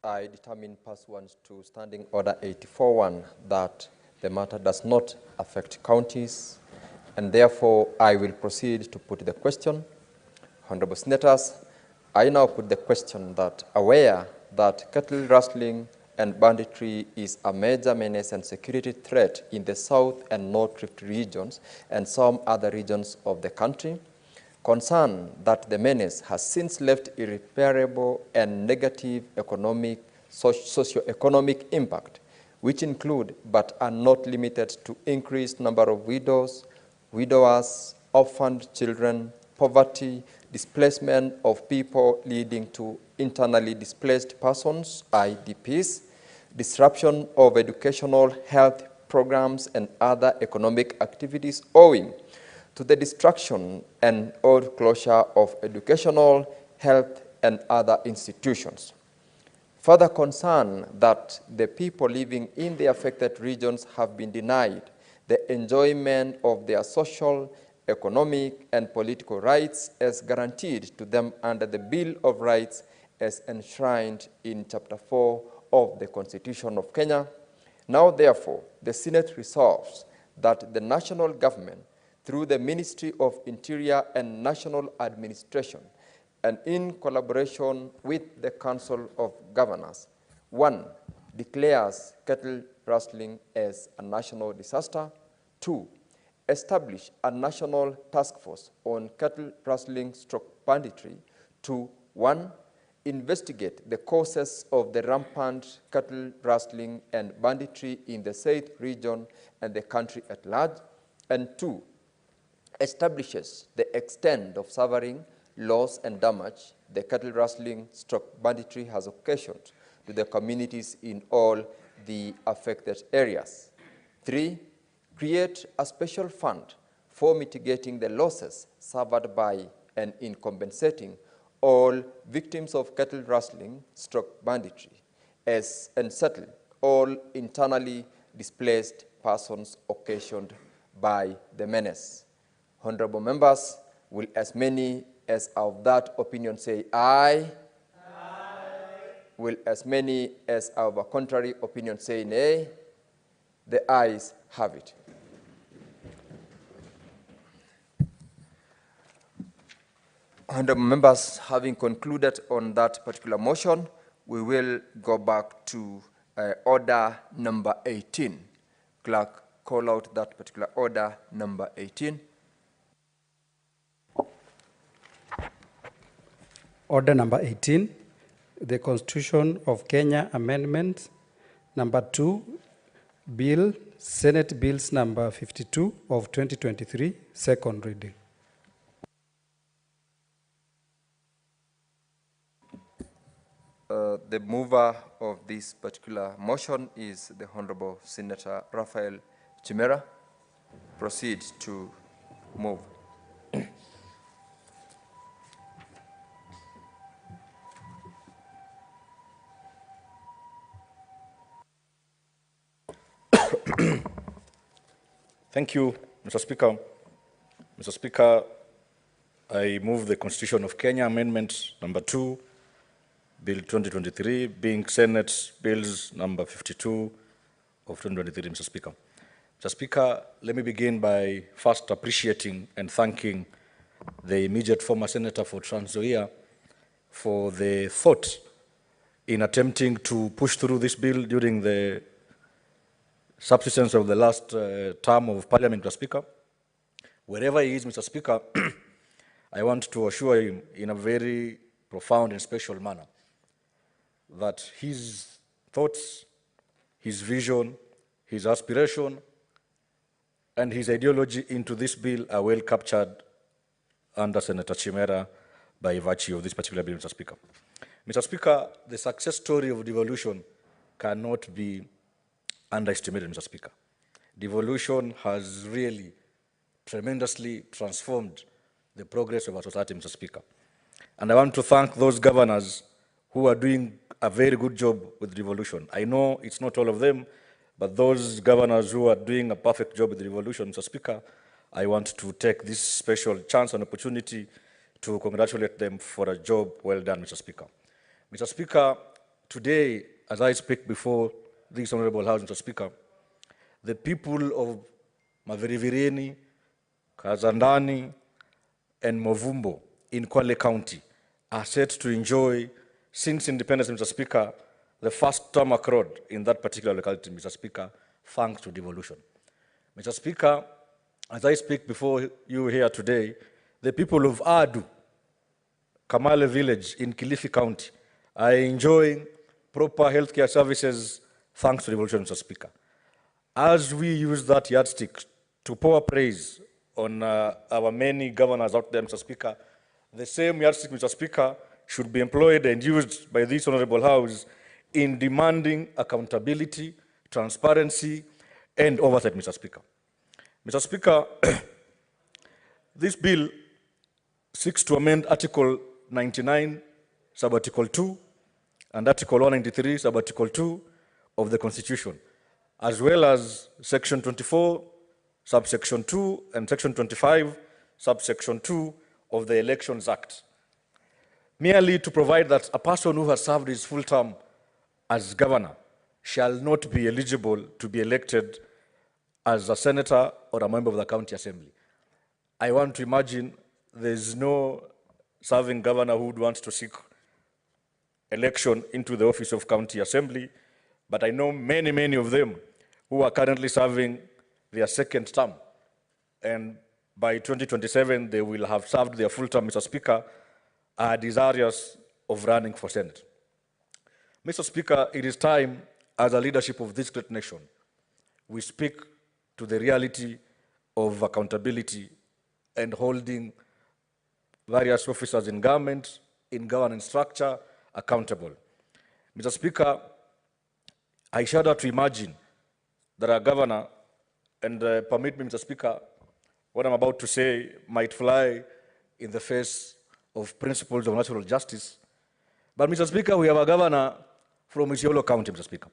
I determine pursuant to Standing Order 84-1 that the matter does not affect counties, and therefore I will proceed to put the question. Honorable Senators, I now put the question that, aware that cattle rustling and banditry is a major menace and security threat in the South and North Rift regions and some other regions of the country, concerned that the menace has since left irreparable and negative socio-economic impact, which include but are not limited to increased number of widows, widowers, orphaned children, poverty, displacement of people leading to internally displaced persons, IDPs, disruption of educational health programs and other economic activities owing to the destruction and or closure of educational, health, and other institutions. Further concern that the people living in the affected regions have been denied the enjoyment of their social, economic, and political rights as guaranteed to them under the Bill of Rights as enshrined in Chapter 4 of the Constitution of Kenya. Now, therefore, the Senate resolves that the national government, through the Ministry of Interior and National Administration, and in collaboration with the Council of Governors, 1, declares cattle rustling as a national disaster. 2, establish a national task force on cattle rustling / banditry to 1, investigate the causes of the rampant cattle rustling and banditry in the said region and the country at large, and 2, establishes the extent of suffering, loss, and damage the cattle rustling / banditry has occasioned to the communities in all the affected areas. 3, create a special fund for mitigating the losses suffered by and in compensating all victims of cattle rustling / banditry and settle all internally displaced persons occasioned by the menace. Honorable members, will as many as of that opinion say aye? Aye. Will as many as of a contrary opinion say nay? The ayes have it. Honorable members, having concluded on that particular motion, we will go back to order number 18. Clerk, call out that particular order number 18. Order number 18, the Constitution of Kenya Amendment, number 2, Bill, Senate Bills number 52 of 2023, second reading. The mover of this particular motion is the Honorable Senator Raphael Chimera. Proceed to move. Thank you, Mr. Speaker. Mr. Speaker, I move the Constitution of Kenya Amendment number 2, Bill 2023, being Senate Bills number 52 of 2023, Mr. Speaker. Mr. Speaker, let me begin by first appreciating and thanking the immediate former Senator for Trans Nzoia for the thought in attempting to push through this bill during the subsistence of the last term of Parliament, Mr. Speaker. Wherever he is, Mr. Speaker, I want to assure him in a very profound and special manner that his thoughts, his vision, his aspiration, and his ideology into this bill are well captured under Senator Chimera by virtue of this particular bill, Mr. Speaker. Mr. Speaker, the success story of devolution cannot be underestimated, Mr. Speaker. Devolution has really tremendously transformed the progress of our society, Mr. Speaker. And I want to thank those governors who are doing a very good job with devolution. I know it's not all of them, but those governors who are doing a perfect job with devolution, Mr. Speaker, I want to take this special chance and opportunity to congratulate them for a job well done, Mr. Speaker. Mr. Speaker, today, as I speak before this Honorable House, Mr. Speaker, the people of Mavirivireni, Kazandani, and Movumbo in Kwale County are set to enjoy, since independence, Mr. Speaker, the first tarmac road in that particular locality, Mr. Speaker, thanks to devolution. Mr. Speaker, as I speak before you here today, the people of Adu, Kamale village in Kilifi County, are enjoying proper healthcare services thanks to devolution, Mr. Speaker. As we use that yardstick to pour praise on our many governors out there, Mr. Speaker, the same yardstick, Mr. Speaker, should be employed and used by this Honorable House in demanding accountability, transparency, and oversight, Mr. Speaker. Mr. Speaker, this bill seeks to amend Article 99, Sub-Article 2, and Article 193, Sub-Article 2 of the Constitution, as well as Section 24, Subsection 2, and Section 25, Subsection 2 of the Elections Act, merely to provide that a person who has served his full term as governor shall not be eligible to be elected as a senator or a member of the county assembly. I want to imagine there's no serving governor who would want to seek election into the office of county assembly, but I know many, many of them who are currently serving their second term. And by 2027, they will have served their full term, Mr. Speaker, are desirous of running for Senate. Mr. Speaker, it is time, as a leadership of this great nation, we speak to the reality of accountability and holding various officers in government, in governance structure, accountable. Mr. Speaker, I shudder to imagine that a governor, and permit me, Mr. Speaker, what I'm about to say might fly in the face of principles of natural justice. But, Mr. Speaker, we have a governor from Isiolo County, Mr. Speaker.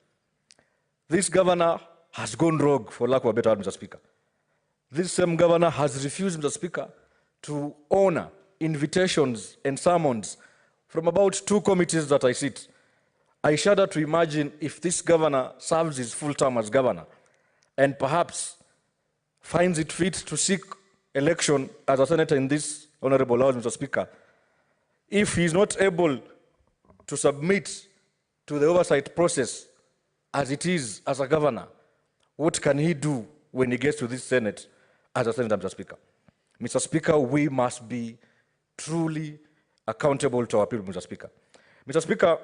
This governor has gone rogue, for lack of a better word, Mr. Speaker. This same governor has refused, Mr. Speaker, to honor invitations and summons from about 2 committees that I sit. I shudder to imagine if this governor serves his full term as governor and perhaps finds it fit to seek election as a senator in this honorable house, Mr. Speaker, if he is not able to submit to the oversight process as it is as a governor, what can he do when he gets to this Senate as a senator, Mr. Speaker? Mr. Speaker, we must be truly accountable to our people, Mr. Speaker. Mr. Speaker,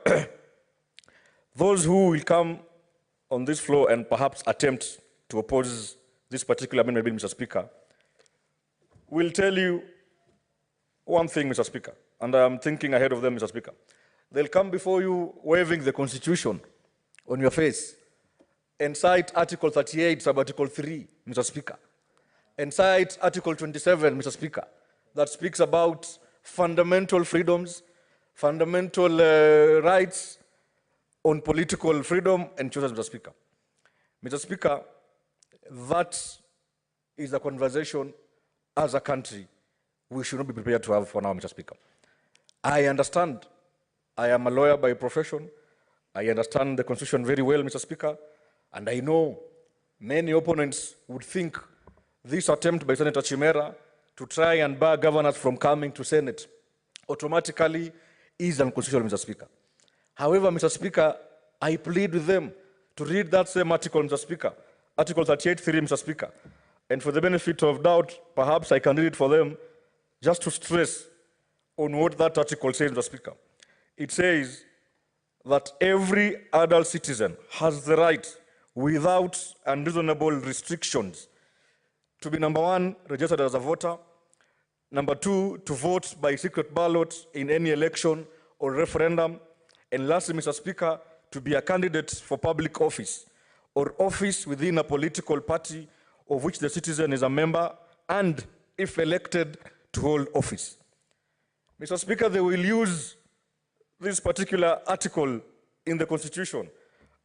those who will come on this floor and perhaps attempt to oppose this particular amendment bill, Mr. Speaker, will tell you one thing, Mr. Speaker, and I'm thinking ahead of them, Mr. Speaker. They'll come before you waving the Constitution on your face and cite Article 38, Sub-Article 3, Mr. Speaker, and cite Article 27, Mr. Speaker, that speaks about fundamental freedoms, fundamental rights on political freedom and choices, Mr. Speaker. Mr. Speaker, that is a conversation as a country we should not be prepared to have for now, Mr. Speaker. I understand. I am a lawyer by profession. I understand the Constitution very well, Mr. Speaker, and I know many opponents would think this attempt by Senator Chimera to try and bar governors from coming to Senate automatically is unconstitutional, Mr. Speaker. However, Mr. Speaker, I plead with them to read that same article, Mr. Speaker, Article 38.3, Mr. Speaker. And for the benefit of doubt, perhaps I can read it for them just to stress on what that article says, Mr. Speaker. It says that every adult citizen has the right, without unreasonable restrictions, to be, number 1, registered as a voter, number 2, to vote by secret ballot in any election or referendum, and lastly, Mr. Speaker, to be a candidate for public office or office within a political party of which the citizen is a member, and, if elected, to hold office. Mr. Speaker, they will use this particular article in the Constitution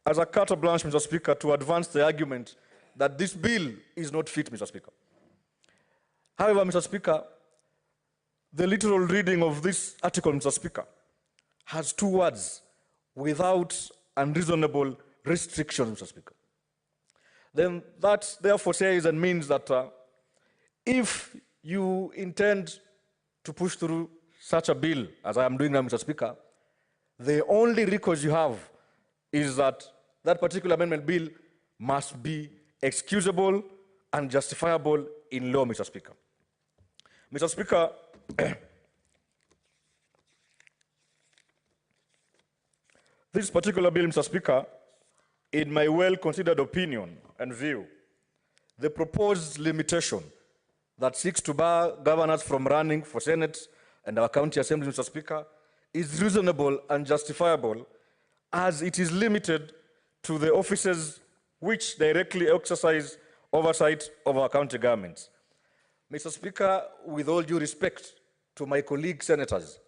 as a carte blanche, Mr. Speaker, to advance the argument that this bill is not fit, Mr. Speaker. However, Mr. Speaker, the literal reading of this article, Mr. Speaker, has 2 words: without unreasonable restrictions, Mr. Speaker. then that therefore says and means that if you intend to push through such a bill, as I am doing now, Mr. Speaker, the only recourse you have is that that particular amendment bill must be excusable and justifiable in law, Mr. Speaker. Mr. Speaker, this particular bill, Mr. Speaker, in my well-considered opinion and view, the proposed limitation that seeks to bar governors from running for Senate and our county assembly, Mr. Speaker, is reasonable and justifiable as it is limited to the offices which directly exercise oversight of our county governments. Mr. Speaker, with all due respect to my colleague senators,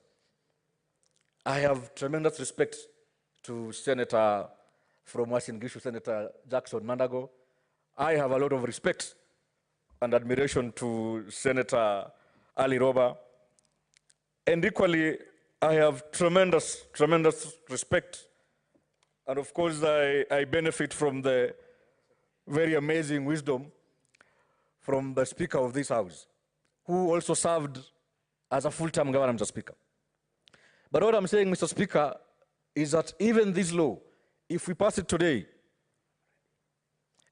I have tremendous respect to Senator from Uasin Gishu, Senator Jackson Mandago. I have a lot of respect and admiration to Senator Ali Roba. And equally, I have tremendous respect. And of course, I benefit from the very amazing wisdom from the Speaker of this House, who also served as a full-term governor, Mr. Speaker. But what I'm saying, Mr. Speaker, is that even this law, if we pass it today,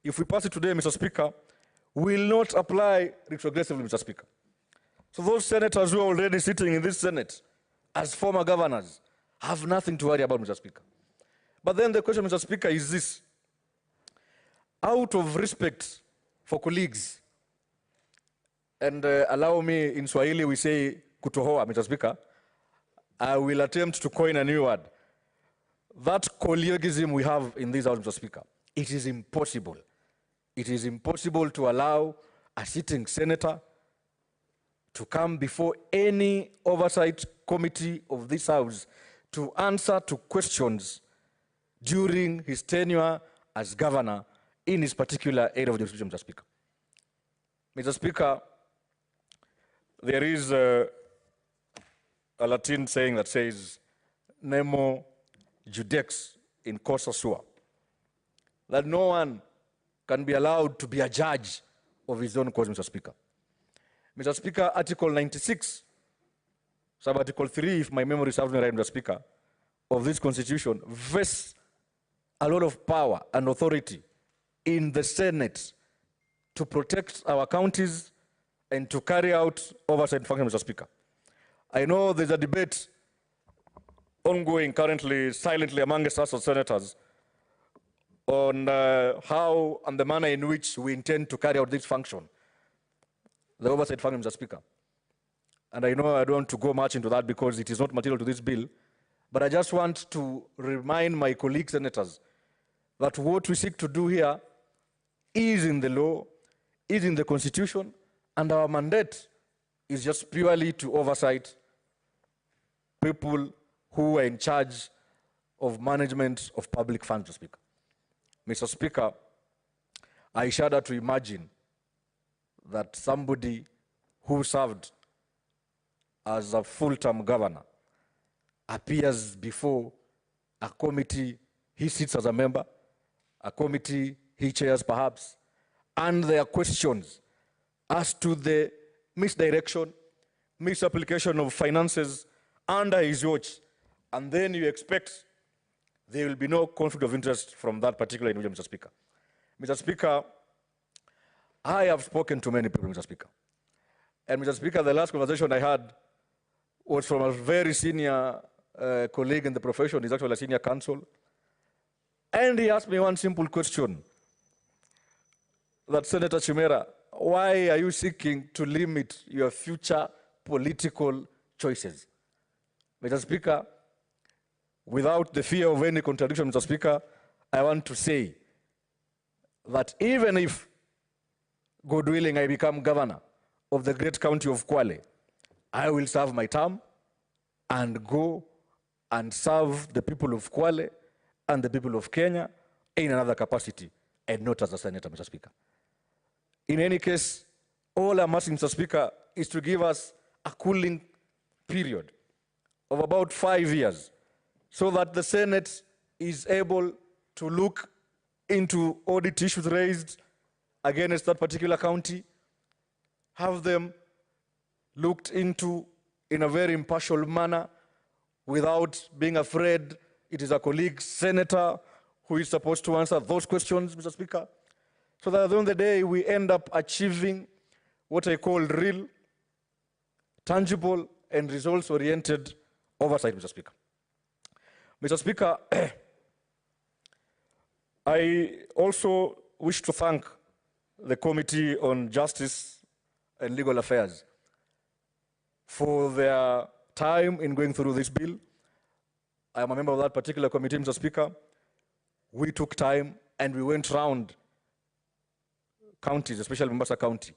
Mr. Speaker, will not apply retrogressively, Mr. Speaker. So those senators who are already sitting in this Senate as former governors have nothing to worry about, Mr. Speaker. But then the question, Mr. Speaker, is this. Out of respect for colleagues, and allow me, in Swahili we say kutohoa, Mr. Speaker, I will attempt to coin a new word. That colleaguism we have in this House, Mr. Speaker, it is impossible. It is impossible to allow a sitting senator to come before any oversight committee of this House to answer to questions during his tenure as governor in his particular area of jurisdiction, Mr. Speaker. Mr. Speaker, there is a Latin saying that says, nemo judex in causa sua, that no one can be allowed to be a judge of his own cause, Mr. Speaker. Mr. Speaker, Article 96, sub-Article 3, if my memory serves me right, Mr. Speaker, of this Constitution, vests a lot of power and authority in the Senate to protect our counties and to carry out oversight function, Mr. Speaker. I know there's a debate ongoing currently, silently amongst us as senators, on how and the manner in which we intend to carry out this function, the oversight function, Mr. Speaker. And I know I don't want to go much into that because it is not material to this bill, but I just want to remind my colleague senators that what we seek to do here is in the law, is in the Constitution, and our mandate is just purely to oversight people who are in charge of management of public funds, Mr. Speaker. Mr. Speaker, I shudder to imagine that somebody who served as a full-term governor appears before a committee he sits as a member, a committee he chairs perhaps, and there are questions as to the misdirection, misapplication of finances under his watch, and then you expect there will be no conflict of interest from that particular individual, Mr. Speaker. Mr. Speaker, I have spoken to many people, Mr. Speaker. And Mr. Speaker, the last conversation I had was from a very senior colleague in the profession. He's actually a senior counsel. And he asked me one simple question, that Senator Chimera, why are you seeking to limit your future political choices? Mr. Speaker, without the fear of any contradiction, Mr. Speaker, I want to say that even if, God willing, I become governor of the great county of Kwale, I will serve my term and go and serve the people of Kwale and the people of Kenya in another capacity and not as a senator, Mr. Speaker. In any case, all I'm asking, Mr. Speaker, is to give us a cooling period of about 5 years so that the Senate is able to look into audit issues raised against that particular county, have them looked into in a very impartial manner without being afraid it is a colleague senator who is supposed to answer those questions, Mr. Speaker, so that at the end of the day we end up achieving what I call real, tangible, and results-oriented oversight, Mr. Speaker. Mr. Speaker, I also wish to thank the Committee on Justice and Legal Affairs for their time in going through this bill. I am a member of that particular committee, Mr. Speaker. We took time and we went round counties, especially Mombasa County,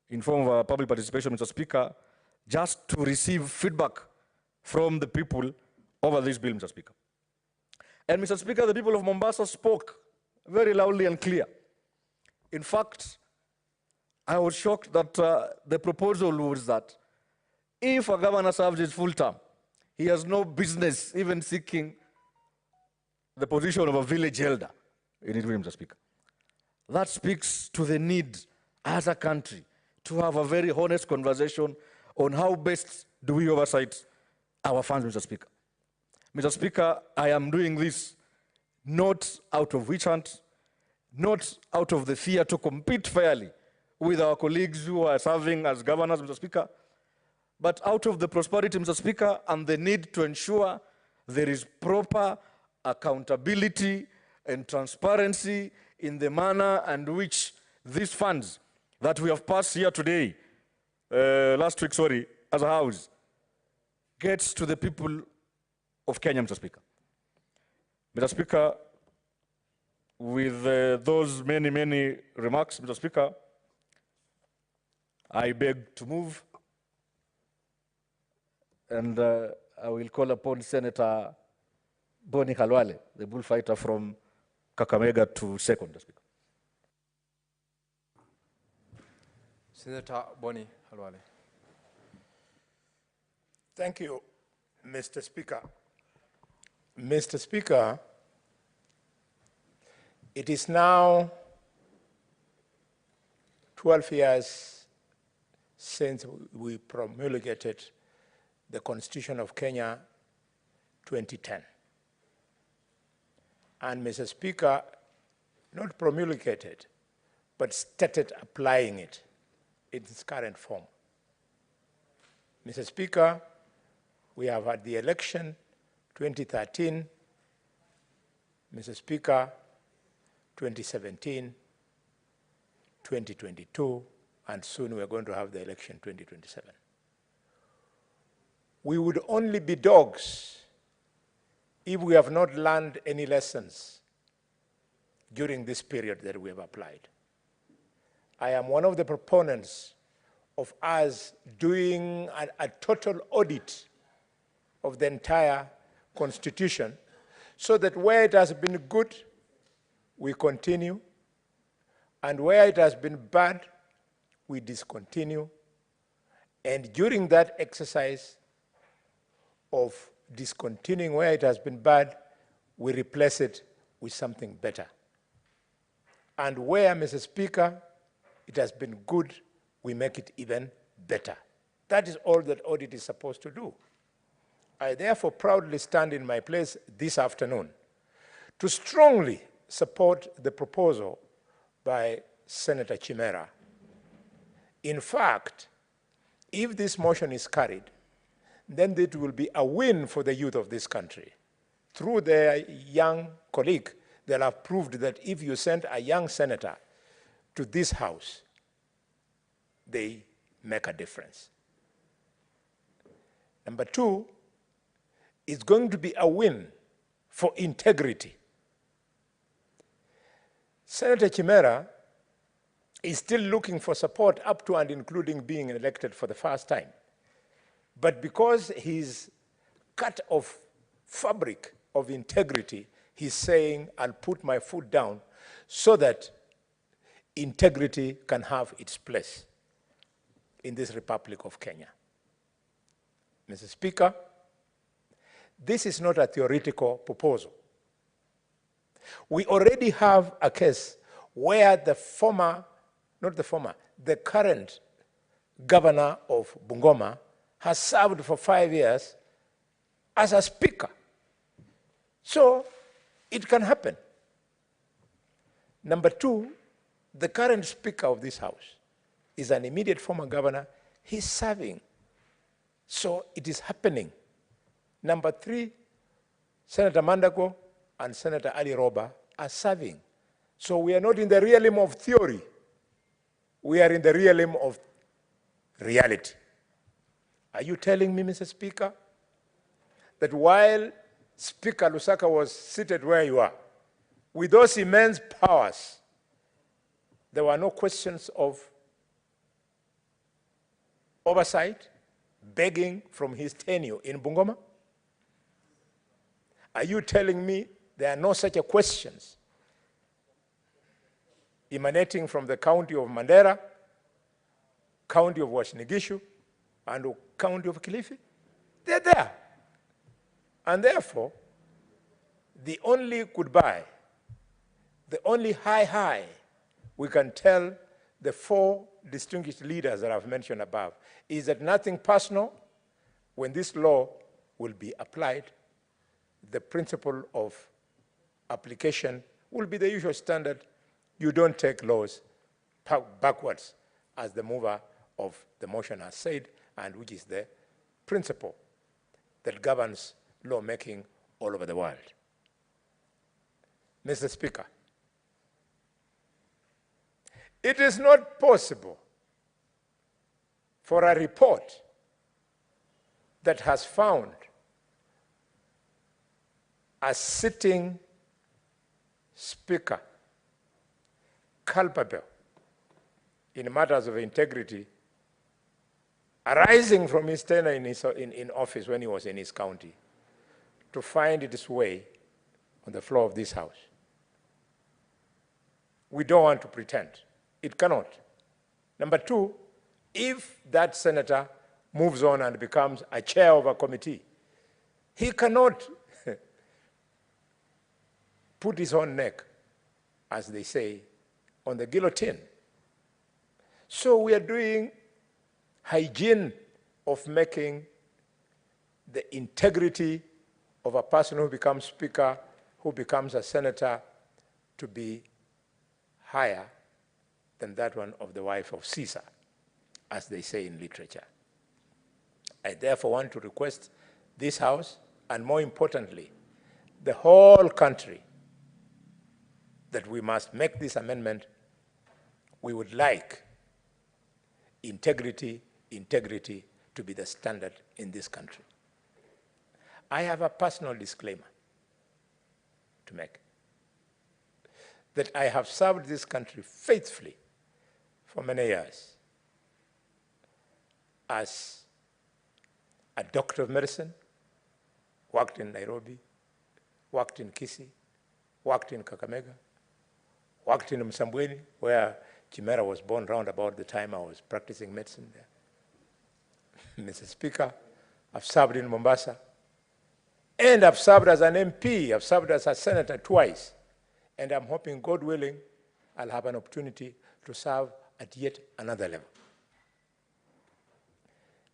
in form of public participation, Mr. Speaker, just to receive feedback from the people over this bill, Mr. Speaker. And Mr. Speaker, the people of Mombasa spoke very loudly and clear. In fact, I was shocked that the proposal was that if a governor serves his full term, he has no business even seeking the position of a village elder in his will, Mr. Speaker. That speaks to the need as a country to have a very honest conversation on how best do we oversight our funds, Mr. Speaker. Mr. Speaker, I am doing this not out of witch hunt, not out of the fear to compete fairly with our colleagues who are serving as governors, Mr. Speaker, but out of the prosperity, Mr. Speaker, and the need to ensure there is proper accountability and transparency in the manner and which these funds that we have passed here today, last week, as a house, gets to the people of Kenya, Mr. Speaker. Mr. Speaker, with those many remarks, Mr. Speaker, I beg to move, and I will call upon Senator Boni Khalwale, the bullfighter from Kakamega, to second, Mr. Speaker. Senator Boni Khalwale. Thank you, Mr. Speaker. Mr. Speaker, it is now 12 years since we promulgated the Constitution of Kenya 2010. And Mr. Speaker, not promulgated, but started applying it in its current form. Mr. Speaker, we have had the election 2013, Mr. Speaker, 2017, 2022, and soon we're going to have the election 2027. We would only be dogs if we have not learned any lessons during this period that we have applied. I am one of the proponents of us doing a total audit of the entire Constitution so that where it has been good, we continue, and where it has been bad, we discontinue. And during that exercise of discontinuing where it has been bad, we replace it with something better. And where, Mr. Speaker, it has been good, we make it even better. That is all that audit is supposed to do. I therefore proudly stand in my place this afternoon to strongly support the proposal by Senator Chimera. In fact, if this motion is carried, then it will be a win for the youth of this country. Through their young colleague, they'll have proved that if you send a young senator to this house, they make a difference. Number two, it's going to be a win for integrity. Senator Chimera is still looking for support up to and including being elected for the first time. But because he's cut off fabric of integrity, he's saying, I'll put my foot down so that integrity can have its place in this Republic of Kenya. Mr. Speaker, this is not a theoretical proposal. We already have a case where the former, not the former, the current governor of Bungoma has served for 5 years as a speaker. So it can happen. Number two, the current speaker of this house is an immediate former governor. He's serving. So it is happening. Number three, Senator Mandago and Senator Ali Roba are serving. So we are not in the realm of theory. We are in the realm of reality. Are you telling me, Mr. Speaker, that while Speaker Lusaka was seated where you are, with those immense powers, there were no questions of oversight, begging from his tenure in Bungoma? Are you telling me there are no such questions emanating from the county of Mandera, county of Washinigishu, and the county of Kilifi? They're there. And therefore, the only goodbye, the only hi we can tell the four distinguished leaders that I've mentioned above is that nothing personal. When this law will be applied, the principle of application will be the usual standard. You don't take laws backwards, as the mover of the motion has said, and which is the principle that governs lawmaking all over the world. Mr. Speaker, it is not possible for a report that has found a sitting speaker culpable in matters of integrity arising from his tenure in office when he was in his county to find its way on the floor of this house. We don't want to pretend. It cannot. Number two, if that senator moves on and becomes a chair of a committee, he cannot put his own neck, as they say, on the guillotine. So we are doing hygiene of making the integrity of a person who becomes speaker, who becomes a senator, to be higher than that one of the wife of Caesar, as they say in literature. I therefore want to request this House, and more importantly, the whole country, that we must make this amendment. We would like integrity to be the standard in this country. I have a personal disclaimer to make, that I have served this country faithfully for many years as a doctor of medicine, worked in Nairobi, worked in Kisii, worked in Kakamega, worked in Msambweni, where Chimera was born round about the time I was practicing medicine there. Mr. Speaker, I've served in Mombasa, and I've served as an MP, I've served as a senator twice, and I'm hoping, God willing, I'll have an opportunity to serve at yet another level.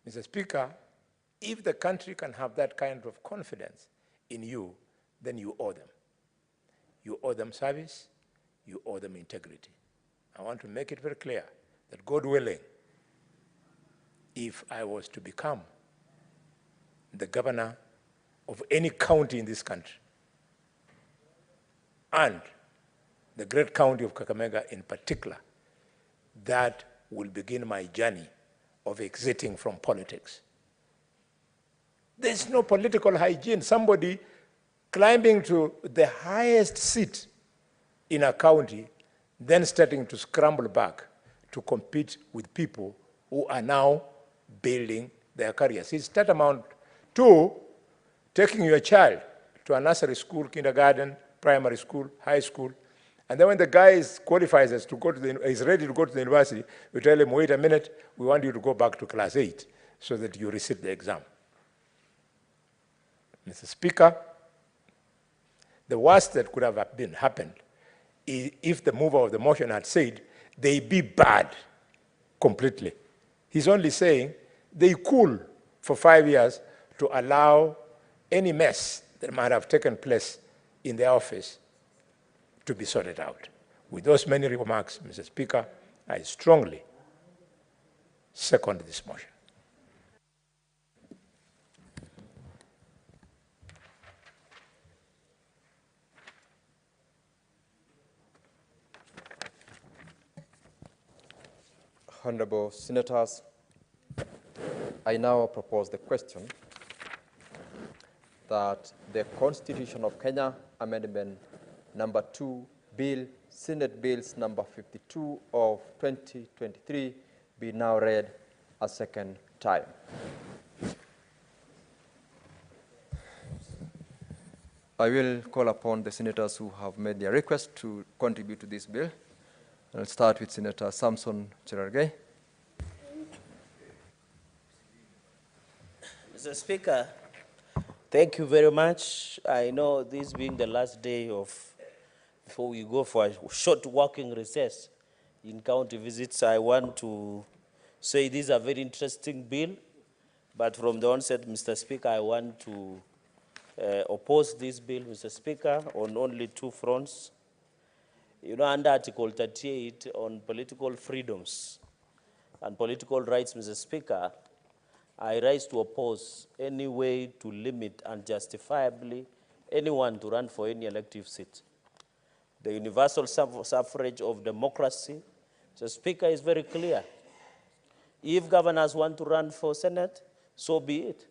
Mr. Speaker, if the country can have that kind of confidence in you, then you owe them. You owe them service, you owe them integrity. I want to make it very clear that, God willing, if I was to become the governor of any county in this country, and the great county of Kakamega in particular, that will begin my journey of exiting from politics. There's no political hygiene. Somebody climbing to the highest seat in a county, then starting to scramble back to compete with people who are now building their careers. It's tantamount to taking your child to a nursery school, kindergarten, primary school, high school, and then when the guy qualifies as to go to is ready to go to the university, we tell him, wait a minute, we want you to go back to class 8 so that you receive the exam. Mr. Speaker, the worst that could have happened if the mover of the motion had said they be barred completely. He's only saying they cool for 5 years to allow any mess that might have taken place in their office to be sorted out. With those many remarks, Mr. Speaker, I strongly second this motion. Honorable Senators, I now propose the question that the Constitution of Kenya Amendment number 2, Senate Bills number 52 of 2023 be now read a second time. I will call upon the senators who have made their request to contribute to this bill. I'll start with Senator Samson Cherargei. Mr. Speaker, thank you very much. I know this being the last day before we go for a short working recess in county visits, I want to say this is a very interesting bill, but from the onset, Mr. Speaker, I want to oppose this bill, Mr. Speaker, on only two fronts. You know, under Article 38 on political freedoms and political rights, Mr. Speaker, I rise to oppose any way to limit unjustifiably anyone to run for any elective seat. The universal suffrage of democracy, Mr. Speaker, is very clear. If governors want to run for Senate, so be it.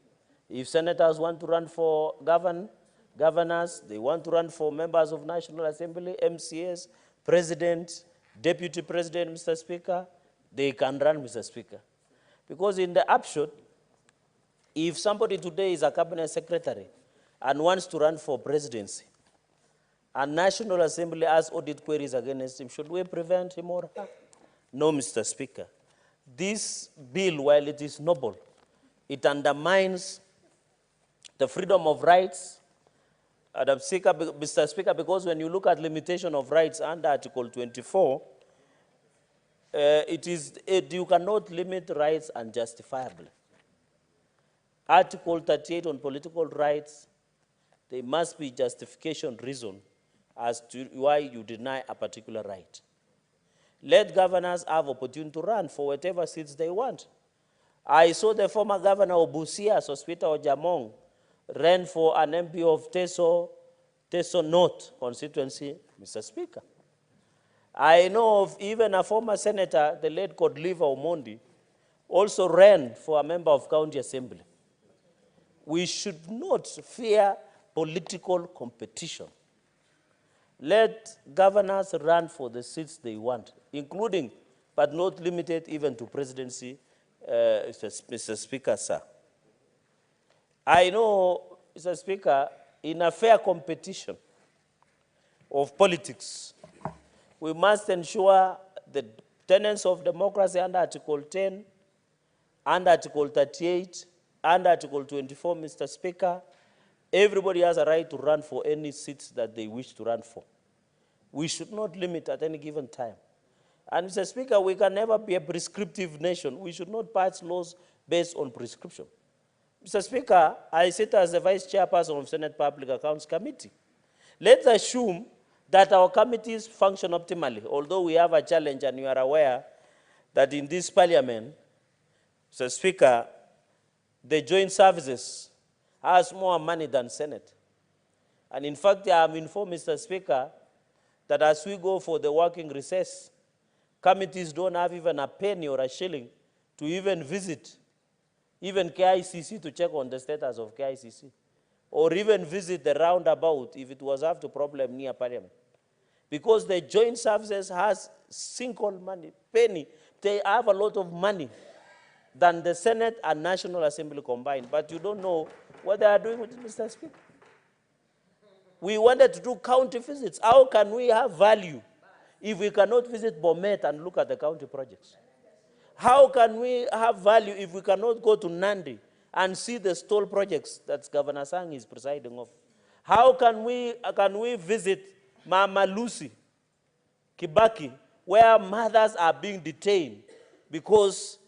If senators want to run for governors, they want to run for members of National Assembly, MCAs, President, Deputy President, Mr. Speaker, they can run, Mr. Speaker. Because in the upshot, if somebody today is a cabinet secretary and wants to run for presidency, and National Assembly has audit queries against him, should we prevent him or her? No, Mr. Speaker. This bill, while it is noble, it undermines the freedom of rights, Mr. Speaker, because when you look at limitation of rights under Article 24, you cannot limit rights unjustifiably. Article 38 on political rights, there must be justification reason as to why you deny a particular right. Let governors have opportunity to run for whatever seats they want. I saw the former governor of Busia, Sospita Ojamong, ran for an MP of Teso North constituency, Mr. Speaker. I know of even a former senator, the late Godliver Omondi, also ran for a member of county assembly. We should not fear political competition. Let governors run for the seats they want, including, but not limited even to presidency, Mr. Speaker, sir. I know, Mr. Speaker, in a fair competition of politics, we must ensure the tenets of democracy under Article 10, under Article 38, under Article 24, Mr. Speaker. Everybody has a right to run for any seats that they wish to run for. We should not limit at any given time. And Mr. Speaker, we can never be a prescriptive nation. We should not pass laws based on prescription. Mr. Speaker, I sit as the Vice Chairperson of Senate Public Accounts Committee. Let's assume that our committees function optimally, although we have a challenge, and you are aware that in this Parliament, Mr. Speaker, the joint services has more money than Senate. And in fact, I am informed, Mr. Speaker, that as we go for the working recess, committees don't have even a penny or a shilling to even visit even KICC to check on the status of KICC, or even visit the roundabout if it was after problem near Parliament. Because the joint services has single money, penny. They have a lot of money than the Senate and National Assembly combined, but you don't know what they are doing with it, Mr. Speaker. We wanted to do county visits. How can we have value if we cannot visit Bomet and look at the county projects? How can we have value if we cannot go to Nandi and see the stall projects that Governor Sang is presiding over? How can we visit Mama Lucy Kibaki, where mothers are being detained because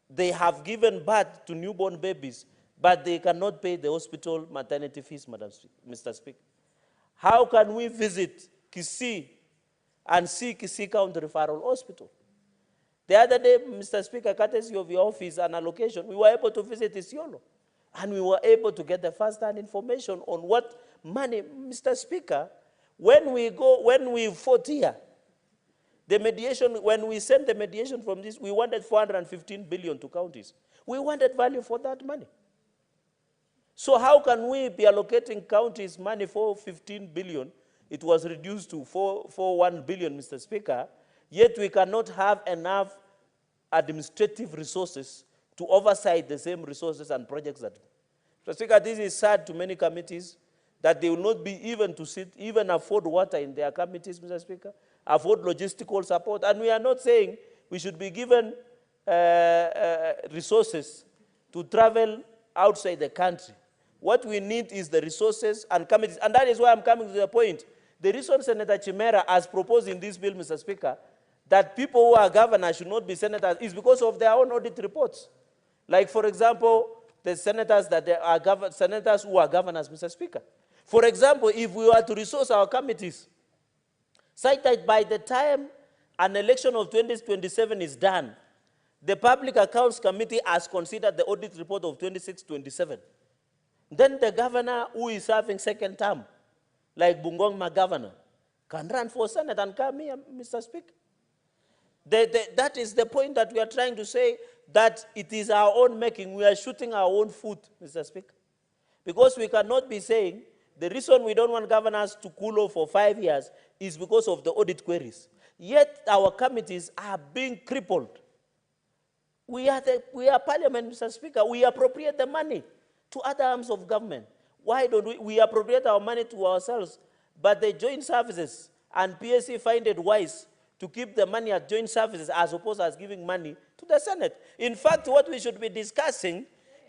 they have given birth to newborn babies, but they cannot pay the hospital maternity fees, Mr. Speaker. How can we visit Kisii and see Kisii County Referral Hospital? The other day, Mr. Speaker, courtesy of your office and allocation, we were able to visit Isiolo. And we were able to get the first-hand information on what money, Mr. Speaker, when we fought here, the mediation, when we sent the mediation from this, we wanted 415 billion to counties. We wanted value for that money. So how can we be allocating counties money for 15 billion? It was reduced to 441 billion, Mr. Speaker, yet we cannot have enough administrative resources to oversight the same resources and projects that. Mr. Speaker, this is sad to many committees that they will not be even to sit, even afford water in their committees, Mr. Speaker, afford logistical support. And we are not saying we should be given resources to travel outside the country. What we need is the resources and committees. And that is why I'm coming to the point. The reason Senator Chimera has proposed in this bill, Mr. Speaker, that people who are governors should not be senators is because of their own audit reports. Like, for example, the senators that are senators who are governors, Mr. Speaker. For example, if we were to resource our committees, such that by the time an election of 2027 is done, the Public Accounts Committee has considered the audit report of 26-27. Then the governor who is serving second term, like Bungoma governor, can run for Senate and come here, Mr. Speaker. That is the point that we are trying to say, that it is our own making. We are shooting our own foot, Mr. Speaker. Because we cannot be saying the reason we don't want governors to cool off for 5 years is because of the audit queries. Yet our committees are being crippled. We are parliament, Mr. Speaker. We appropriate the money to other arms of government. Why don't we appropriate our money to ourselves, but the joint services and PSC find it wise to keep the money at joint services as opposed to giving money to the Senate? In fact, what we should be discussing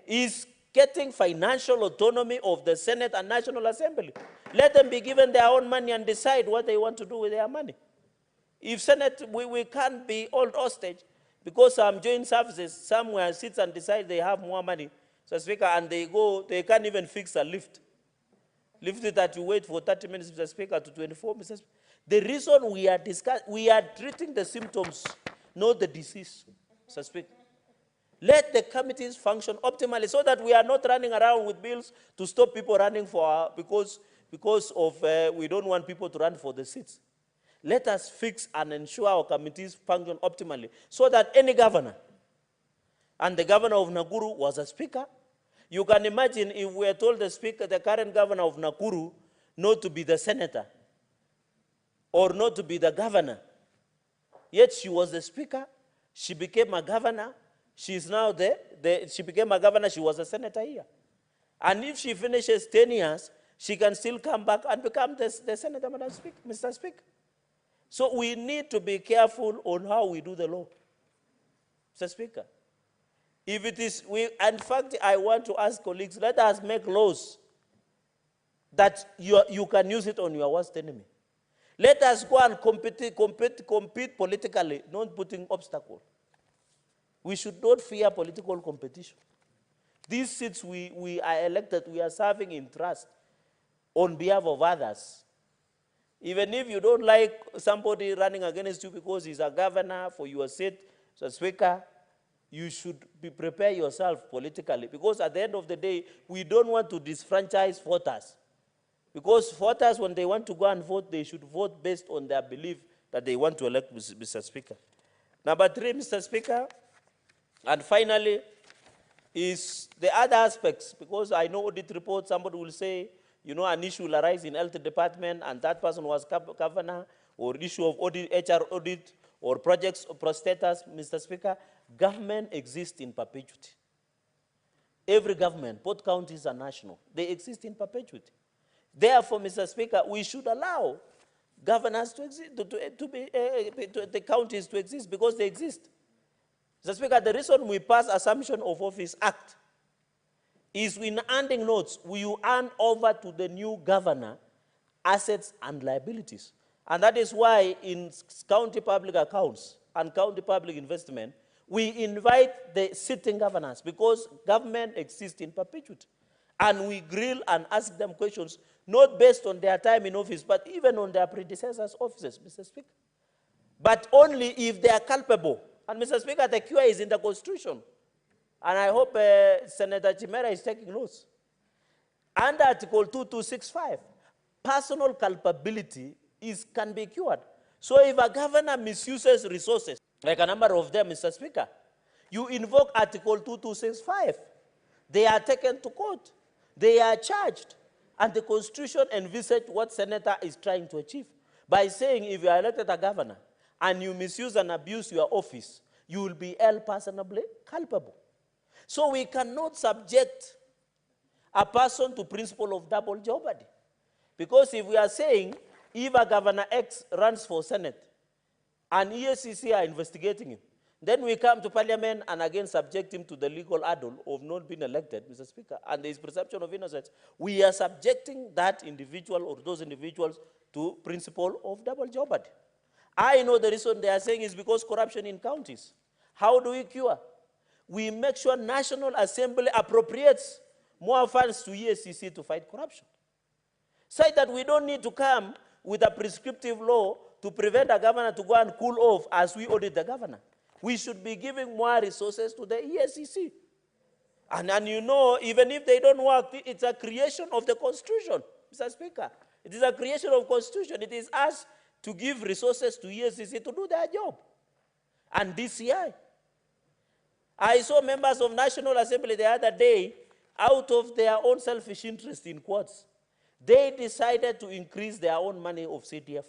is getting financial autonomy of the Senate and National Assembly. Let them be given their own money and decide what they want to do with their money. If Senate, we can't be all hostage because some joint services somewhere sits and decides they have more money, Mr. Speaker, and they can't even fix a lift. Lift it that you wait for 30 minutes, Mr. Speaker, to 24, Mr. Speaker. The reason we are treating the symptoms, not the disease, Mr. Speaker. Let the committees function optimally so that we are not running around with bills to stop people running because we don't want people to run for the seats. Let us fix and ensure our committees function optimally so that any governor, and the governor of Nakuru was a speaker. You can imagine if we are told the speaker, the current governor of Nakuru, not to be the senator or not to be the governor. Yet she was the speaker, she became a governor, she is now she became a governor, she was a senator here. And if she finishes 10 years, she can still come back and become the senator, Mr. Speaker. So we need to be careful on how we do the law, Mr. Speaker. If it is, in fact, I want to ask colleagues, let us make laws that you can use it on your worst enemy. Let us go and compete politically, not putting obstacles. We should not fear political competition. These seats we are elected, we are serving in trust on behalf of others. Even if you don't like somebody running against you because he's a governor for your seat, so Speaker, you should prepare yourself politically, because at the end of the day, we don't want to disfranchise voters. Because voters, when they want to go and vote, they should vote based on their belief that they want to elect Mr. Speaker. Number 3, Mr. Speaker, and finally, is the other aspects, because I know audit report, somebody will say, you know, an issue will arise in health department and that person was governor, or issue of audit, HR audit, or projects or prostators, Mr. Speaker. Government exists in perpetuity. Every government, both counties and national, they exist in perpetuity. Therefore, Mr. Speaker, we should allow governors to exist, the counties to exist, because they exist. Mr. Speaker, the reason we pass Assumption of Office Act is in handing notes, we hand over to the new governor assets and liabilities. And that is why in county public accounts and county public investment, we invite the sitting governors because government exists in perpetuity. And we grill and ask them questions, not based on their time in office, but even on their predecessors' offices, Mr. Speaker. But only if they are culpable. And Mr. Speaker, the cure is in the Constitution. And I hope Senator Chimera is taking notes. Under Article 2265, personal culpability can be cured. So if a governor misuses resources, like a number of them, Mr. Speaker, you invoke Article 2265. They are taken to court. They are charged. And the Constitution envisaged what Senator is trying to achieve by saying if you are elected a governor and you misuse and abuse your office, you will be held personally culpable. So we cannot subject a person to principle of double jeopardy. Because if we are saying, if a Governor X runs for Senate and EACC are investigating him, then we come to Parliament and again subject him to the legal hurdle of not being elected, Mr. Speaker, and there is presumption of innocence. We are subjecting that individual or those individuals to principle of double jeopardy. I know the reason they are saying is because corruption in counties. How do we cure? We make sure National Assembly appropriates more funds to EACC to fight corruption. So that we don't need to come with a prescriptive law to prevent a governor to go and cool off as we audit the governor. We should be giving more resources to the EACC. And you know, even if they don't work, it's a creation of the Constitution, Mr. Speaker. It is a creation of Constitution. It is us to give resources to EACC to do their job. And DCI. I saw members of National Assembly the other day, out of their own selfish interest in quotes, they decided to increase their own money of CDF.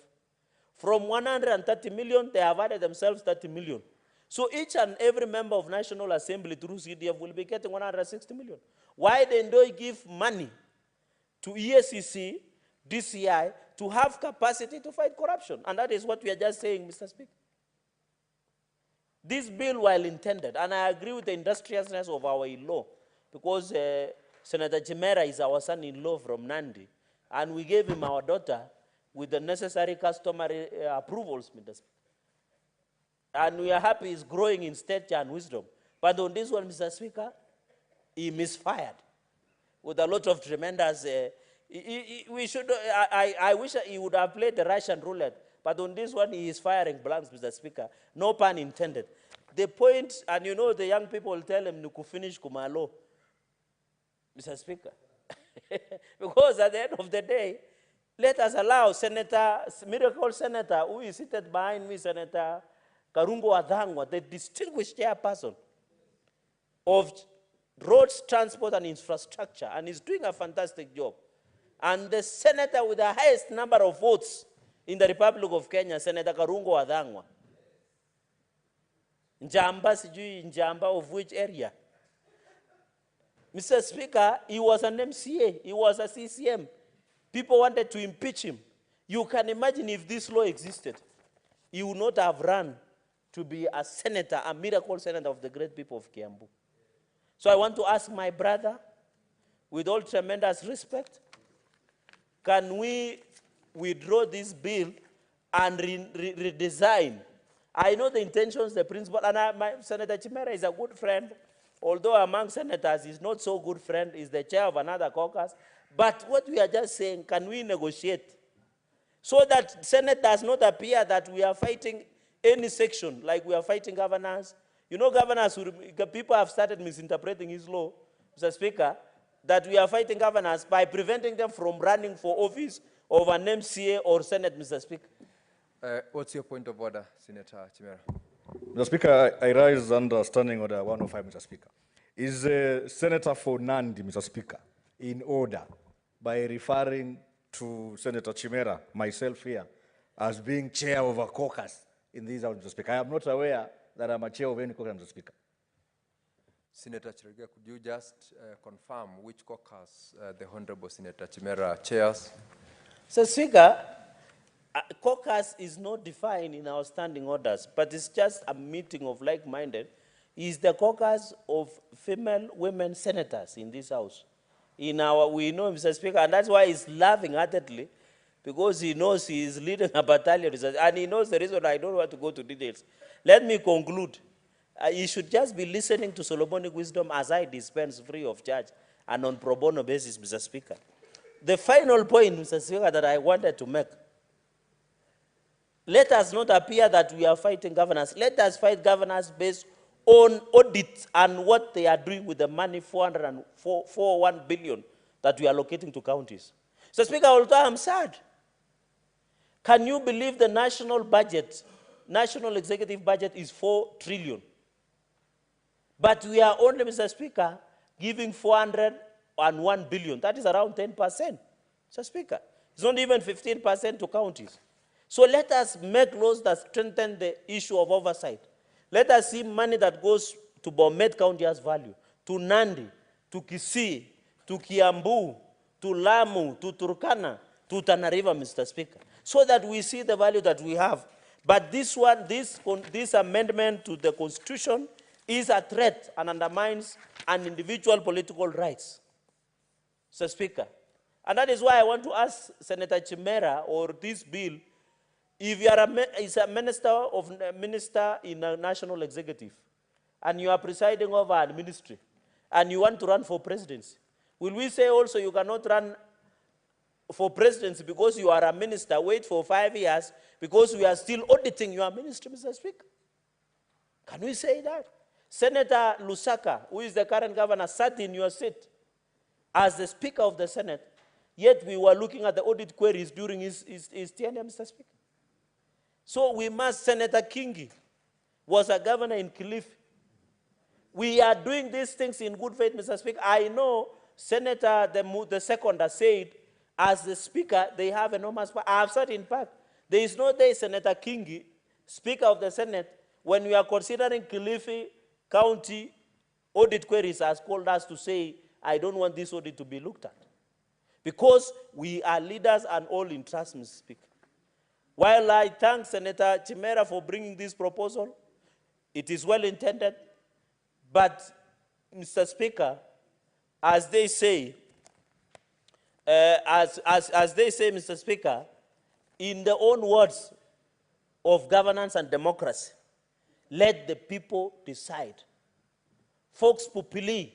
From 130 million, they have added themselves 30 million. So each and every member of National Assembly through CDF will be getting 160 million. Why then do you give money to EACC, DCI, to have capacity to fight corruption? And that is what we are just saying, Mr. Speaker. This bill, while intended, and I agree with the industriousness of our in-law, because Senator Chimera is our son-in-law from Nandi, and we gave him our daughter with the necessary customary approvals, Mr. Speaker. And we are happy he's growing in stature and wisdom. But on this one, Mr. Speaker, he misfired with a lot of tremendous... I wish he would have played the Russian roulette, but on this one, he is firing blanks, Mr. Speaker. No pun intended. The point, and you know the young people tell him, "Nuku finish kumalo," Mr. Speaker. Because at the end of the day, let us allow Senator, miracle Senator, who is seated behind me, Senator Karungo Adhangwa, the distinguished chairperson of roads, transport, and infrastructure, and is doing a fantastic job. And the senator with the highest number of votes in the Republic of Kenya, Senator Karungo Adhangwa. Njamba, sijui Njamba of which area? Mr. Speaker, he was an MCA, he was a CCM. People wanted to impeach him. You can imagine if this law existed, he would not have run to be a senator, a miracle senator of the great people of Kiambu. So I want to ask my brother, with all tremendous respect, can we withdraw this bill and redesign? I know the intentions, the principle, and Senator Chimera is a good friend, although among senators he's not so good friend, he's the chair of another caucus. But what we are just saying, can we negotiate so that Senate does not appear that we are fighting any section, like we are fighting governors? You know, governors, people have started misinterpreting his law, Mr. Speaker, that we are fighting governors by preventing them from running for office of an MCA or Senate, Mr. Speaker. What's your point of order, Senator Chimera? Mr. Speaker, I rise under Standing Order 105, Mr. Speaker. Is Senator for Nandi, Mr. Speaker, in order by referring to Senator Chimera, myself here, as being chair of a caucus in this House, Mr. Speaker? I am not aware that I'm a chair of any caucus, Mr. Speaker. Senator Chirega, could you just confirm which caucus the Honorable Senator Chimera chairs? So, Speaker, caucus is not defined in our standing orders, but it's just a meeting of like-minded. It's the caucus of female women senators in this House. We know, Mr. Speaker, and that's why he's laughing heartedly because he knows he is leading a battalion, and he knows the reason I don't want to go to details. Let me conclude. You should just be listening to Solomonic wisdom as I dispense free of charge and on pro bono basis, Mr. Speaker. The final point, Mr. Speaker, that I wanted to make, let us not appear that we are fighting governors. Let us fight governors based on audit and what they are doing with the money, 441 billion that we are allocating to counties. So, Speaker, although I'm sad, can you believe the national budget, national executive budget is 4 trillion? But we are only, Mr. Speaker, giving 401 billion. That is around 10%, Mr. Speaker. It's not even 15% to counties. So let us make laws that strengthen the issue of oversight. Let us see money that goes to Bomet County as value, to Nandi, to Kisii, to Kiambu, to Lamu, to Turkana, to Tana River, Mr. Speaker, so that we see the value that we have. But this one, this amendment to the Constitution is a threat and undermines an individual political rights, Mr. Speaker. And that is why I want to ask Senator Chimera or this bill, if you are a minister in a national executive and you are presiding over a ministry and you want to run for presidency, will we say also you cannot run for presidency because you are a minister, wait for 5 years because we are still auditing your ministry, Mr. Speaker? Can we say that? Senator Lusaka, who is the current governor, sat in your seat as the Speaker of the Senate, yet we were looking at the audit queries during his tenure, Mr. Speaker. So we must, Senator Kingi was a governor in Kilifi. We are doing these things in good faith, Mr. Speaker. I know Senator the seconder said, as the Speaker, they have enormous power. I have said in fact, there is no day Senator Kingi, Speaker of the Senate, when we are considering Kilifi County audit queries, has called us to say, I don't want this audit to be looked at. Because we are leaders and all in trust, Mr. Speaker. While I thank Senator Chimera for bringing this proposal, it is well intended, but, Mr. Speaker, as they say, Mr. Speaker, in their own words of governance and democracy, let the people decide. Vox populi.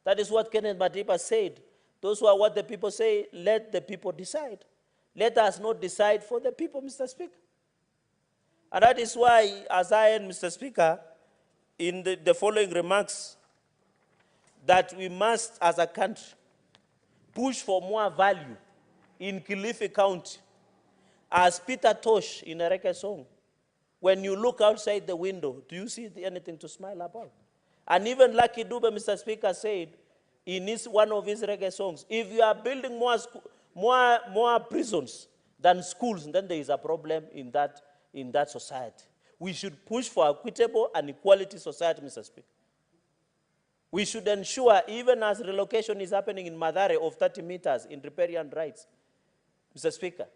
That is what Kenneth Matiba said. Those who are what the people say, let the people decide. Let us not decide for the people, Mr. Speaker. And that is why, as I end, Mr. Speaker, in the following remarks, that we must, as a country, push for more value in Kilifi County. As Peter Tosh in a reggae song, when you look outside the window, do you see anything to smile about? And even Lucky Dube, Mr. Speaker, said in one of his reggae songs, if you are building more prisons than schools, then there is a problem in that society. We should push for equitable and equality society, Mr. Speaker. We should ensure, even as relocation is happening in Mathare of 30 meters in riparian rights, Mr. Speaker,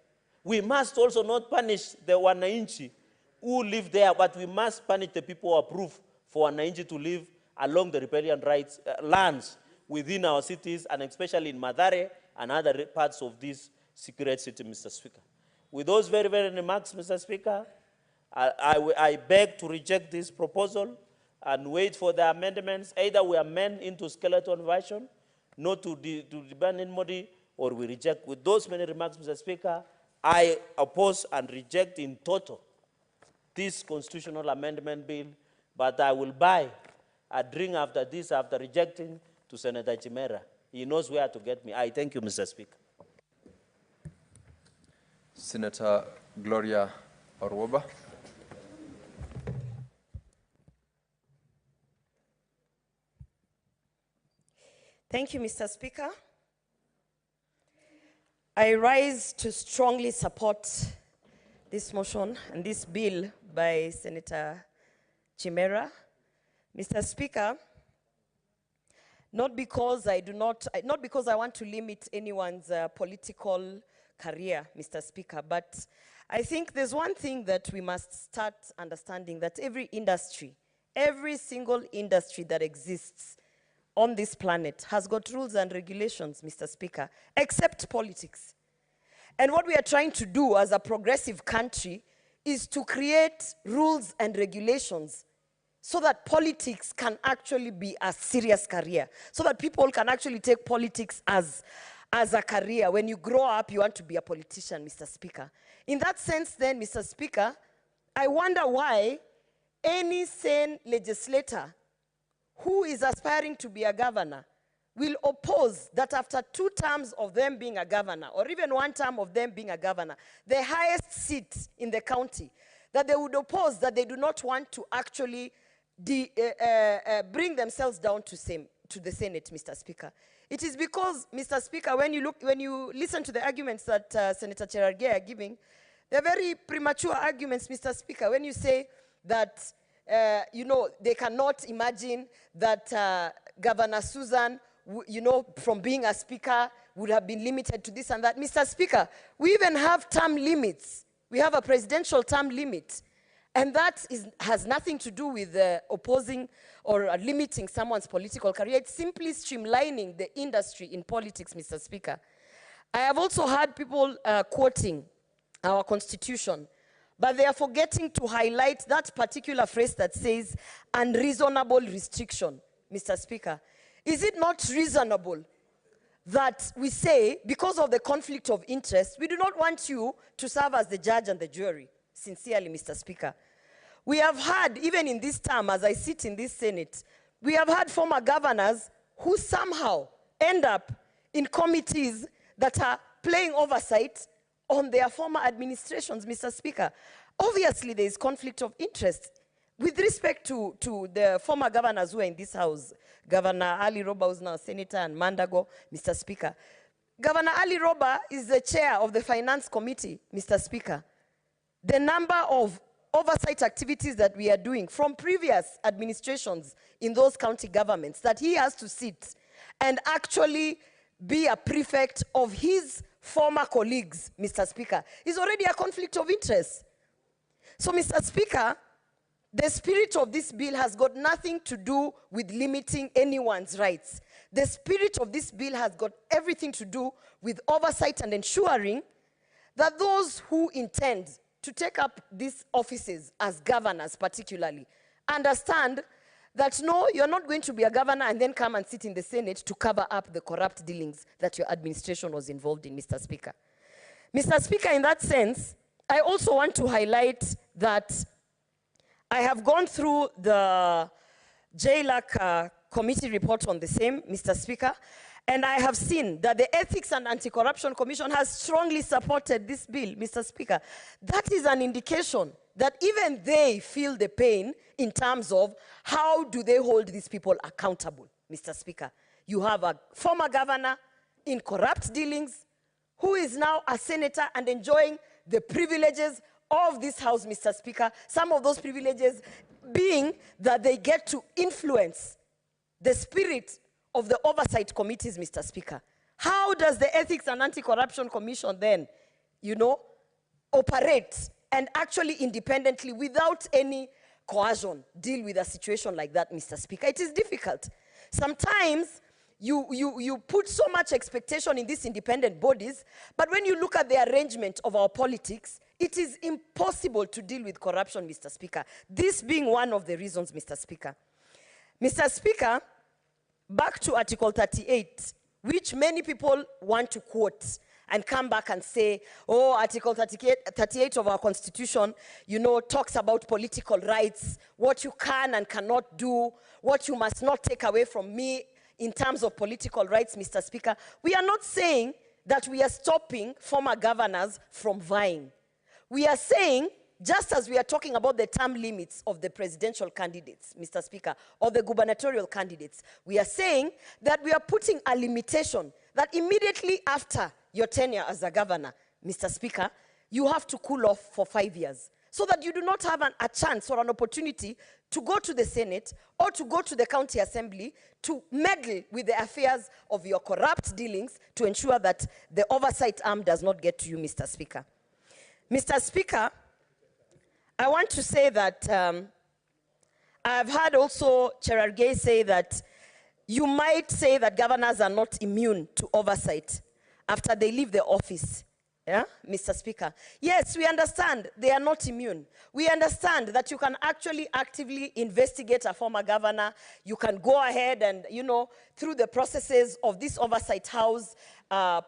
we must also not punish the Wananchi who live there, but we must punish the people who approve for Wananchi to live along the riparian rights lands within our cities, and especially in Mathare and other parts of this secret city, Mr. Speaker. With those very, very remarks, Mr. Speaker, I beg to reject this proposal and wait for the amendments. Either we amend into skeleton version, not to ban anybody, or we reject. With those many remarks, Mr. Speaker, I oppose and reject in total this constitutional amendment bill, but I will buy a drink after this, after rejecting, to Senator Chimera. He knows where to get me. I thank you, Mr. Speaker. Senator Gloria Orwoba. Thank you, Mr. Speaker. I rise to strongly support this motion and this bill by Senator Chimera. Mr. Speaker, not because I want to limit anyone's political career, Mr. Speaker, but I think there's one thing that we must start understanding, that every industry, every single industry that exists on this planet has got rules and regulations, Mr. Speaker, except politics. And what we are trying to do as a progressive country is to create rules and regulations so that politics can actually be a serious career, so that people can actually take politics as a career. When you grow up, you want to be a politician, Mr. Speaker. In that sense, then, Mr. Speaker, I wonder why any sane legislator who is aspiring to be a governor will oppose that after 2 terms of them being a governor, or even 1 term of them being a governor, the highest seat in the county, that they would oppose, that they do not want to actually bring themselves down to the Senate, Mr. Speaker. It is because, Mr. Speaker, when you listen to the arguments that Senator Cherargei are giving, they're very premature arguments, Mr. Speaker. When you say that, they cannot imagine that Governor Susan, from being a speaker, would have been limited to this and that. Mr. Speaker, we even have term limits. We have a presidential term limit. And that has nothing to do with opposing or limiting someone's political career. It's simply streamlining the industry in politics, Mr. Speaker. I have also heard people quoting our constitution, but they are forgetting to highlight that particular phrase that says unreasonable restriction, Mr. Speaker. Is it not reasonable that we say, because of the conflict of interest, we do not want you to serve as the judge and the jury? Sincerely, Mr. Speaker. We have had, even in this term, as I sit in this Senate, we have had former governors who somehow end up in committees that are playing oversight on their former administrations, Mr. Speaker. Obviously, there is conflict of interest with respect to the former governors who are in this house. Governor Ali Roba, who's now Senator, and Mandago, Mr. Speaker. Governor Ali Roba is the chair of the Finance Committee, Mr. Speaker. The number of oversight activities that we are doing from previous administrations in those county governments, that he has to sit and actually be a prefect of his former colleagues, Mr. Speaker, is already a conflict of interest. So, Mr. Speaker, the spirit of this bill has got nothing to do with limiting anyone's rights. The spirit of this bill has got everything to do with oversight and ensuring that those who intend to take up these offices as governors particularly understand that no, you're not going to be a governor and then come and sit in the Senate to cover up the corrupt dealings that your administration was involved in, Mr. Speaker. Mr. Speaker, in that sense, I also want to highlight that I have gone through the JLAC committee report on the same, Mr. Speaker, and I have seen that the Ethics and Anti-Corruption Commission has strongly supported this bill, Mr. Speaker. That is an indication that even they feel the pain in terms of how do they hold these people accountable, Mr. Speaker. You have a former governor in corrupt dealings who is now a senator and enjoying the privileges of this house, Mr. Speaker. Some of those privileges being that they get to influence the spirit of the oversight committees, Mr. Speaker. How does the Ethics and Anti-Corruption Commission then, operate and actually independently, without any coercion, deal with a situation like that, Mr. Speaker? It is difficult. Sometimes you put so much expectation in these independent bodies, but when you look at the arrangement of our politics, it is impossible to deal with corruption, Mr. Speaker. This being one of the reasons, Mr. Speaker. Mr. Speaker, back to Article 38, which many people want to quote and come back and say, oh, Article 38 of our Constitution, talks about political rights, what you can and cannot do, what you must not take away from me in terms of political rights, Mr. Speaker. We are not saying that we are stopping former governors from vying. We are saying, just as we are talking about the term limits of the presidential candidates, Mr. Speaker, or the gubernatorial candidates, we are saying that we are putting a limitation that immediately after your tenure as a governor, Mr. Speaker, you have to cool off for 5 years, so that you do not have a chance or an opportunity to go to the Senate or to go to the county assembly to meddle with the affairs of your corrupt dealings to ensure that the oversight arm does not get to you, Mr. Speaker. Mr. Speaker, I want to say that I've heard also Cherargei say that you might say that governors are not immune to oversight after they leave the office. Yeah, Mr. Speaker. Yes, we understand they are not immune. We understand that you can actually actively investigate a former governor. You can go ahead and, through the processes of this oversight house,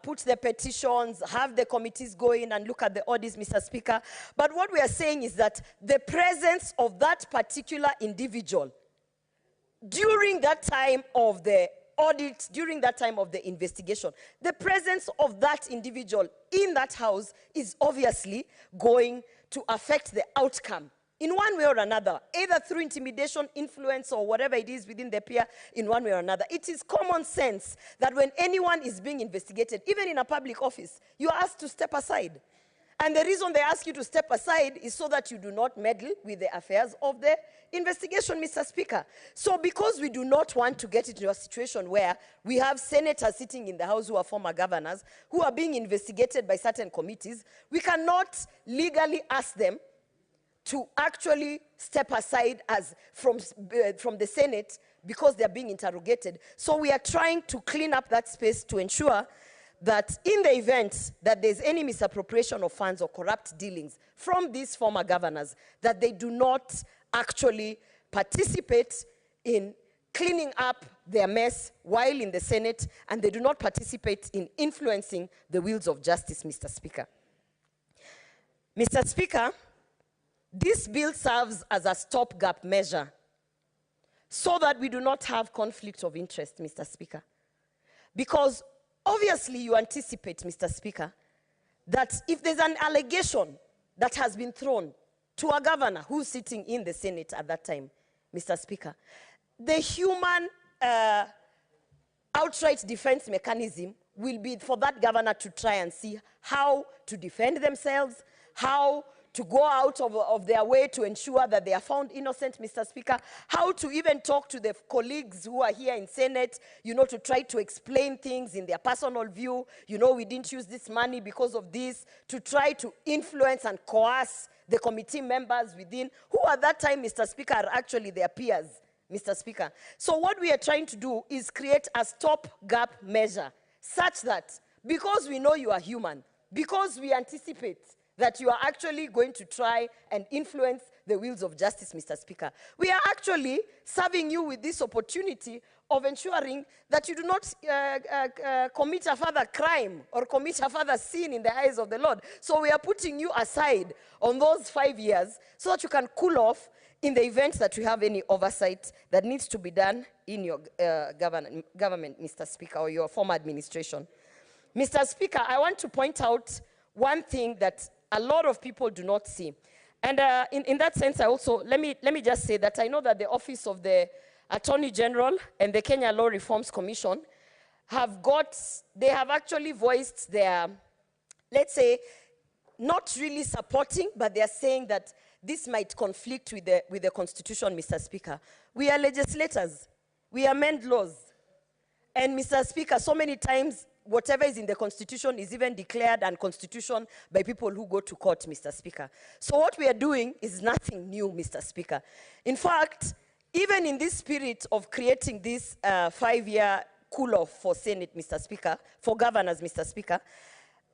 put the petitions, have the committees go in and look at the audits, Mr. Speaker. But what we are saying is that the presence of that particular individual during that time of the audit, during that time of the investigation, the presence of that individual in that house is obviously going to affect the outcome in one way or another, either through intimidation, influence, or whatever it is within the peer in one way or another. It is common sense that when anyone is being investigated, even in a public office, you are asked to step aside. And the reason they ask you to step aside is so that you do not meddle with the affairs of the investigation, Mr. Speaker. So because we do not want to get into a situation where we have senators sitting in the House who are former governors, who are being investigated by certain committees, we cannot legally ask them to actually step aside from the Senate because they're being interrogated. So we are trying to clean up that space to ensure that in the event that there's any misappropriation of funds or corrupt dealings from these former governors, that they do not actually participate in cleaning up their mess while in the Senate, and they do not participate in influencing the wheels of justice, Mr. Speaker. Mr. Speaker, this bill serves as a stopgap measure so that we do not have conflict of interest, Mr. Speaker. Because obviously, you anticipate, Mr. Speaker, that if there's an allegation that has been thrown to a governor who's sitting in the Senate at that time, Mr. Speaker, the human outright defense mechanism will be for that governor to try and see how to defend themselves, how to go out of their way to ensure that they are found innocent, Mr. Speaker, how to even talk to the colleagues who are here in Senate, to try to explain things in their personal view. We didn't use this money because of this, to try to influence and coerce the committee members within, who at that time, Mr. Speaker, are actually their peers, Mr. Speaker. So what we are trying to do is create a stopgap measure such that, because we know you are human, because we anticipate that you are actually going to try and influence the wheels of justice, Mr. Speaker. We are actually serving you with this opportunity of ensuring that you do not commit a further crime or commit a further sin in the eyes of the Lord. So we are putting you aside on those 5 years so that you can cool off in the event that you have any oversight that needs to be done in your government, Mr. Speaker, or your former administration. Mr. Speaker, I want to point out one thing that a lot of people do not see. And in that sense, let me just say that I know that the Office of the Attorney General and the Kenya Law Reforms Commission they have actually voiced their, let's say, not really supporting, but they are saying that this might conflict with the Constitution, Mr. Speaker. We are legislators. We amend laws. And Mr. Speaker, so many times, whatever is in the Constitution is even declared unconstitutional by people who go to court, Mr. Speaker. So what we are doing is nothing new, Mr. Speaker. In fact, even in this spirit of creating this 5-year cool-off for Senate, Mr. Speaker, for governors, Mr. Speaker,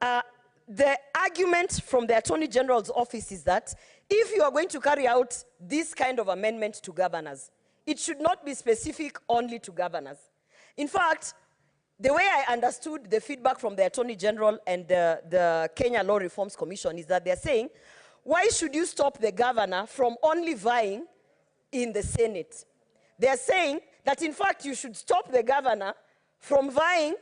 the argument from the Attorney General's office is that if you are going to carry out this kind of amendment to governors, it should not be specific only to governors. In fact, the way I understood the feedback from the Attorney General and the Kenya Law Reforms Commission is that they're saying, why should you stop the governor from only vying in the Senate? They're saying that, in fact, you should stop the governor from vying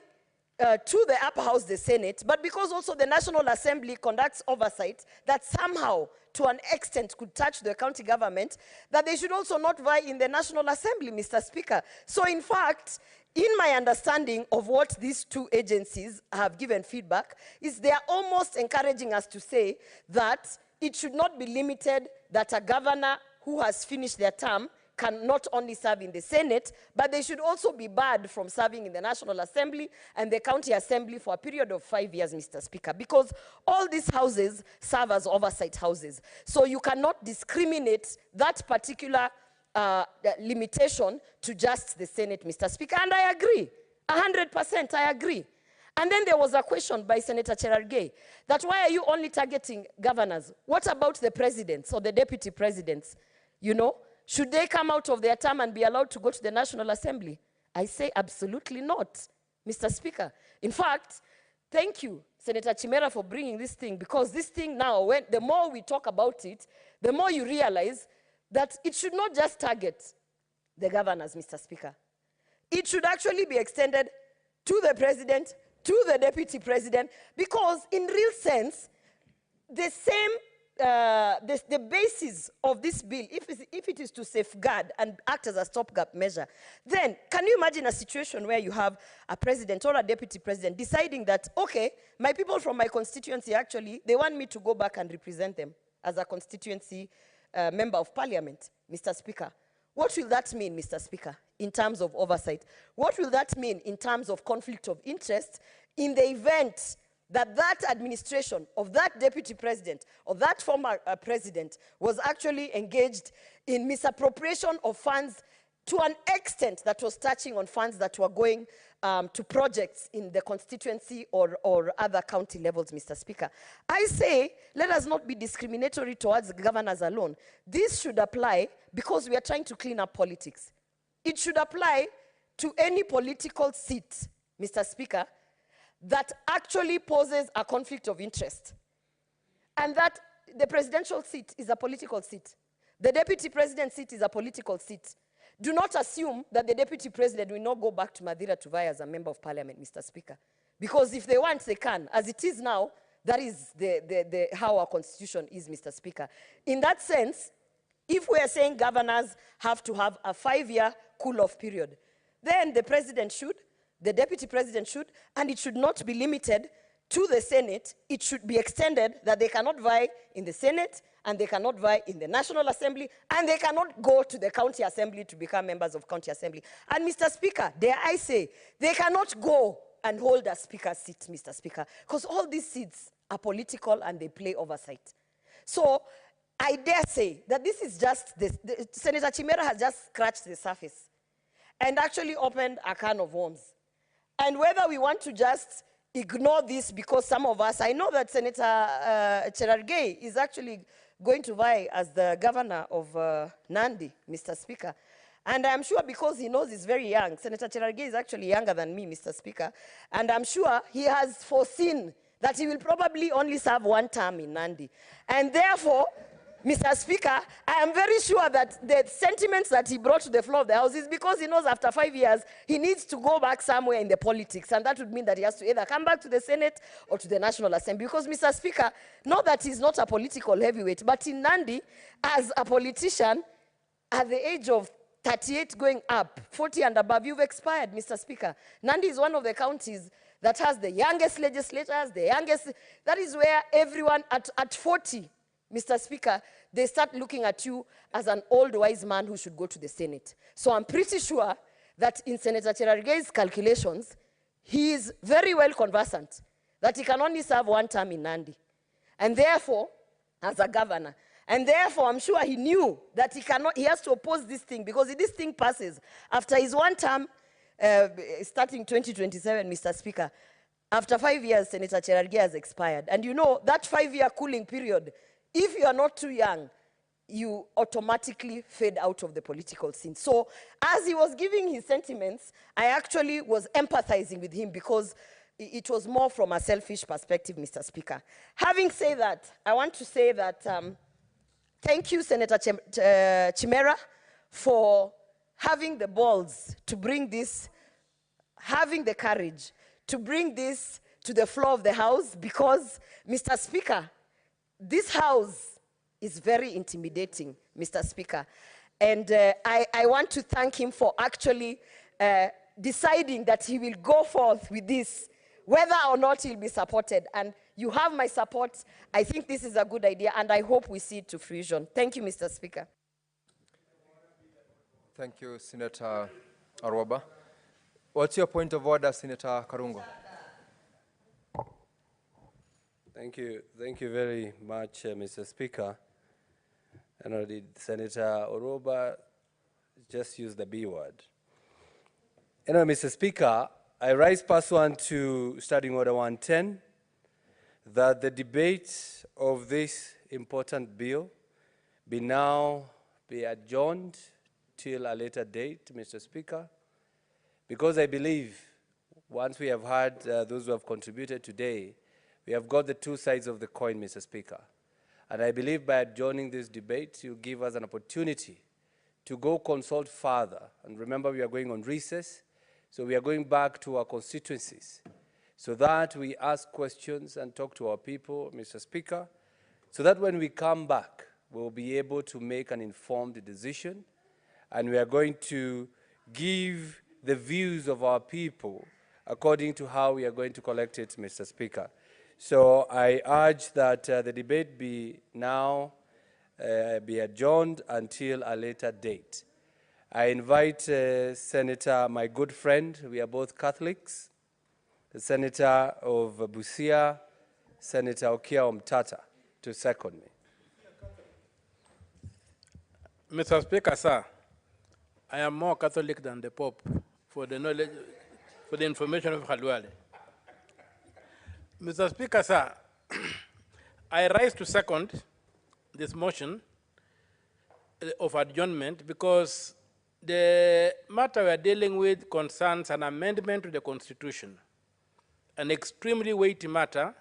to the upper house, the Senate, but because also the National Assembly conducts oversight that somehow, to an extent, could touch the county government, that they should also not vie in the National Assembly, Mr. Speaker. So, in fact, in my understanding of what these two agencies have given feedback, is they are almost encouraging us to say that it should not be limited that a governor who has finished their term can not only serve in the Senate, but they should also be barred from serving in the National Assembly and the County Assembly for a period of 5 years, Mr. Speaker, because all these houses serve as oversight houses. So you cannot discriminate that particular limitation to just the Senate, Mr. Speaker. And I agree, 100% I agree. And then there was a question by Senator Cherargei that why are you only targeting governors? What about the presidents or the deputy presidents? You know, should they come out of their term and be allowed to go to the National Assembly? I say absolutely not, Mr. Speaker. In fact, thank you, Senator Chimera, for bringing this thing, because this thing now, the more we talk about it, the more you realize that it should not just target the governors, Mr. Speaker. It should actually be extended to the president, to the deputy president, because in real sense, the same, the basis of this bill, if it is to safeguard and act as a stopgap measure, then can you imagine a situation where you have a president or a deputy president deciding that, okay, my people from my constituency actually, they want me to go back and represent them as a constituency member of parliament, Mr. Speaker. What will that mean, Mr. Speaker, in terms of oversight? What will that mean in terms of conflict of interest in the event that that administration of that deputy president or that former president was actually engaged in misappropriation of funds to an extent that was touching on funds that were going to projects in the constituency or other county levels, Mr. Speaker? I say, let us not be discriminatory towards governors alone. This should apply because we are trying to clean up politics. It should apply to any political seat, Mr. Speaker, that actually poses a conflict of interest. And that the presidential seat is a political seat. The deputy president seat is a political seat. Do not assume that the deputy president will not go back to Madeira to vie as a member of parliament, Mr. Speaker. Because if they want, they can. As it is now, that is how our constitution is, Mr. Speaker. In that sense, if we are saying governors have to have a 5-year cool-off period, then the president should, the deputy president should, and it should not be limited to the Senate. It should be extended that they cannot vie in the Senate, and they cannot vie in the National Assembly, and they cannot go to the county assembly to become members of county assembly. And Mr. Speaker, dare I say, they cannot go and hold a speaker's seat, Mr. Speaker, because all these seats are political and they play oversight. So I dare say that this is just, Senator Chimera has just scratched the surface and actually opened a can of worms. And whether we want to just ignore this because some of us, I know that Senator Cherargei is actually going to vie as the governor of Nandi, Mr. Speaker. And I'm sure because he knows he's very young, Senator Cherargei is actually younger than me, Mr. Speaker, and I'm sure he has foreseen that he will probably only serve 1 term in Nandi. And therefore, Mr. Speaker, I am very sure that the sentiments that he brought to the floor of the House is because he knows after 5 years, he needs to go back somewhere in the politics. And that would mean that he has to either come back to the Senate or to the National Assembly. Because, Mr. Speaker, not that he's not a political heavyweight, but in Nandi, as a politician, at the age of 38 going up, 40 and above, you've expired, Mr. Speaker. Nandi is one of the counties that has the youngest legislators, the youngest. That is where everyone at 40, Mr. Speaker, they start looking at you as an old wise man who should go to the Senate. So I'm pretty sure that in Senator Cherargei's calculations, he is very well conversant that he can only serve 1 term in Nandi. And therefore, as a governor, and therefore I'm sure he knew that he has to oppose this thing, because if this thing passes after his 1 term, starting 2027, Mr. Speaker, after 5 years, Senator Cherargei has expired. And you know, that 5-year cooling period, if you are not too young, you automatically fade out of the political scene. So as he was giving his sentiments, I actually was empathizing with him because it was more from a selfish perspective, Mr. Speaker. Having said that, I want to say that thank you, Senator Chimera, for having the balls to bring this, having the courage to bring this to the floor of the House, because, Mr. Speaker, this House is very intimidating, Mr. Speaker. And I want to thank him for actually deciding that he will go forth with this, whether or not he'll be supported. And you have my support. I think this is a good idea, and I hope we see it to fruition. Thank you, Mr. Speaker. Thank you, Senator Arwaba. What's your point of order, Senator Karungo? Thank you very much, Mr. Speaker. I know Senator Oroba just used the B word. You know, Mr. Speaker, I rise pursuant to Standing Order 110 that the debate of this important bill be adjourned till a later date, Mr. Speaker, because I believe once we have heard those who have contributed today, we have got the two sides of the coin, Mr. Speaker. And I believe by adjourning this debate, you give us an opportunity to go consult further. And remember, we are going on recess, so we are going back to our constituencies so that we ask questions and talk to our people, Mr. Speaker, so that when we come back, we'll be able to make an informed decision, and we are going to give the views of our people according to how we are going to collect it, Mr. Speaker. So I urge that the debate be adjourned until a later date. I invite Senator, my good friend, we are both Catholics, the Senator of Busia, Senator Okia Omtata, to second me. Mr. Speaker, sir, I am more Catholic than the Pope for the knowledge, for the information of Khalwale. Mr. Speaker, sir, I rise to second this motion of adjournment because the matter we are dealing with concerns an amendment to the Constitution, an extremely weighty matter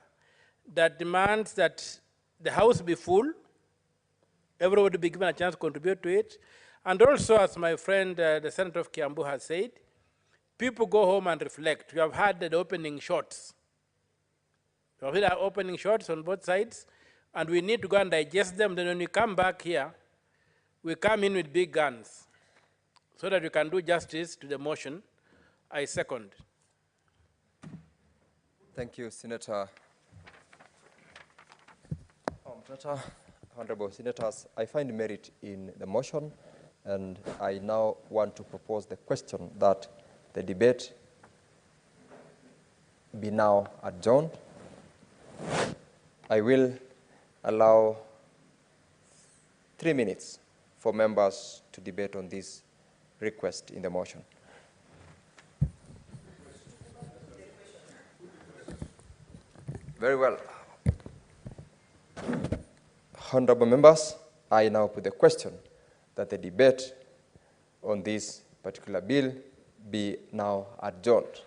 that demands that the House be full, everybody be given a chance to contribute to it, and also, as my friend, the Senator of Kiambu has said, people go home and reflect. We have had the opening shots. We have had opening shots on both sides, and we need to go and digest them. Then when we come back here, we come in with big guns so that we can do justice to the motion. I second. Thank you, Senator Omtata. Honorable Senators, I find merit in the motion, and I now want to propose the question that the debate be now adjourned. I will allow 3 minutes for members to debate on this request in the motion. Very well. Honorable members, I now put the question that the debate on this particular bill be now adjourned.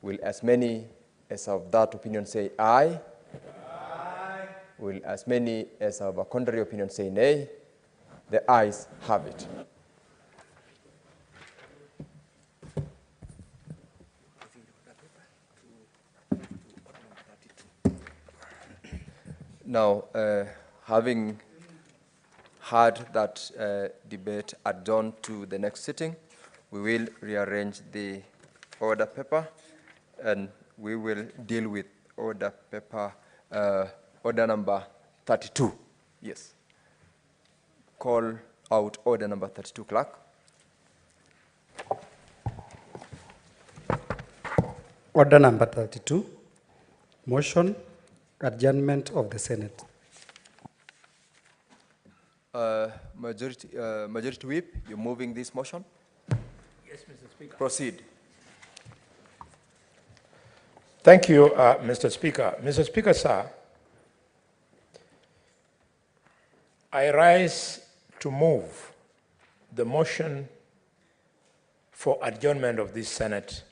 Will as many as of that opinion say aye? Aye. Will as many as of a contrary opinion say nay? The ayes have it. Now, having heard that debate adjourned to the next sitting, we will rearrange the order paper, and we will deal with order paper, order number 32. Yes. Call out order number 32, clerk. Order number 32, motion, adjournment of the Senate. Majority Whip, you're moving this motion? Yes, Mr. Speaker. Proceed. Thank you, Mr. Speaker. Mr. Speaker, sir, I rise to move the motion for adjournment of this Senate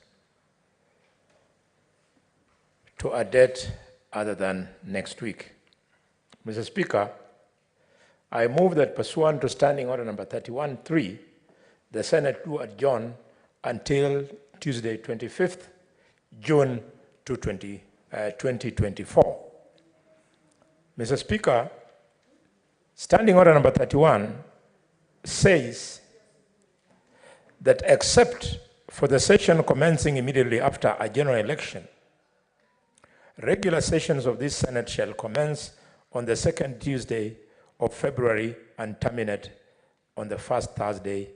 to a date other than next week. Mr. Speaker, I move that pursuant to Standing Order number 31.3, the Senate do adjourn until Tuesday, 25th June 2024. Mr. Speaker, Standing Order number 31 says that except for the session commencing immediately after a general election, regular sessions of this Senate shall commence on the second Tuesday of February and terminate on the first Thursday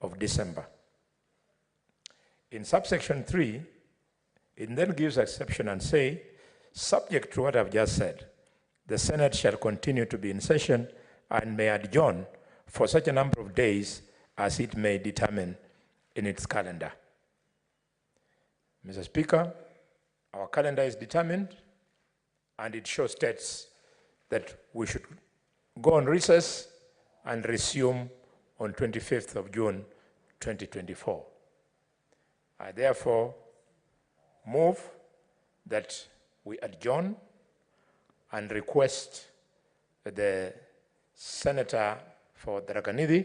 of December. In subsection 3, it then gives exception and say, subject to what I've just said, the Senate shall continue to be in session and may adjourn for such a number of days as it may determine in its calendar. Mr. Speaker, our calendar is determined, and it shows states that we should go on recess and resume on 25th of June 2024. I therefore move that we adjourn and request the Senator for Draganidi,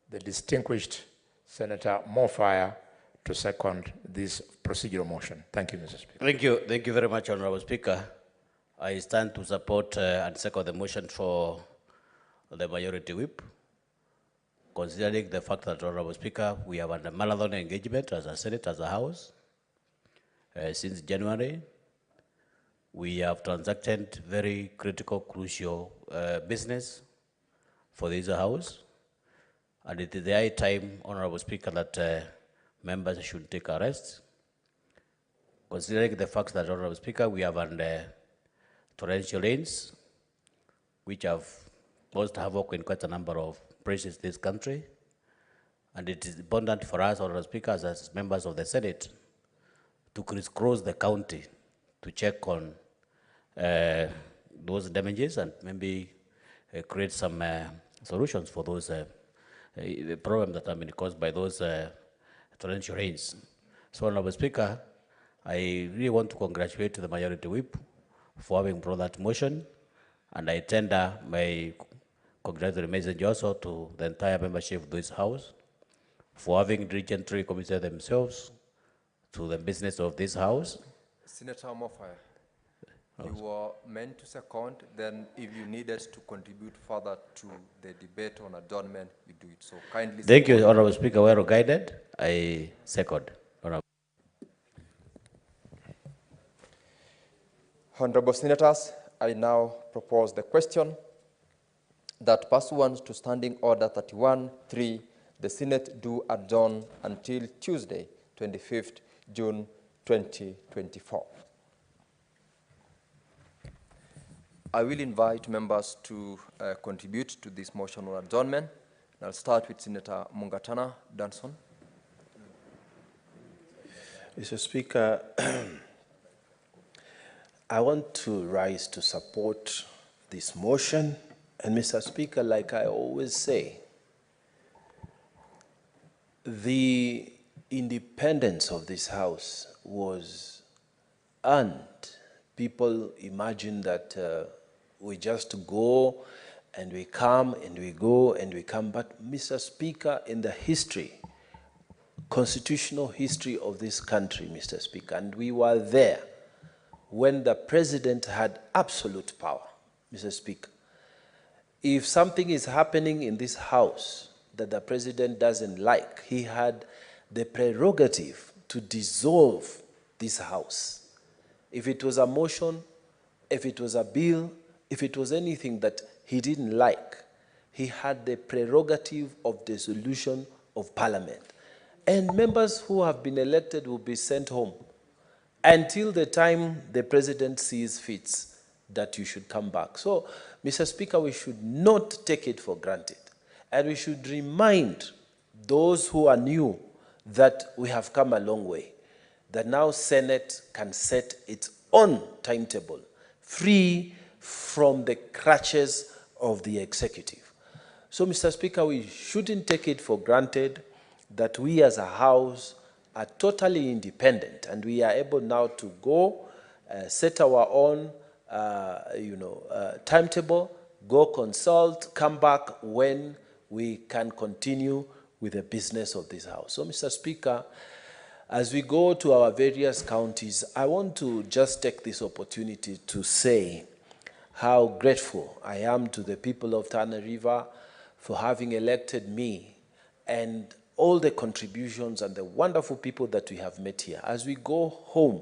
the distinguished Senator Mofire, to second this procedural motion. Thank you, Mr. Speaker. Thank you very much, Honorable Speaker. I stand to support and second the motion for the majority whip, considering the fact that, Honorable Speaker, we have a marathon engagement as a Senate, as a House, since January. We have transacted very critical, crucial business for this House, and it is the high time, Honorable Speaker, that members should take a rest, considering the fact that, Honorable Speaker, we have torrential rains, which have caused havoc in quite a number of places in this country, and it is important for us, Honorable Speaker, as members of the Senate, to crisscross the county to check on those damages and maybe create some solutions for those the problems that have been caused by those torrential rains. So, Honorable Speaker, I really want to congratulate the majority whip for having brought that motion, and I tender my congratulatory message also to the entire membership of this House for having diligently committed themselves to the business of this House. Senator Mofire, you were meant to second, then if you needed to contribute further to the debate on adjournment, you do it. So kindly. Thank you, Honorable Speaker. Well guided. I second. Honorable Senators, I now propose the question that pursuant to Standing Order 31.3, the Senate do adjourn until Tuesday, 25th June 2024. I will invite members to contribute to this motion on adjournment. I'll start with Senator Mungatana Danson. Mr. Speaker, I want to rise to support this motion. And Mr. Speaker, like I always say, the independence of this House was earned. People imagine that we just go and we come and we go and we come. But Mr. Speaker, in the history, constitutional history of this country, Mr. Speaker, and we were there when the president had absolute power, Mr. Speaker. If something is happening in this House that the president doesn't like, he had the prerogative to dissolve this House. If it was a motion, if it was a bill, if it was anything that he didn't like, he had the prerogative of dissolution of Parliament. And members who have been elected will be sent home until the time the president sees fit that you should come back. So, Mr. Speaker, we should not take it for granted. And we should remind those who are new that we have come a long way. That now Senate can set its own timetable, free from the crutches of the executive. So, Mr. Speaker, we shouldn't take it for granted that we as a House are totally independent and we are able now to go, set our own timetable, go consult, come back when we can continue with the business of this House. So, Mr. Speaker, as we go to our various counties, I want to just take this opportunity to say how grateful I am to the people of Tana River for having elected me and all the contributions and the wonderful people that we have met here. As we go home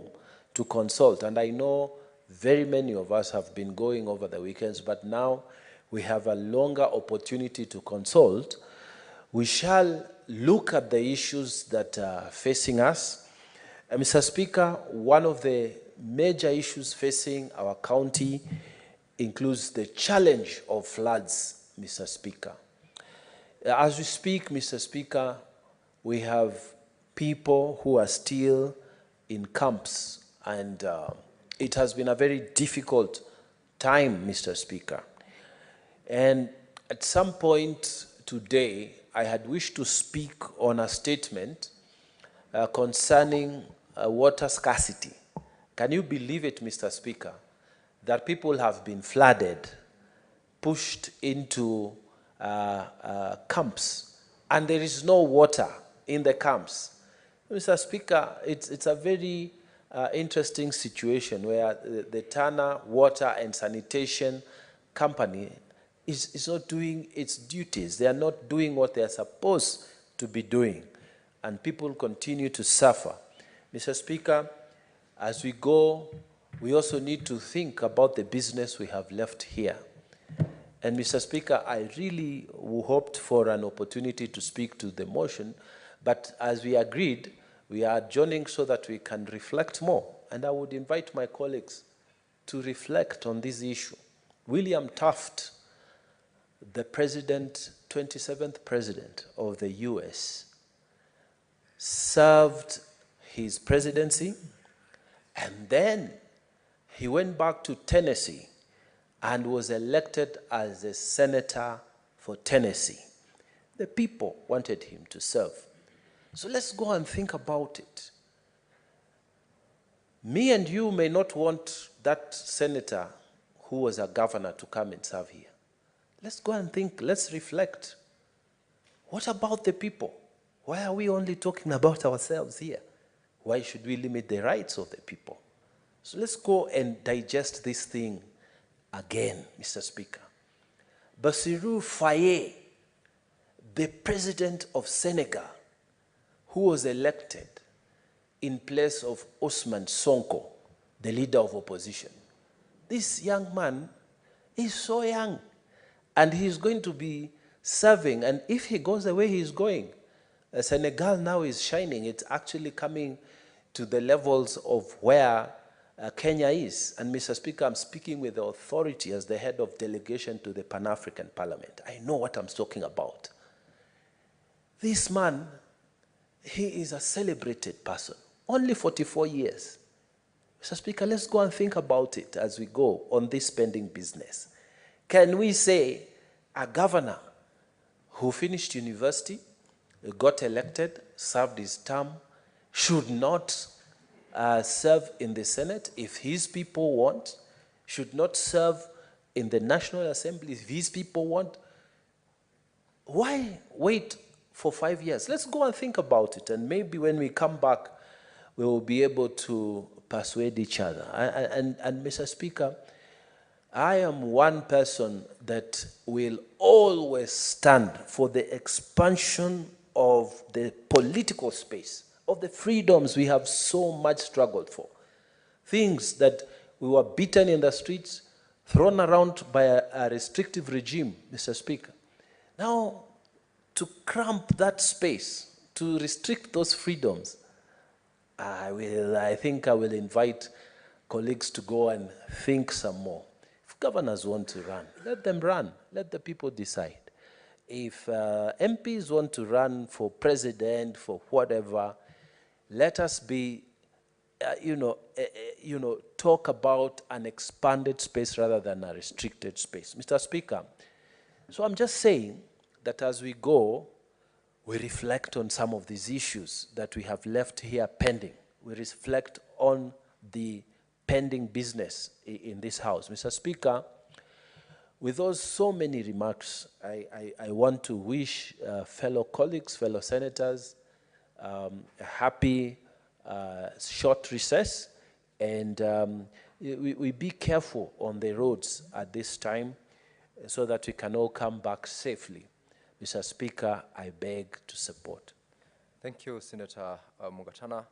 to consult, and I know very many of us have been going over the weekends, but now we have a longer opportunity to consult, we shall look at the issues that are facing us. Mr. Speaker, one of the major issues facing our county includes the challenge of floods, Mr. Speaker. As we speak, Mr. Speaker, we have people who are still in camps, and it has been a very difficult time, Mr. Speaker. And at some point today, I had wished to speak on a statement concerning water scarcity. Can you believe it, Mr. Speaker, that people have been flooded, pushed into camps, and there is no water in the camps? Mr. Speaker, it's a very interesting situation where the Tana Water and Sanitation Company is not doing its duties. They are not doing what they are supposed to be doing, and people continue to suffer. Mr. Speaker, as we go, we also need to think about the business we have left here. And Mr. Speaker, I really hoped for an opportunity to speak to the motion, but as we agreed, we are adjourning so that we can reflect more. And I would invite my colleagues to reflect on this issue. William Taft, the 27th president of the US, served his presidency, and then he went back to Tennessee and was elected as a senator for Tennessee. The people wanted him to serve. So let's go and think about it. Me and you may not want that senator who was a governor to come and serve here. Let's go and think, let's reflect. What about the people? Why are we only talking about ourselves here? Why should we limit the rights of the people? So let's go and digest this thing again, Mr. Speaker. Bassirou Faye, the president of Senegal, who was elected in place of Ousmane Sonko, the leader of opposition. This young man is so young, and he's going to be serving, and if he goes the way he's going, Senegal now is shining. It's actually coming to the levels of where Kenya is. And Mr. Speaker, I'm speaking with the authority as the head of delegation to the Pan-African Parliament. I know what I'm talking about. This man, he is a celebrated person, only 44 years. Mr. Speaker, let's go and think about it as we go on this spending business. Can we say a governor who finished university, got elected, served his term, should not serve in the Senate if his people want, should not serve in the National Assembly if his people want? Why wait for 5 years? Let's go and think about it, and maybe when we come back, we will be able to persuade each other. And Mr. Speaker, I am one person that will always stand for the expansion of the political space, of the freedoms we have so much struggled for. Things that we were beaten in the streets, thrown around by a restrictive regime, Mr. Speaker. Now, to cramp that space, to restrict those freedoms, I think I will invite colleagues to go and think some more. If governors want to run, let them run. Let the people decide. If MPs want to run for president, for whatever, let us be, talk about an expanded space rather than a restricted space. Mr. Speaker, so I'm just saying that as we go, we reflect on some of these issues that we have left here pending. We reflect on the pending business in this House. Mr. Speaker, with those so many remarks, I want to wish fellow colleagues, fellow senators, a happy short recess, and we be careful on the roads at this time so that we can all come back safely. Mr. Speaker, I beg to support. Thank you, Senator Mugatana.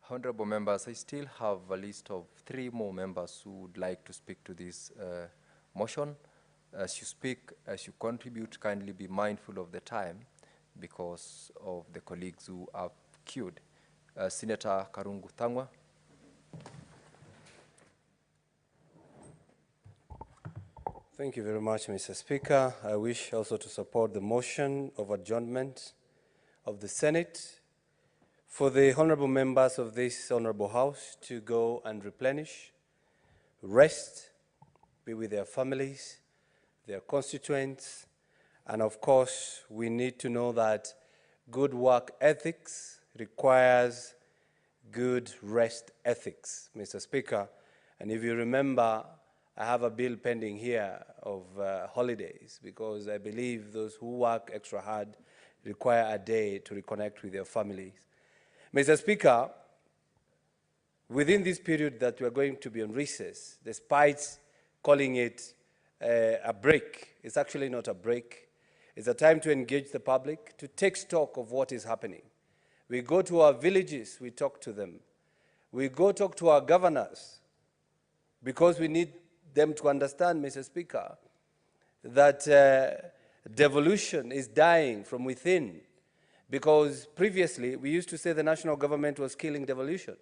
Honorable members, I still have a list of 3 more members who would like to speak to this motion. As you speak, as you contribute, kindly be mindful of the time because of the colleagues who are queued. Senator Karungu Thangwa. Thank you very much, Mr. Speaker. I wish also to support the motion of adjournment of the Senate for the honorable members of this honorable house to go and replenish, rest, be with their families, their constituents, and of course, we need to know that good work ethics requires good rest ethics, Mr. Speaker. And if you remember, I have a bill pending here of holidays, because I believe those who work extra hard require a day to reconnect with their families. Mr. Speaker, within this period that we are going to be on recess, despite calling it a break, it's actually not a break. It's a time to engage the public, to take stock of what is happening. We go to our villages, we talk to them. We go talk to our governors, because we need them to understand, Mr. Speaker, that devolution is dying from within. Because previously, we used to say the national government was killing devolution.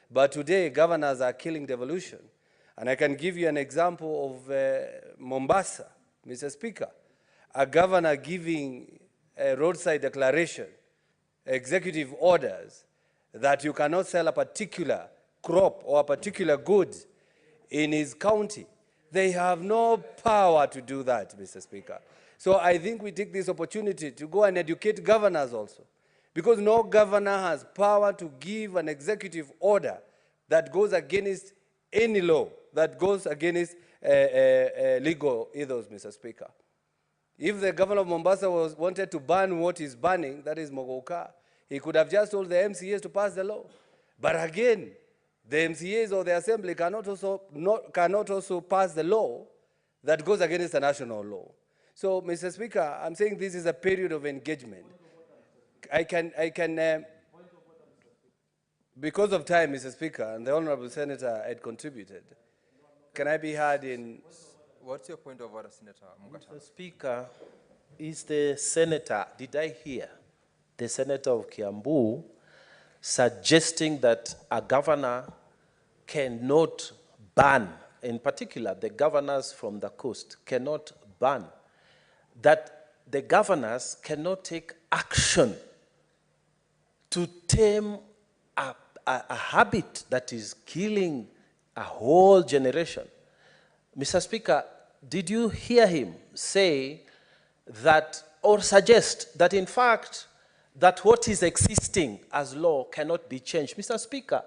But today, governors are killing devolution. And I can give you an example of Mombasa, Mr. Speaker. A governor giving a roadside declaration, executive orders, that you cannot sell a particular crop or a particular good in his county. They have no power to do that, Mr. Speaker. So I think we take this opportunity to go and educate governors also, because no governor has power to give an executive order that goes against any law, that goes against legal ethos, Mr. Speaker. If the governor of Mombasa wanted to ban what is banning, that is Mogoka, he could have just told the MCAs to pass the law. But again, the MCAs or the Assembly cannot also pass the law that goes against the national law. So, Mr. Speaker, I'm saying this is a period of engagement. Because of time, Mr. Speaker, and the Honorable Senator had contributed, can I be heard in... What's your point of order, Senator Mugata? Mr. Speaker, is the senator, did I hear the senator of Kiambu suggesting that a governor cannot ban, in particular the governors from the coast cannot ban, that the governors cannot take action to tame a habit that is killing a whole generation? Mr. Speaker, did you hear him say that, or suggest that in fact, that what is existing as law cannot be changed? Mr. Speaker,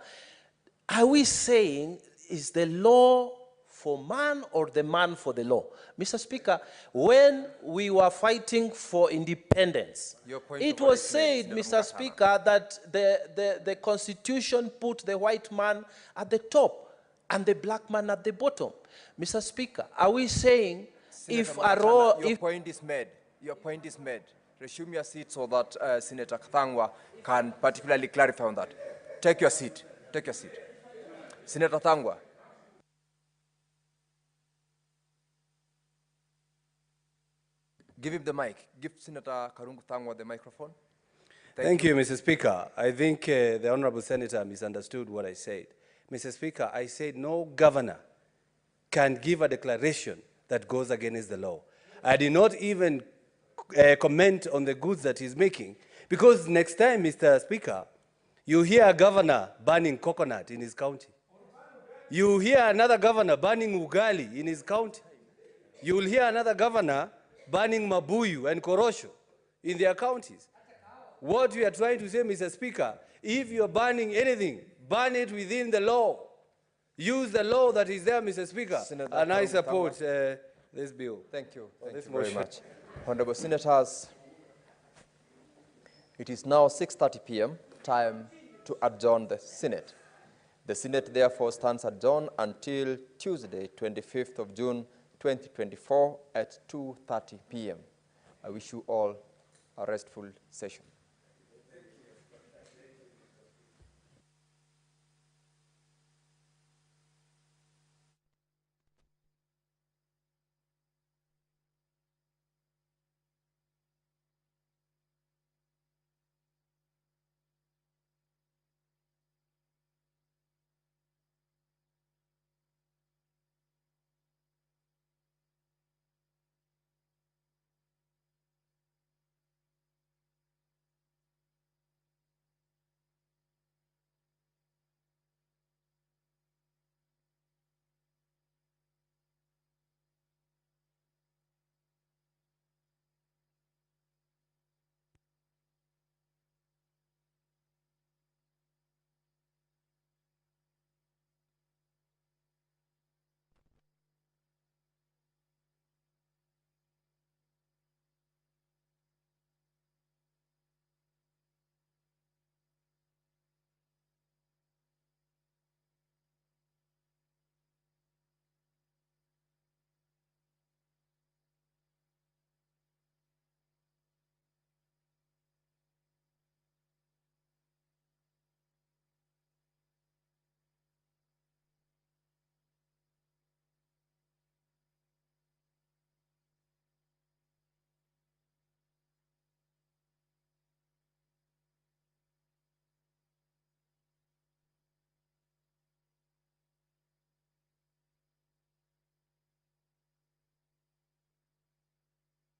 are we saying, is the law for man or the man for the law? Mr. Speaker, when we were fighting for independence, it was said, Mr. Speaker, that the Constitution put the white man at the top and the black man at the bottom. Mr. Speaker, are we saying Senator if Mugata, a law... Your point is made. Your point is made. Resume your seat so that Senator Thangwa can particularly clarify on that. Take your seat. Take your seat. Senator Thangwa. Give him the mic. Give Senator Karungu Thangwa the microphone. Thank you, Mr. Speaker. I think the Honorable Senator misunderstood what I said. Mr. Speaker, I said no governor can give a declaration that goes against the law. I did not even comment on the goods that he's making, because next time, Mr. Speaker, you hear a governor banning coconut in his county. You hear another governor banning ugali in his county. You will hear another governor banning mabuyu and korosho in their counties. What we are trying to say, Mr. Speaker, if you're banning anything, ban it within the law. Use the law that is there, Mr. Speaker, Senator, and I support this bill. Thank you. Thank you very much. Honorable Senators, it is now 6:30 p.m., time to adjourn the Senate. The Senate therefore stands adjourned until Tuesday, 25th of June, 2024 at 2:30 p.m. I wish you all a restful session.